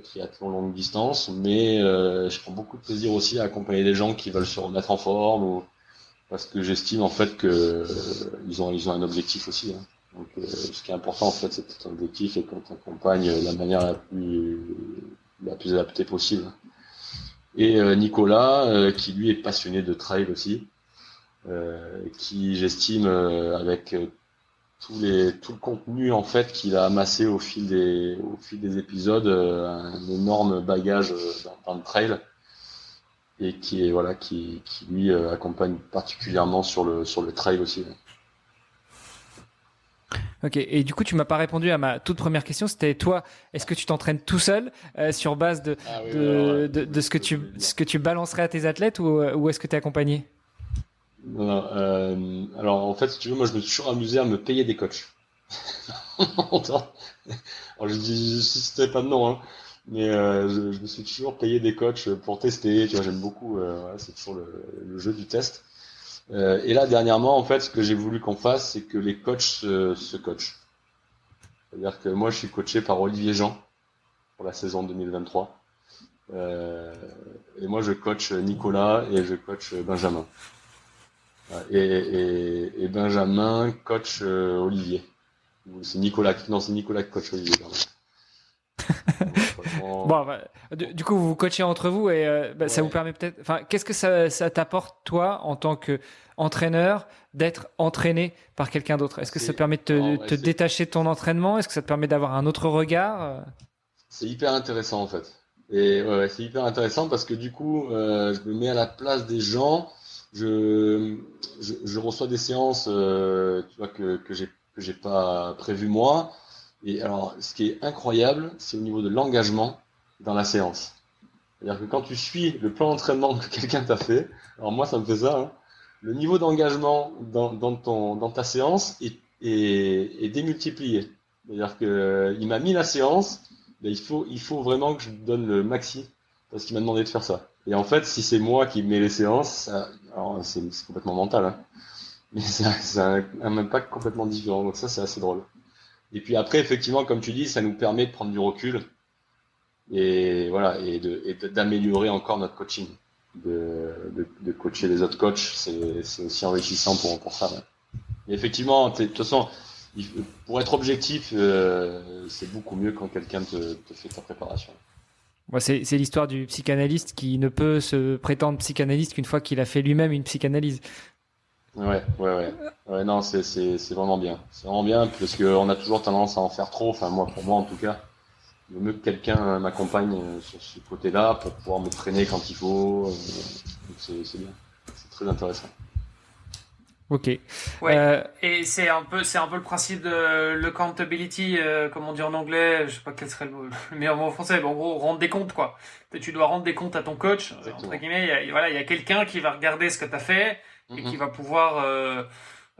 triathlon longue distance, mais je prends beaucoup de plaisir aussi à accompagner des gens qui veulent se remettre en forme, ou parce que j'estime en fait que ils ont un objectif aussi, hein. Donc, ce qui est important en fait, c'est cet objectif et qu'on t'accompagne de la manière la plus adaptée possible. Et Nicolas, qui lui est passionné de trail aussi, qui j'estime avec tout le contenu en fait qu'il a amassé au fil des épisodes, un énorme bagage dans le trail et qui lui accompagne particulièrement sur le trail aussi. Ok, et du coup, tu m'as pas répondu à ma toute première question. C'était toi, est-ce que tu t'entraînes tout seul sur base de ce que tu balancerais à tes athlètes ou est-ce que tu es accompagné? Non, alors en fait, si tu veux, moi je me suis toujours amusé à me payer des coachs. Alors je citerai pas de nom, hein, mais je me suis toujours payé des coachs pour tester. Tu vois, j'aime beaucoup. C'est toujours le jeu du test. Et là, dernièrement, en fait, ce que j'ai voulu qu'on fasse, c'est que les coachs se coachent. C'est-à-dire que moi, je suis coaché par Olivier Jean pour la saison 2023. Et moi, je coach Nicolas et je coach Benjamin. Et Benjamin coach Olivier. C'est Nicolas qui coach Olivier. Bon, du coup, vous vous coachez entre vous et ça vous permet peut-être. Enfin, qu'est-ce que ça t'apporte toi en tant qu'entraîneur d'être entraîné par quelqu'un d'autre? Est-ce que ça te permet de te détacher de ton entraînement? Est-ce que ça te permet d'avoir un autre regard? C'est hyper intéressant en fait. Et c'est hyper intéressant parce que du coup, je me mets à la place des gens. Je reçois des séances, tu vois, que j'ai pas prévu moi. Et alors, ce qui est incroyable, c'est au niveau de l'engagement dans la séance. C'est-à-dire que quand tu suis le plan d'entraînement que quelqu'un t'a fait, alors moi ça me fait ça, hein, le niveau d'engagement dans ta séance est démultiplié. C'est-à-dire que il m'a mis la séance, ben il faut vraiment que je donne le maxi parce qu'il m'a demandé de faire ça. Et en fait, si c'est moi qui mets les séances, alors c'est complètement mental, hein, mais ça a un impact complètement différent. Donc ça, c'est assez drôle. Et puis après, effectivement, comme tu dis, ça nous permet de prendre du recul et voilà, et d'améliorer encore notre coaching, de coacher les autres coachs, c'est aussi enrichissant pour ça. Ouais. Et effectivement, de toute façon, pour être objectif, c'est beaucoup mieux quand quelqu'un te fait ta préparation. Ouais, c'est l'histoire du psychanalyste qui ne peut se prétendre psychanalyste qu'une fois qu'il a fait lui-même une psychanalyse. Ouais, non, c'est vraiment bien. C'est vraiment bien parce qu'on a toujours tendance à en faire trop. Enfin, pour moi en tout cas, il vaut mieux que quelqu'un m'accompagne sur ce côté-là pour pouvoir me freiner quand il faut. Donc c'est bien. C'est très intéressant. Ok. Ouais. Et c'est un peu le principe de l'accountability, comme on dit en anglais. Je sais pas quel serait le meilleur mot en français. Mais en gros, rendre des comptes, quoi. Tu dois rendre des comptes à ton coach. Entre guillemets, il y a quelqu'un qui va regarder ce que t'as fait et qui va pouvoir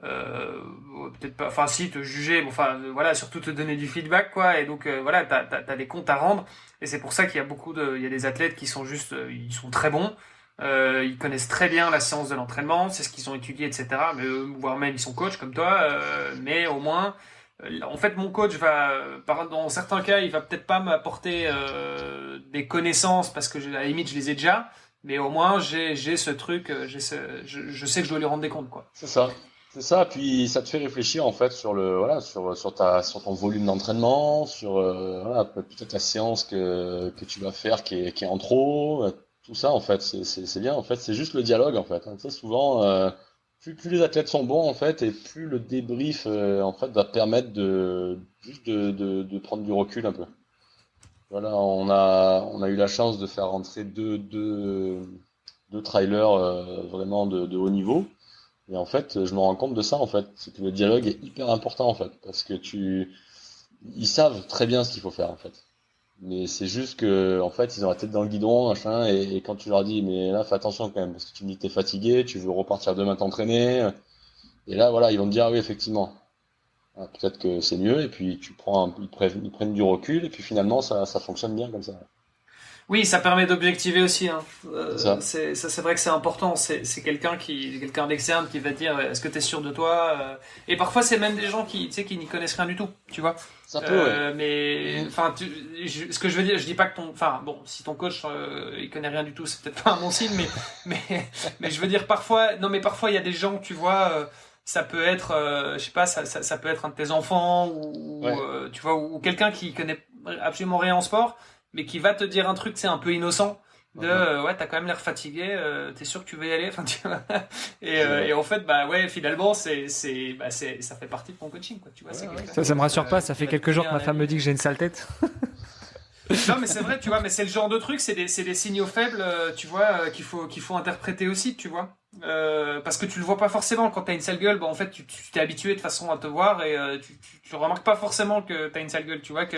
peut-être pas, enfin si, te juger, bon, enfin voilà, surtout te donner du feedback, quoi. Et donc voilà, t'as des comptes à rendre. Et c'est pour ça qu'il y a il y a des athlètes qui sont juste, ils sont très bons. Ils connaissent très bien la science de l'entraînement, c'est ce qu'ils ont étudié, etc. Mais voire même ils sont coachs comme toi, mais au moins, en fait, mon coach dans certains cas, il va peut-être pas m'apporter des connaissances parce que à la limite je les ai déjà, mais au moins j'ai ce truc, je sais que je dois lui rendre des comptes, quoi. C'est ça. C'est ça, puis ça te fait réfléchir en fait sur sur ton volume d'entraînement, sur voilà, peut-être la séance que tu vas faire qui est en trop, tout ça en fait, c'est bien en fait, c'est juste le dialogue en fait, hein. Tu sais, souvent, plus les athlètes sont bons en fait, et plus le débrief en fait va permettre de prendre du recul un peu. Voilà, on a eu la chance de faire rentrer deux trailers vraiment de haut niveau. Et en fait, je me rends compte de ça, en fait. C'est que le dialogue est hyper important, en fait. Parce que ils savent très bien ce qu'il faut faire, en fait. Mais c'est juste que, en fait, ils ont la tête dans le guidon, machin, et quand tu leur dis, mais là, fais attention quand même, parce que tu me dis que t'es fatigué, tu veux repartir demain t'entraîner, et là, voilà, ils vont te dire, ah oui, effectivement. Ah, peut-être que c'est mieux, et puis ils prennent du recul, et puis finalement, ça fonctionne bien comme ça. Oui, ça permet d'objectiver aussi, hein. C'est ça. C'est vrai que c'est important. C'est quelqu'un d'externe qui va dire est-ce que tu es sûr de toi Et parfois c'est même des gens qui, tu sais, qui n'y connaissent rien du tout, tu vois. Ça peut, ouais. Mais enfin, ce que je veux dire, je dis pas que enfin bon, si ton coach il connaît rien du tout, c'est peut-être pas un bon signe, mais je veux dire parfois, non mais parfois il y a des gens, tu vois. Ça peut être, je sais pas, ça peut être un de tes enfants ou Ouais. tu vois, ou quelqu'un qui connaît absolument rien en sport mais qui va te dire un truc, c'est un peu innocent, de Mhm. ouais, t'as quand même l'air fatigué, t'es sûr que tu veux y aller, enfin tu vois. C'est vrai. Et en fait, bah ouais, finalement, ça fait partie de ton coaching, quoi, tu vois. Ouais, C'est ouais, quelqu'un Ça me rassure pas, ça qui fait va te quelques jours donner que ma un femme me avis. dit que j'ai une sale tête. Non, mais c'est vrai, tu vois, mais c'est le genre de truc, c'est des signaux faibles, tu vois, qu'il faut interpréter aussi, tu vois. Parce que tu le vois pas forcément quand t'as une sale gueule, bah en fait tu t'es habitué de toute façon à te voir et tu remarques pas forcément que t'as une sale gueule, tu vois, C'est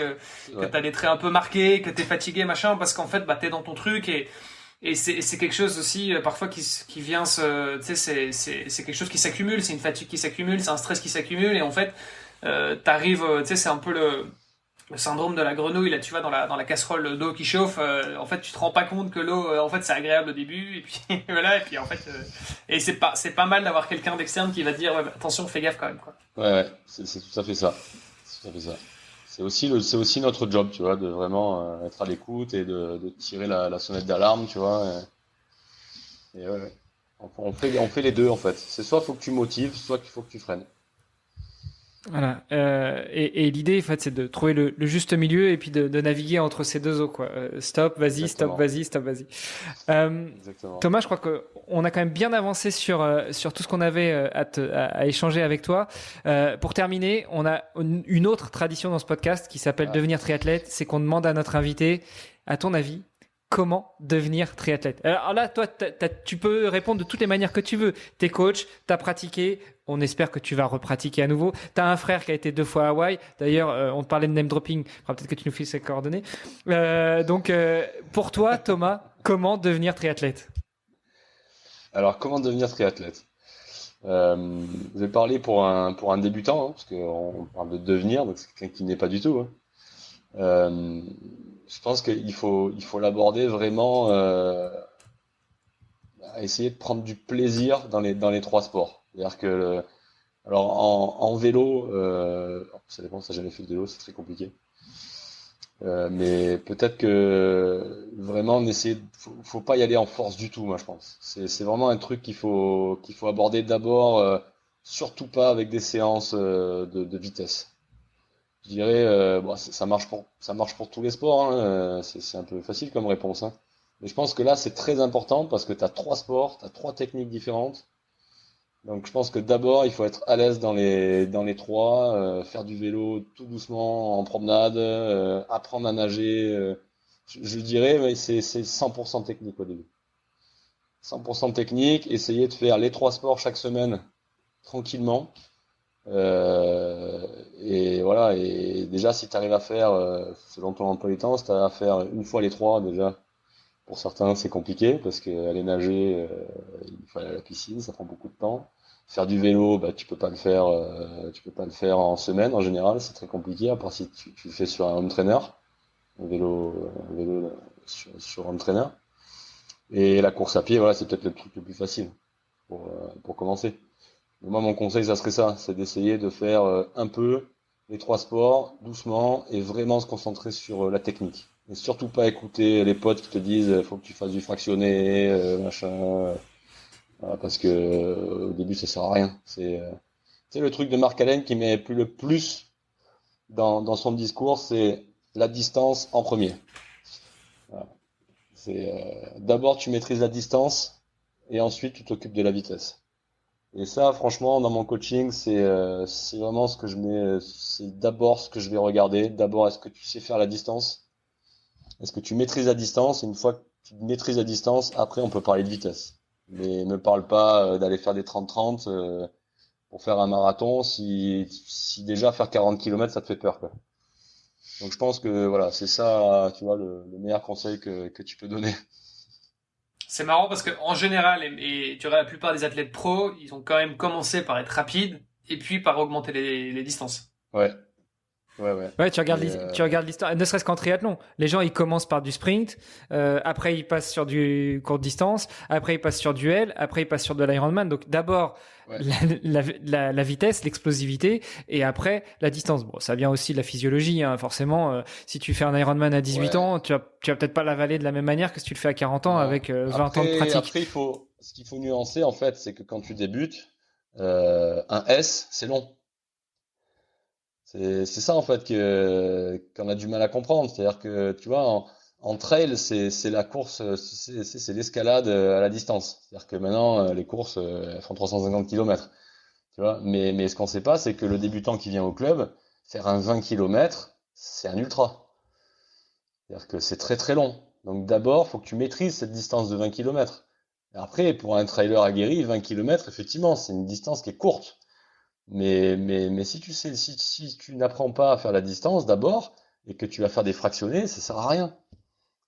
que vrai. t'as des traits un peu marqués, que t'es fatigué, machin, parce qu'en fait bah t'es dans ton truc et c'est quelque chose aussi parfois qui vient se, tu sais, c'est quelque chose qui s'accumule, c'est une fatigue qui s'accumule, c'est un stress qui s'accumule et en fait t'arrives, tu sais, c'est un peu le syndrome de la grenouille, là, tu vois, dans la casserole d'eau qui chauffe, en fait, tu te rends pas compte que l'eau, en fait, c'est agréable au début, et puis, voilà, et puis, en fait, et c'est pas mal d'avoir quelqu'un d'externe qui va te dire, ouais, bah, attention, fais gaffe quand même, quoi. Ouais, ouais, c'est tout à fait ça. C'est tout à fait ça. C'est aussi notre job, tu vois, de vraiment être à l'écoute et de tirer la sonnette d'alarme, tu vois. Et ouais, ouais. On fait les deux, en fait. C'est soit faut que tu motives, soit qu'il faut que tu freines. Voilà. Et l'idée, en fait, c'est de trouver le juste milieu et puis de naviguer entre ces deux eaux, quoi. Stop, vas-y, stop, Exactement. vas-y, stop, vas-y. Euh, Exactement. Thomas, je crois qu'on a quand même bien avancé sur tout ce qu'on avait à échanger avec toi. Pour terminer, on a une autre tradition dans ce podcast qui s'appelle Ah, Devenir triathlète. C'est qu'on demande à notre invité, à ton avis, comment devenir triathlète. Alors là, toi, tu peux répondre de toutes les manières que tu veux. T'es coach, t'as pratiqué. On espère que tu vas repratiquer à nouveau. T'as un frère qui a été 2 fois à Hawaï. D'ailleurs, on te parlait de name dropping. Faudra peut-être que tu nous files ses coordonnées. Donc, pour toi, Thomas, comment devenir triathlète? alors, comment devenir triathlète? Vous avez parlé pour un débutant, hein, parce qu'on parle de devenir, donc c'est quelqu'un qui n'est pas du tout, hein. Euh, je pense il faut l'aborder vraiment à essayer de prendre du plaisir dans les trois sports. C'est-à-dire que, alors en vélo, ça dépend, ça n'a jamais fait de vélo, c'est très compliqué. Mais peut-être que vraiment faut pas y aller en force du tout, moi je pense. C'est vraiment un truc qu'il faut aborder d'abord, surtout pas avec des séances de vitesse. Je dirais, bon, ça marche pour tous les sports, hein, c'est un peu facile comme réponse, hein. Mais je pense que là, c'est très important parce que tu as trois sports, tu as trois techniques différentes. Donc je pense que d'abord, il faut être à l'aise dans les trois, faire du vélo tout doucement en promenade, apprendre à nager. Je dirais, mais c'est 100% technique au début. 100% technique, essayer de faire les trois sports chaque semaine tranquillement. Et voilà, et déjà si tu arrives à faire, selon ton emploi du temps, si tu arrives à faire une fois les trois déjà, pour certains c'est compliqué parce que aller nager, il faut aller à la piscine, ça prend beaucoup de temps. Faire du vélo, bah tu peux pas le faire en semaine en général, c'est très compliqué, à part si tu le fais sur un home trainer, un vélo sur home trainer. Et la course à pied, voilà, c'est peut-être le truc le plus facile pour commencer. Moi, mon conseil, ça serait ça, c'est d'essayer de faire un peu les trois sports doucement et vraiment se concentrer sur la technique. Et surtout pas écouter les potes qui te disent faut que tu fasses du fractionné, machin. Voilà, parce que au début, ça sert à rien. C'est le truc de Mark Allen qui met le plus dans son discours, c'est la distance en premier. Voilà. D'abord tu maîtrises la distance et ensuite tu t'occupes de la vitesse. Et ça, franchement, dans mon coaching, c'est vraiment ce que je mets. C'est d'abord ce que je vais regarder. D'abord, est-ce que tu sais faire la distance? Est-ce que tu maîtrises la distance? Et une fois que tu maîtrises la distance, après on peut parler de vitesse. Mais ne parle pas d'aller faire des 30-30 pour faire un marathon si déjà faire 40 km ça te fait peur, quoi. Donc je pense que voilà, c'est ça, tu vois, le meilleur conseil que tu peux donner. C'est marrant parce que en général, et tu vois, la plupart des athlètes pros, ils ont quand même commencé par être rapides et puis par augmenter les distances. Ouais, ouais. Ouais, tu Et regardes l'histoire, ne serait-ce qu'en triathlon. Les gens, ils commencent par du sprint, après ils passent sur du courte distance, après ils passent sur du L, après ils passent sur de l'Ironman. Donc d'abord ouais, la vitesse, l'explosivité, et après la distance. Bon, ça vient aussi de la physiologie, hein, forcément. Si tu fais un Ironman à 18 ouais. ans, tu vas peut-être pas l'avaler de la même manière que si tu le fais à 40 ans Non. avec 20 ans de pratique. Après, ce qu'il faut nuancer en fait, c'est que quand tu débutes, un S, c'est long. C'est ça en fait qu'on a du mal à comprendre. C'est-à-dire que tu vois, en trail, c'est la course, c'est l'escalade à la distance. C'est-à-dire que maintenant, les courses, elles font 350 km. Tu vois, mais ce qu'on sait pas, c'est que le débutant qui vient au club, faire un 20 km, c'est un ultra. C'est-à-dire que c'est très très long. Donc d'abord, faut que tu maîtrises cette distance de 20 km. Et après, pour un trailer aguerri, 20 km, effectivement, c'est une distance qui est courte. Mais si tu sais, si tu n'apprends pas à faire la distance d'abord, et que tu vas faire des fractionnés, ça sert à rien.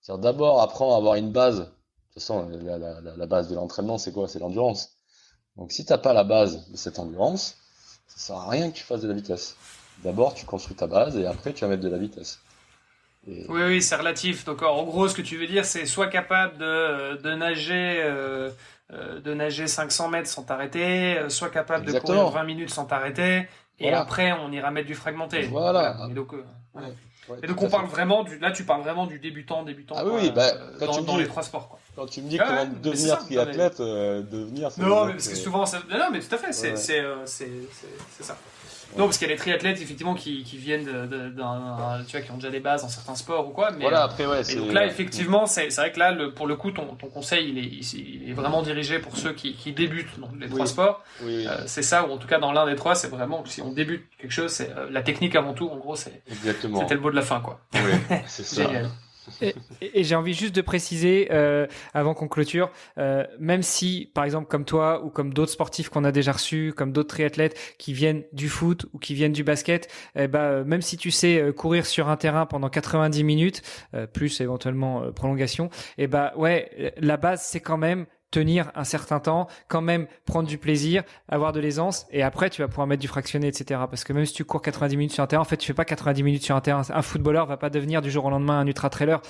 C'est-à-dire d'abord apprends à avoir une base. De toute façon, la base de l'entraînement, c'est quoi? C'est l'endurance. Donc si t'as pas la base de cette endurance, ça sert à rien que tu fasses de la vitesse. D'abord, tu construis ta base et après tu vas mettre de la vitesse. Et Oui, c'est relatif. Donc en gros, ce que tu veux dire, c'est soit capable de nager 500 mètres sans t'arrêter, soit capable de courir exactement. 20 minutes sans t'arrêter, et Voilà. après on ira mettre du fragmenté. Voilà. Voilà. Ouais. Ouais, Et tout donc on à fait. parle vraiment là tu parles vraiment du débutant Ah oui, quoi, oui, bah, quand tu me dans dis, les trois sports quoi. quand tu me dis Ouais, comment mais c'est devenir ça. Non, mais, triathlète, devenir, ça veut non, mais dire parce que que, souvent non, mais tout à fait, ouais, ouais, c'est ça. Non, ouais. parce qu'il y a des triathlètes effectivement qui viennent tu vois, qui ont déjà des bases dans certains sports ou quoi, Voilà, après, ouais, et donc là, ouais. effectivement, c'est vrai que là, pour le coup, ton conseil, il est vraiment dirigé pour ceux qui débutent dans les trois Oui, sports. oui, C'est ça, ou en tout cas dans l'un des trois, c'est vraiment, si on débute quelque chose, c'est la technique avant tout. En gros, c'était exactement. le mot de la fin, quoi. Oui, c'est ça. Génial. Et j'ai envie juste de préciser, avant qu'on clôture, même si, par exemple, comme toi ou comme d'autres sportifs qu'on a déjà reçus, comme d'autres triathlètes qui viennent du foot ou qui viennent du basket, même si tu sais courir sur un terrain pendant 90 minutes, plus éventuellement prolongation, ouais, la base c'est quand même tenir un certain temps, quand même prendre du plaisir, avoir de l'aisance, et après tu vas pouvoir mettre du fractionné, etc. Parce que même si tu cours 90 minutes sur un terrain, en fait tu fais pas 90 minutes sur un terrain. Un footballeur va pas devenir du jour au lendemain un ultra-trailer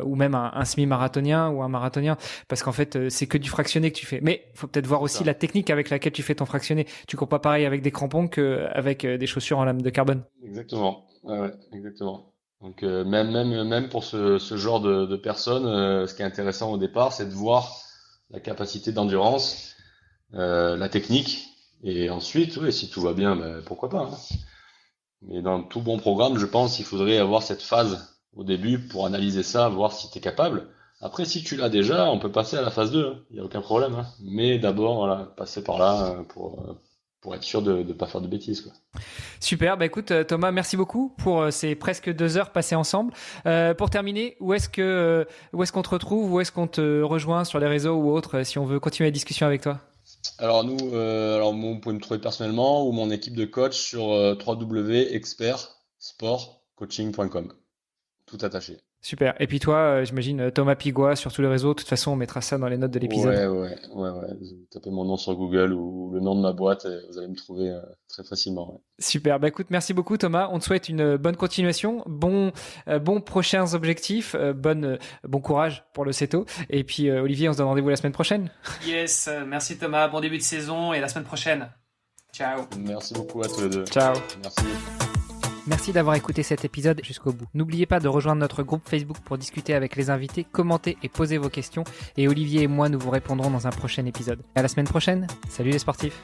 ou même un semi-marathonien ou un marathonien, parce qu'en fait c'est que du fractionné que tu fais. Mais faut peut-être voir C'est aussi ça. la technique avec laquelle tu fais ton fractionné. Tu cours pas pareil avec des crampons qu'avec des chaussures en lame de carbone. Exactement. Ouais, ouais, exactement. Donc, même pour ce genre de personnes, ce qui est intéressant au départ, c'est de voir la capacité d'endurance, la technique, et ensuite, oui, si tout va bien, ben, pourquoi pas, hein. Mais dans tout bon programme, je pense qu'il faudrait avoir cette phase au début pour analyser ça, voir si tu es capable. Après, si tu l'as déjà, on peut passer à la phase 2, hein. Il n'y a aucun problème, hein. Mais d'abord, voilà, passer par là pour être sûr de ne pas faire de bêtises, quoi. Super, écoute Thomas, merci beaucoup pour ces presque 2 heures passées ensemble. Pour terminer, où est-ce qu'on te retrouve, où est-ce qu'on te rejoint sur les réseaux ou autres, si on veut continuer la discussion avec toi? Alors moi, vous pouvez me trouver personnellement ou mon équipe de coach sur www.expertsportcoaching.com. Tout attaché. Super. Et puis toi, j'imagine Thomas Pigua sur tous les réseaux. De toute façon, on mettra ça dans les notes de l'épisode. Ouais. Vous tapez mon nom sur Google ou le nom de ma boîte et vous allez me trouver très facilement. Ouais. Super. Écoute, merci beaucoup Thomas. On te souhaite une bonne continuation, bon prochains objectifs, bon courage pour le CETO. Et puis Olivier, on se donne rendez-vous la semaine prochaine. Yes, merci Thomas, bon début de saison et la semaine prochaine. Ciao. Merci beaucoup à tous les deux. Ciao. Merci. Merci d'avoir écouté cet épisode jusqu'au bout. N'oubliez pas de rejoindre notre groupe Facebook pour discuter avec les invités, commenter et poser vos questions. Et Olivier et moi, nous vous répondrons dans un prochain épisode. À la semaine prochaine. Salut les sportifs.